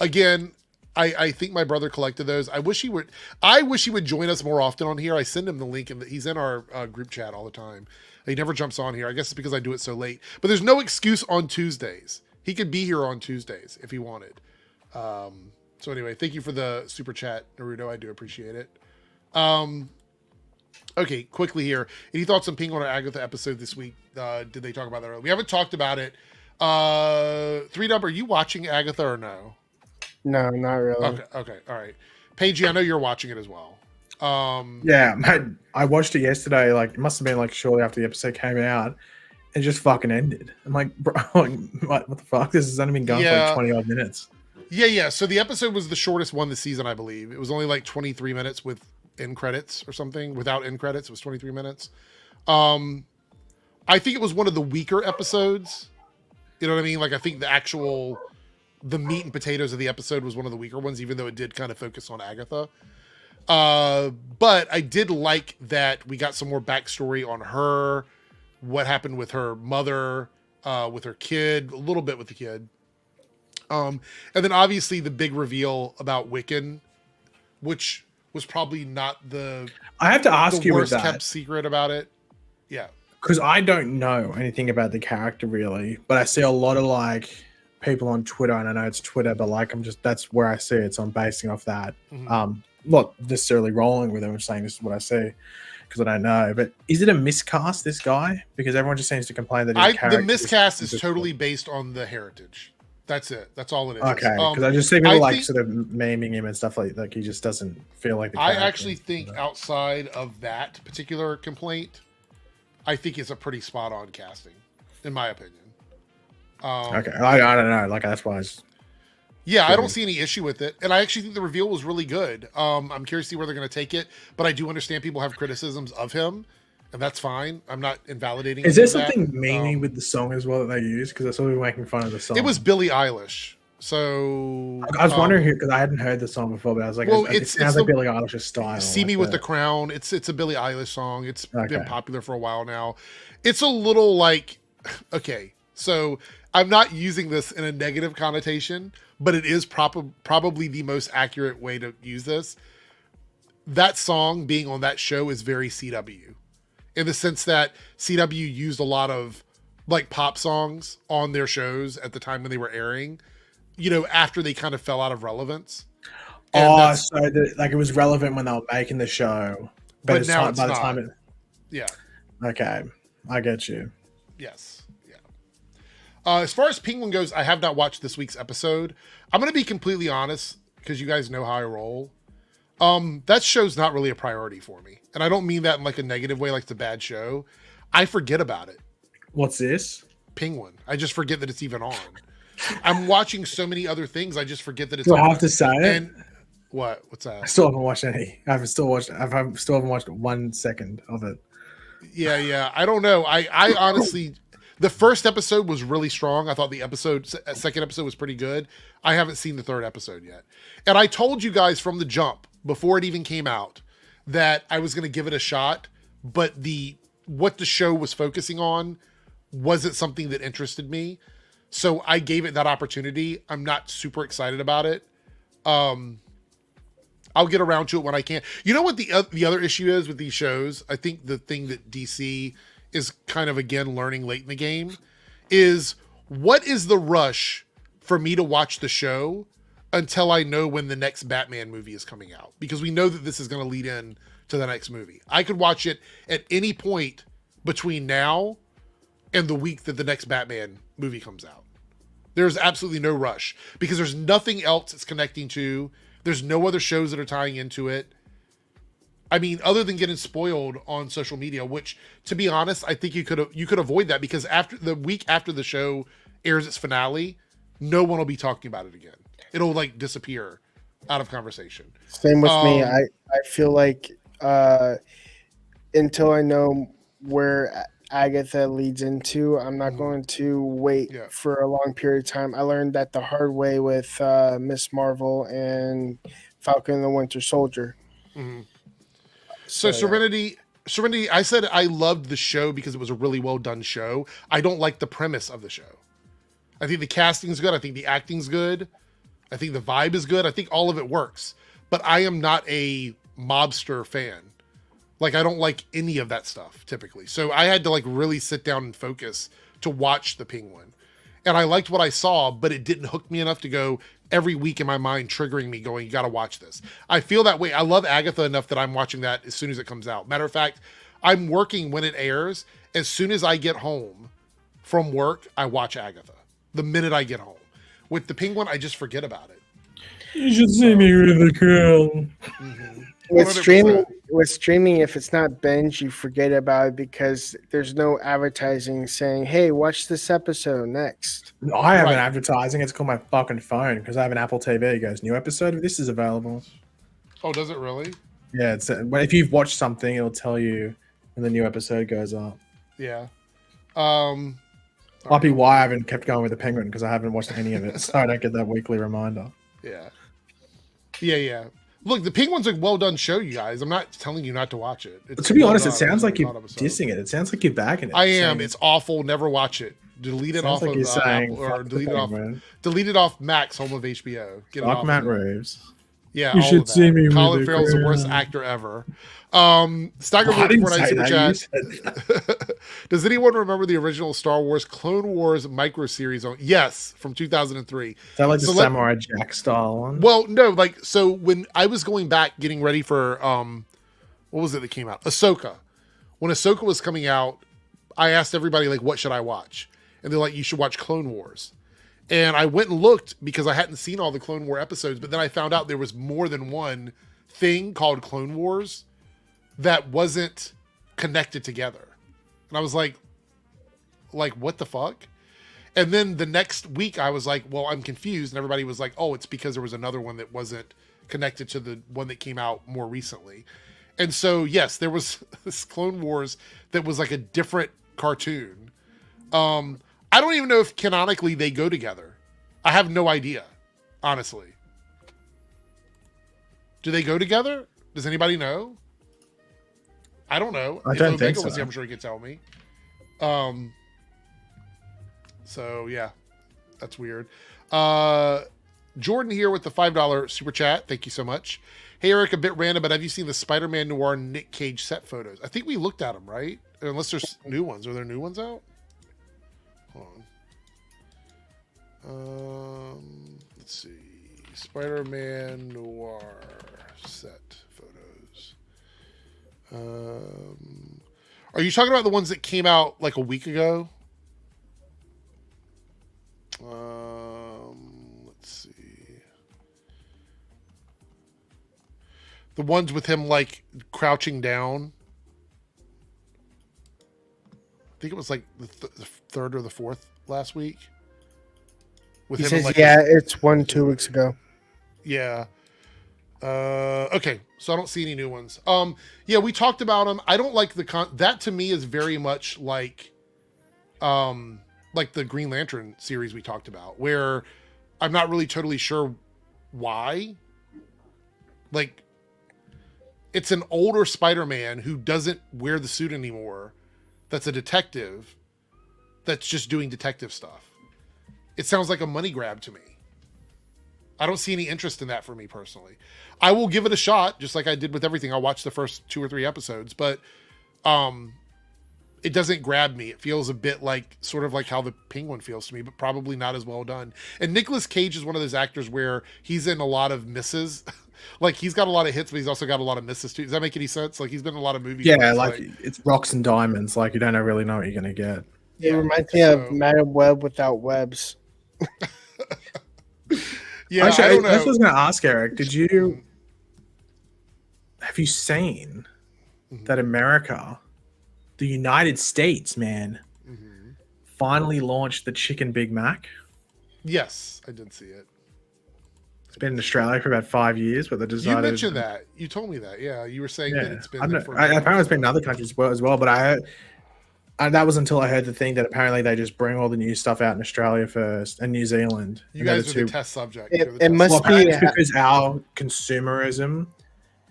Again, I think my brother collected those. I wish he would join us more often on here. I send him the link, and he's in our group chat all the time. He never jumps on here. I guess it's because I do it so late. But there's no excuse on Tuesdays. He could be here on Tuesdays if he wanted. So anyway, thank you for the super chat, Naruto. I do appreciate it. Okay, quickly here. Any thoughts on Penguin or Agatha episode this week? Did they talk about that earlier? We haven't talked about it. 3Dub, are you watching Agatha or no? No, not really. Okay, all right. Paige, I know you're watching it as well. Yeah, I watched it yesterday. Like, it must have been like shortly after the episode came out. It just fucking ended. I'm like, bro, what the fuck? This has only been going for like 20 odd minutes. Yeah. So the episode was the shortest one this season, I believe. It was only like 23 minutes with end credits or something. Without end credits, it was 23 minutes. I think it was one of the weaker episodes. You know what I mean? Like, I think the meat and potatoes of the episode was one of the weaker ones, even though it did kind of focus on Agatha. But I did like that we got some more backstory on her, what happened with her mother, with her kid, a little bit with the kid. And then obviously the big reveal about Wiccan, which was probably not the I have to ask you worst with that. kept secret about it. Yeah. Because I don't know anything about the character really, but I see a lot of like people on Twitter, and I know it's Twitter, but like that's where I see it, so I'm basing off that. Mm-hmm. Not necessarily rolling with it, I'm saying this is what I see because I don't know. But is it a miscast, this guy? Because everyone just seems to complain that the miscast is totally based on the heritage. That's it. That's all it is. Okay, because I just see people sort of maiming him and stuff like he just doesn't feel like the character. I actually think outside of that particular complaint, I think it's a pretty spot on casting, in my opinion. Okay, I don't know. Like, that's why I don't see any issue with it. And I actually think the reveal was really good. I'm curious to see where they're going to take it, but I do understand people have criticisms of him, and that's fine. I'm not invalidating. Is there something meaning with the song as well that they use? Because I saw you making fun of the song. It was Billie Eilish. So I was wondering here because I hadn't heard the song before, but I was like, well, it sounds like Billie Eilish's style. See Me with the Crown. It's a Billie Eilish song. It's been popular for a while now. It's a little like, okay, so I'm not using this in a negative connotation, but it is probably the most accurate way to use this. That song being on that show is very CW. in the sense that CW used a lot of like pop songs on their shows at the time when they were airing, you know, after they kind of fell out of relevance. And so like it was relevant when they were making the show, but now it's not. Yeah. Okay, I get you. Yes. Yeah. As far as Penguin goes, I have not watched this week's episode. I'm going to be completely honest because you guys know how I roll. That show's not really a priority for me. And I don't mean that in like a negative way, like it's a bad show. I forget about it. What's this? Penguin. I just forget that it's even on. I'm watching so many other things. I just forget that it's on. Do I have to say it? What's that? I still haven't watched any. I still haven't watched 1 second of it. Yeah. I don't know. I honestly, the first episode was really strong. I thought the second episode was pretty good. I haven't seen the third episode yet. And I told you guys from the jump, before it even came out, that I was going to give it a shot, but what the show was focusing on wasn't something that interested me. So I gave it that opportunity. I'm not super excited about it. I'll get around to it when I can. You know what the other issue is with these shows? I think the thing that DC is kind of, again, learning late in the game is, what is the rush for me to watch the show until I know when the next Batman movie is coming out? Because we know that this is going to lead in to the next movie. I could watch it at any point between now and the week that the next Batman movie comes out. There's absolutely no rush because there's nothing else it's connecting to. There's no other shows that are tying into it. I mean, other than getting spoiled on social media, which, to be honest, I think you could avoid that, because after the week after the show airs its finale, no one will be talking about it again. It'll like disappear out of conversation. Same with me. I feel like until I know where Agatha leads into, I'm not going to wait for a long period of time. I learned that the hard way with Miss Marvel and Falcon and the Winter Soldier. Mm-hmm. So Serenity, I said I loved the show because it was a really well done show. I don't like the premise of the show. I think the casting's good. I think the acting's good. I think the vibe is good. I think all of it works. But I am not a mobster fan. Like, I don't like any of that stuff typically. So I had to like really sit down and focus to watch The Penguin. And I liked what I saw, but it didn't hook me enough to go every week in my mind, triggering me going, you got to watch this. I feel that way. I love Agatha enough that I'm watching that as soon as it comes out. Matter of fact, I'm working when it airs. As soon as I get home from work, I watch Agatha. The minute I get home. With The Penguin, I just forget about it. You should see me with the crown. Mm-hmm. With streaming, if it's not binge, you forget about it because there's no advertising saying, "Hey, watch this episode next." No, I have an advertising. It's called my fucking phone because I have an Apple TV. It goes, "New episode of this is available." Oh, does it really? Yeah, it's if you've watched something, it'll tell you when the new episode goes up. Yeah. Might be why I haven't kept going with The Penguin, because I haven't watched any of it, so I don't get that weekly reminder. Yeah. Look, The Penguin's a well done show, you guys. I'm not telling you not to watch it. To be honest, it sounds like you're dissing it. It sounds like you're backing it. I am. It's awful. Never watch it. Delete it off of Apple, or delete it off Max, home of HBO. Get it off Matt Reeves. Yeah, you should see me. Colin Farrell's the worst actor ever. Stagger super chat. Does anyone remember the original Star Wars Clone Wars micro series on? Yes, from 2003. Is that like the Samurai Jack style one? Well, no, like, so when I was going back getting ready for what was it that came out? Ahsoka. When Ahsoka was coming out, I asked everybody, like, what should I watch? And they're like, you should watch Clone Wars. And I went and looked because I hadn't seen all the Clone War episodes, but then I found out there was more than one thing called Clone Wars that wasn't connected together. And I was like, what the fuck? And then the next week I was like, well, I'm confused. And everybody was like, oh, it's because there was another one that wasn't connected to the one that came out more recently. And so, yes, there was this Clone Wars that was like a different cartoon. I don't even know if canonically they go together. I have no idea, honestly. Do they go together? Does anybody know? I don't know. I don't think so. I'm sure he could tell me. So yeah, that's weird. Jordan here with the $5 super chat. Thank you so much. Hey Eric, a bit random, but have you seen the Spider-Man Noir Nick Cage set photos? I think we looked at them, right? Unless there's new ones. Are there new ones out? Hold on. Let's see. Spider-Man Noir set photos. Are you talking about the ones that came out like a week ago? Let's see. The ones with him like crouching down. I think it was like the third or the fourth last week. With him, like, it's 2 weeks ago. Yeah. Okay, so I don't see any new ones. Yeah, we talked about them. I don't like that to me is very much like the Green Lantern series we talked about, where I'm not really totally sure why. Like, it's an older Spider-Man who doesn't wear the suit anymore. That's a detective. That's just doing detective stuff. It sounds like a money grab to me. I don't see any interest in that for me personally. I will give it a shot, just like I did with everything. I'll watch the first 2 or 3 episodes, but it doesn't grab me. It feels a bit like sort of like how the Penguin feels to me, but probably not as well done. And Nicolas Cage is one of those actors where he's in a lot of misses. Like, he's got a lot of hits, but he's also got a lot of misses too. Does that make any sense? Like, he's been in a lot of movies. Yeah, like it's rocks and diamonds. Like, you don't really know what you're gonna get. It reminds me of Madam Web without webs. Yeah, actually, I don't know. That's what I was going to ask, Eric. Have you seen that America, the United States, man, finally launched the Chicken Big Mac? Yes, I did see it. It's been in Australia for about 5 years, but they decided. You mentioned that. You told me that. Yeah, you were saying that it's been. Apparently, it's been in other countries as well, but that was until I heard the thing that apparently they just bring all the new stuff out in Australia first and New Zealand. You guys are the test subject. It must be because our consumerism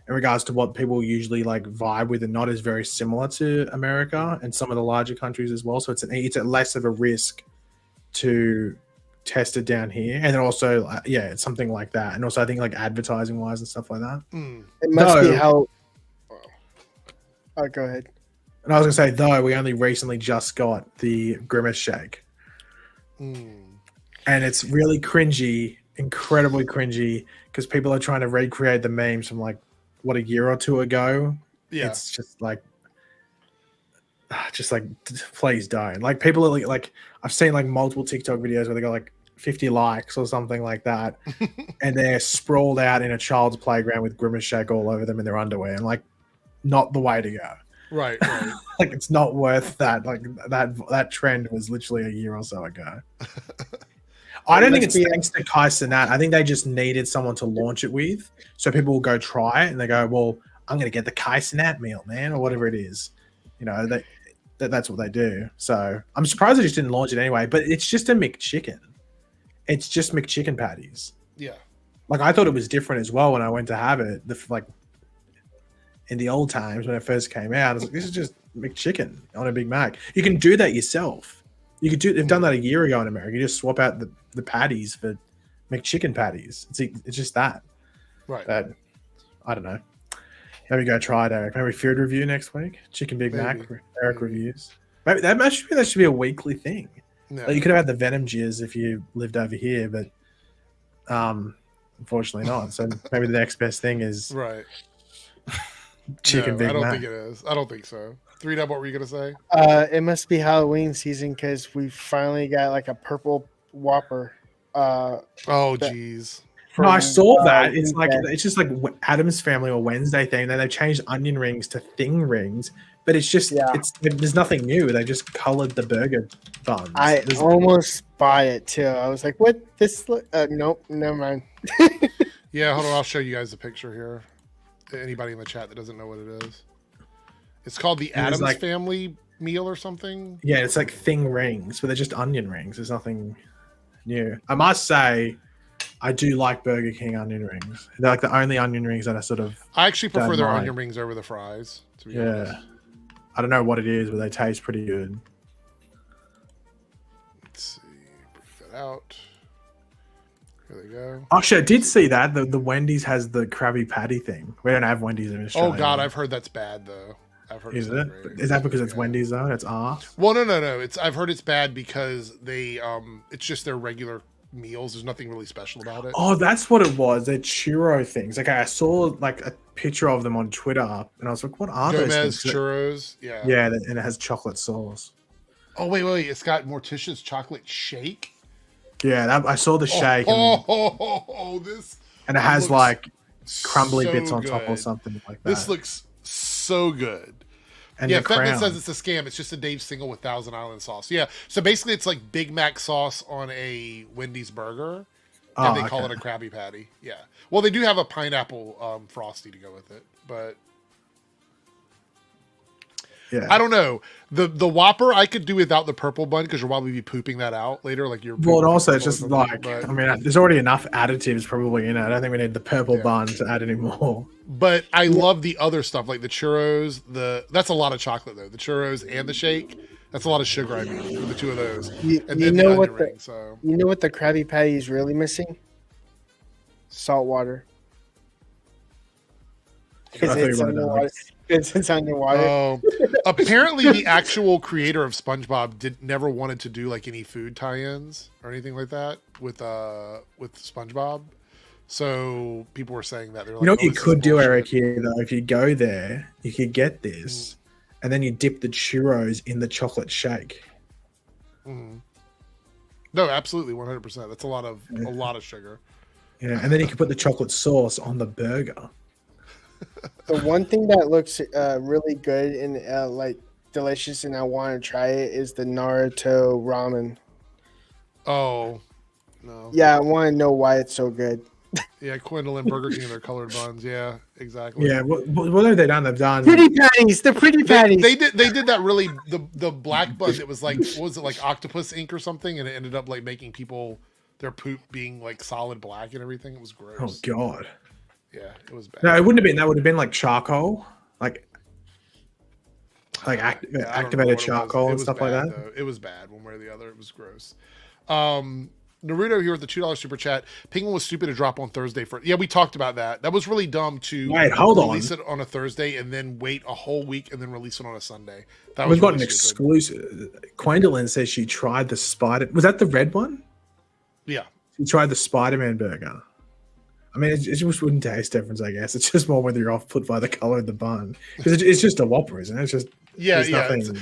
in regards to what people usually like vibe with and not is very similar to America and some of the larger countries as well. So it's a less of a risk to test it down here. And then also, it's something like that. And also I think like advertising wise and stuff like that. It must be how... Oh, go ahead. And I was going to say, though, we only recently just got the Grimace Shake. And it's really cringy, incredibly cringy, because people are trying to recreate the memes from, like, a year or two ago. Yeah. It's just like, please don't. Like, people are, like, I've seen, like, multiple TikTok videos where they got, like, 50 likes or something like that. And they're sprawled out in a child's playground with Grimace Shake all over them in their underwear. And, like, not the way to go. Right. Like, it's not worth that. Like, that trend was literally a year or so ago. I don't think it's thanks to Kai Cenat. I think they just needed someone to launch it with, so people will go try it and they go, "Well, I'm going to get the Kai Cenat meal, man," or whatever it is. You know, that's what they do. So I'm surprised they just didn't launch it anyway. But it's just a McChicken. It's just McChicken patties. Yeah. Like, I thought it was different as well when I went to have it. In the old times when it first came out, I was like, this is just McChicken on a Big Mac. You can do that yourself. They've done that a year ago in America. You just swap out the patties for McChicken patties. It's just that. Right. I don't know. Maybe go try it, Eric. Maybe food review next week. Chicken Big Mac. Eric reviews. Maybe that should be a weekly thing. No. Like, you could have had the Venom jizz if you lived over here, but unfortunately not. So maybe the next best thing is Chicken Big Mac. I don't think it is. I don't think so. 3Dub, what were you gonna say? It must be Halloween season because we finally got like a purple Whopper. Jeez. No, I saw that. It's just like Addams Family or Wednesday thing. Then they've changed onion rings to thing rings, but it's just there's nothing new. They just colored the burger buns. I almost buy it too. I was like, "What? This? Nope, never mind." Yeah, hold on. I'll show you guys a picture here. Anybody in the chat that doesn't know what it is. It's called the Addams Family meal or something. Yeah, it's like thing rings, but they're just onion rings. There's nothing new. I must say, I do like Burger King onion rings. They're like the only onion rings that I actually prefer their onion rings over the fries, to be honest. I don't know what it is, but they taste pretty good. Let's see. Break that out. There they go. Actually, I did see that. The Wendy's has the Krabby Patty thing. We don't have Wendy's in Australia. Oh, God. I've heard that's bad, though. I've heard. Is it? Is that because it's Wendy's though? It's ours. Well, no. I've heard it's bad because they it's just their regular meals. There's nothing really special about it. Oh, that's what it was. They're churro things. Like I saw like a picture of them on Twitter, and I was like, "What are those things?" Churros. Yeah. Yeah, and it has chocolate sauce. Oh wait! It's got Morticia's chocolate shake. Yeah, I saw the shake. This. And it has like crumbly bits on top or something like that. This looks so good. And yeah, Fetman says it's a scam. It's just a Dave single with Thousand Island sauce. Yeah, so basically it's like Big Mac sauce on a Wendy's burger, and they call it a Krabby Patty. Yeah. Well, they do have a pineapple frosty to go with it, but yeah, I don't know. The Whopper I could do without the purple bun because you'll probably be pooping that out later. Like you're. Well, also it's just like I mean, there's already enough additives probably in it. I don't think we need the purple bun to add any more. But I love the other stuff like the churros. That's a lot of chocolate though. The churros and the shake. That's a lot of sugar. I mean, for the two of those. You know what the Krabby Patty is really missing? Salt water. Because it's underwater. Apparently, the actual creator of SpongeBob never wanted to do like any food tie-ins or anything like that with SpongeBob. So people were saying that they're like, you know what you could do, Eric, here though, if you go there, you could get this, and then you dip the churros in the chocolate shake. No, absolutely, 100%. That's a lot of sugar. Yeah, and then you can put the chocolate sauce on the burger. The one thing that looks really good and like delicious, and I want to try it, is the Naruto ramen. Oh, no. Yeah, I want to know why it's so good. Yeah, Quindle and Burger King and their colored buns. Yeah, exactly. Yeah, what have they done? They've done pretty patties. The pretty patties. They did that really. The black bun. It was like, what was it, like octopus ink or something, and it ended up like making people their poop being like solid black and everything. It was gross. Oh God. Yeah, it was bad. No, it wouldn't have been. That would have been like charcoal, like activated charcoal and stuff like that. Though. It was bad one way or the other. It was gross. Naruto here with the $2 super chat. Penguin was stupid to drop on Thursday yeah, we talked about that. That was really dumb to release it on a Thursday and then wait a whole week and then release it on a Sunday. We've got an exclusive. Gwendolyn says she tried the Spider. Was that the red one? Yeah, she tried the Spider-Man burger. I mean, it just wouldn't taste different, I guess. It's just more whether you're off put by the color of the bun because it's just a Whopper, isn't it? It's just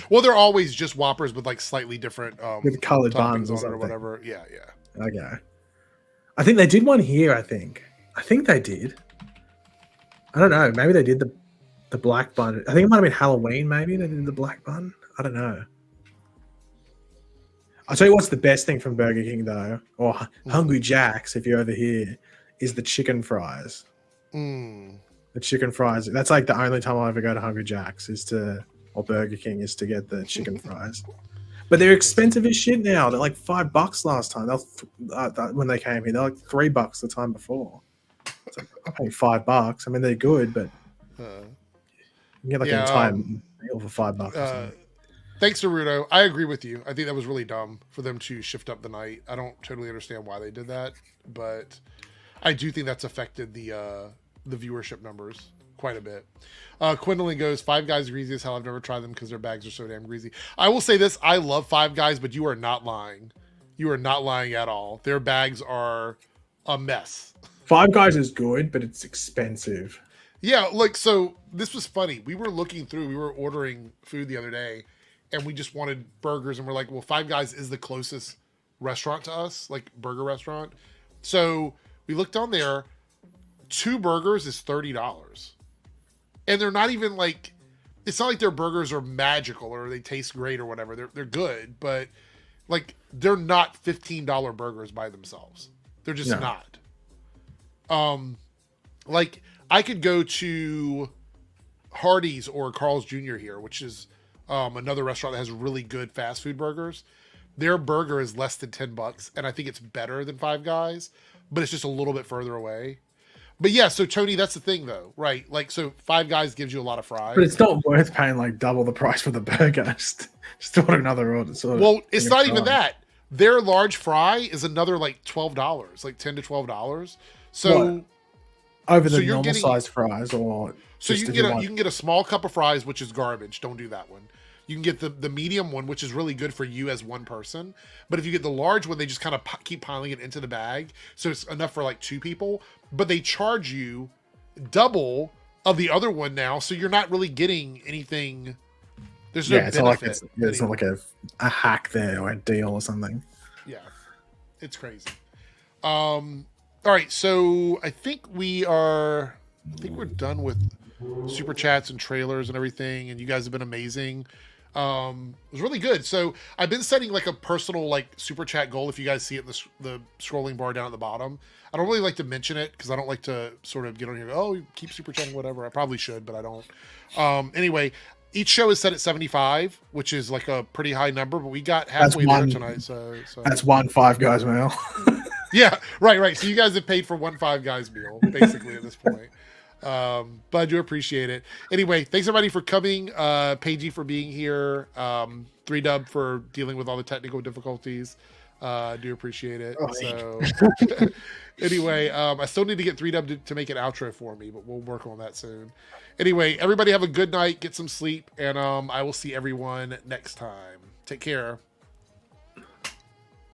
well, they're always just Whoppers with like slightly different with colored buns on it or whatever. Yeah. Okay. I think they did one here. I think they did. I don't know. Maybe they did the black bun. I think it might have been Halloween. Maybe they did the black bun. I don't know. I'll tell you what's the best thing from Burger King though, or Hungry Jack's if you're over here, is the chicken fries. The chicken fries. That's like the only time I'll ever go to Hungry Jack's or Burger King is to get the chicken fries. But they're expensive as shit now. They're like $5 last time. When they came here, they're like $3 the time before. It's like, I pay $5. I mean, they're good, but you can get like an entire meal for $5 or something. Thanks, Naruto. I agree with you. I think that was really dumb for them to shift up the night. I don't totally understand why they did that, but I do think that's affected the viewership numbers quite a bit. Quindling goes, Five Guys greasy as hell. I've never tried them because their bags are so damn greasy. I will say this. I love Five Guys, but you are not lying. You are not lying at all. Their bags are a mess. Five Guys is good, but it's expensive. Yeah, like, so this was funny. We were ordering food the other day, and we just wanted burgers, and we're like, well, Five Guys is the closest restaurant to us, like burger restaurant. So we looked on there. 2 burgers is $30. And they're not even like, it's not like their burgers are magical or they taste great or whatever. They're good, but like they're not $15 burgers by themselves. They're just not. Like I could go to Hardee's or Carl's Jr. here, which is another restaurant that has really good fast food burgers. Their burger is less than $10, and I think it's better than Five Guys, but it's just a little bit further away. But yeah, so Tony, that's the thing though, right? Like, so Five Guys gives you a lot of fries. But it's not worth paying like double the price for the burger. Just order another order. Well, it's not even that. Their large fry is another like $12, like $10 to $12. So what? Over the normal size fries or So you can get a small cup of fries, which is garbage. Don't do that one. You can get the medium one, which is really good for you as one person. But if you get the large one, they just kind of keep piling it into the bag, so it's enough for like 2 people. But they charge you double of the other one now, so you're not really getting anything. There's no benefit. It's not like a hack there or a deal or something. Yeah, it's crazy. All right, so I think we're done with super chats and trailers and everything, and you guys have been amazing. It was really good. So I've been setting like a personal like super chat goal. If you guys see it in the scrolling bar down at the bottom, I don't really like to mention it because I don't like to sort of get on here. Oh, keep super chatting, whatever. I probably should, but I don't. Anyway, each show is set at 75, which is like a pretty high number, but we got halfway there tonight. So that's 1 Five Guys meal. Yeah, right. So you guys have paid for 1 Five Guys meal basically at this point. But I do appreciate it. Anyway, thanks everybody for coming. Paigey for being here. 3Dub for dealing with all the technical difficulties. I do appreciate it. So anyway, I still need to get 3Dub to make an outro for me, but we'll work on that soon. Anyway, everybody have a good night, get some sleep, and I will see everyone next time. Take care.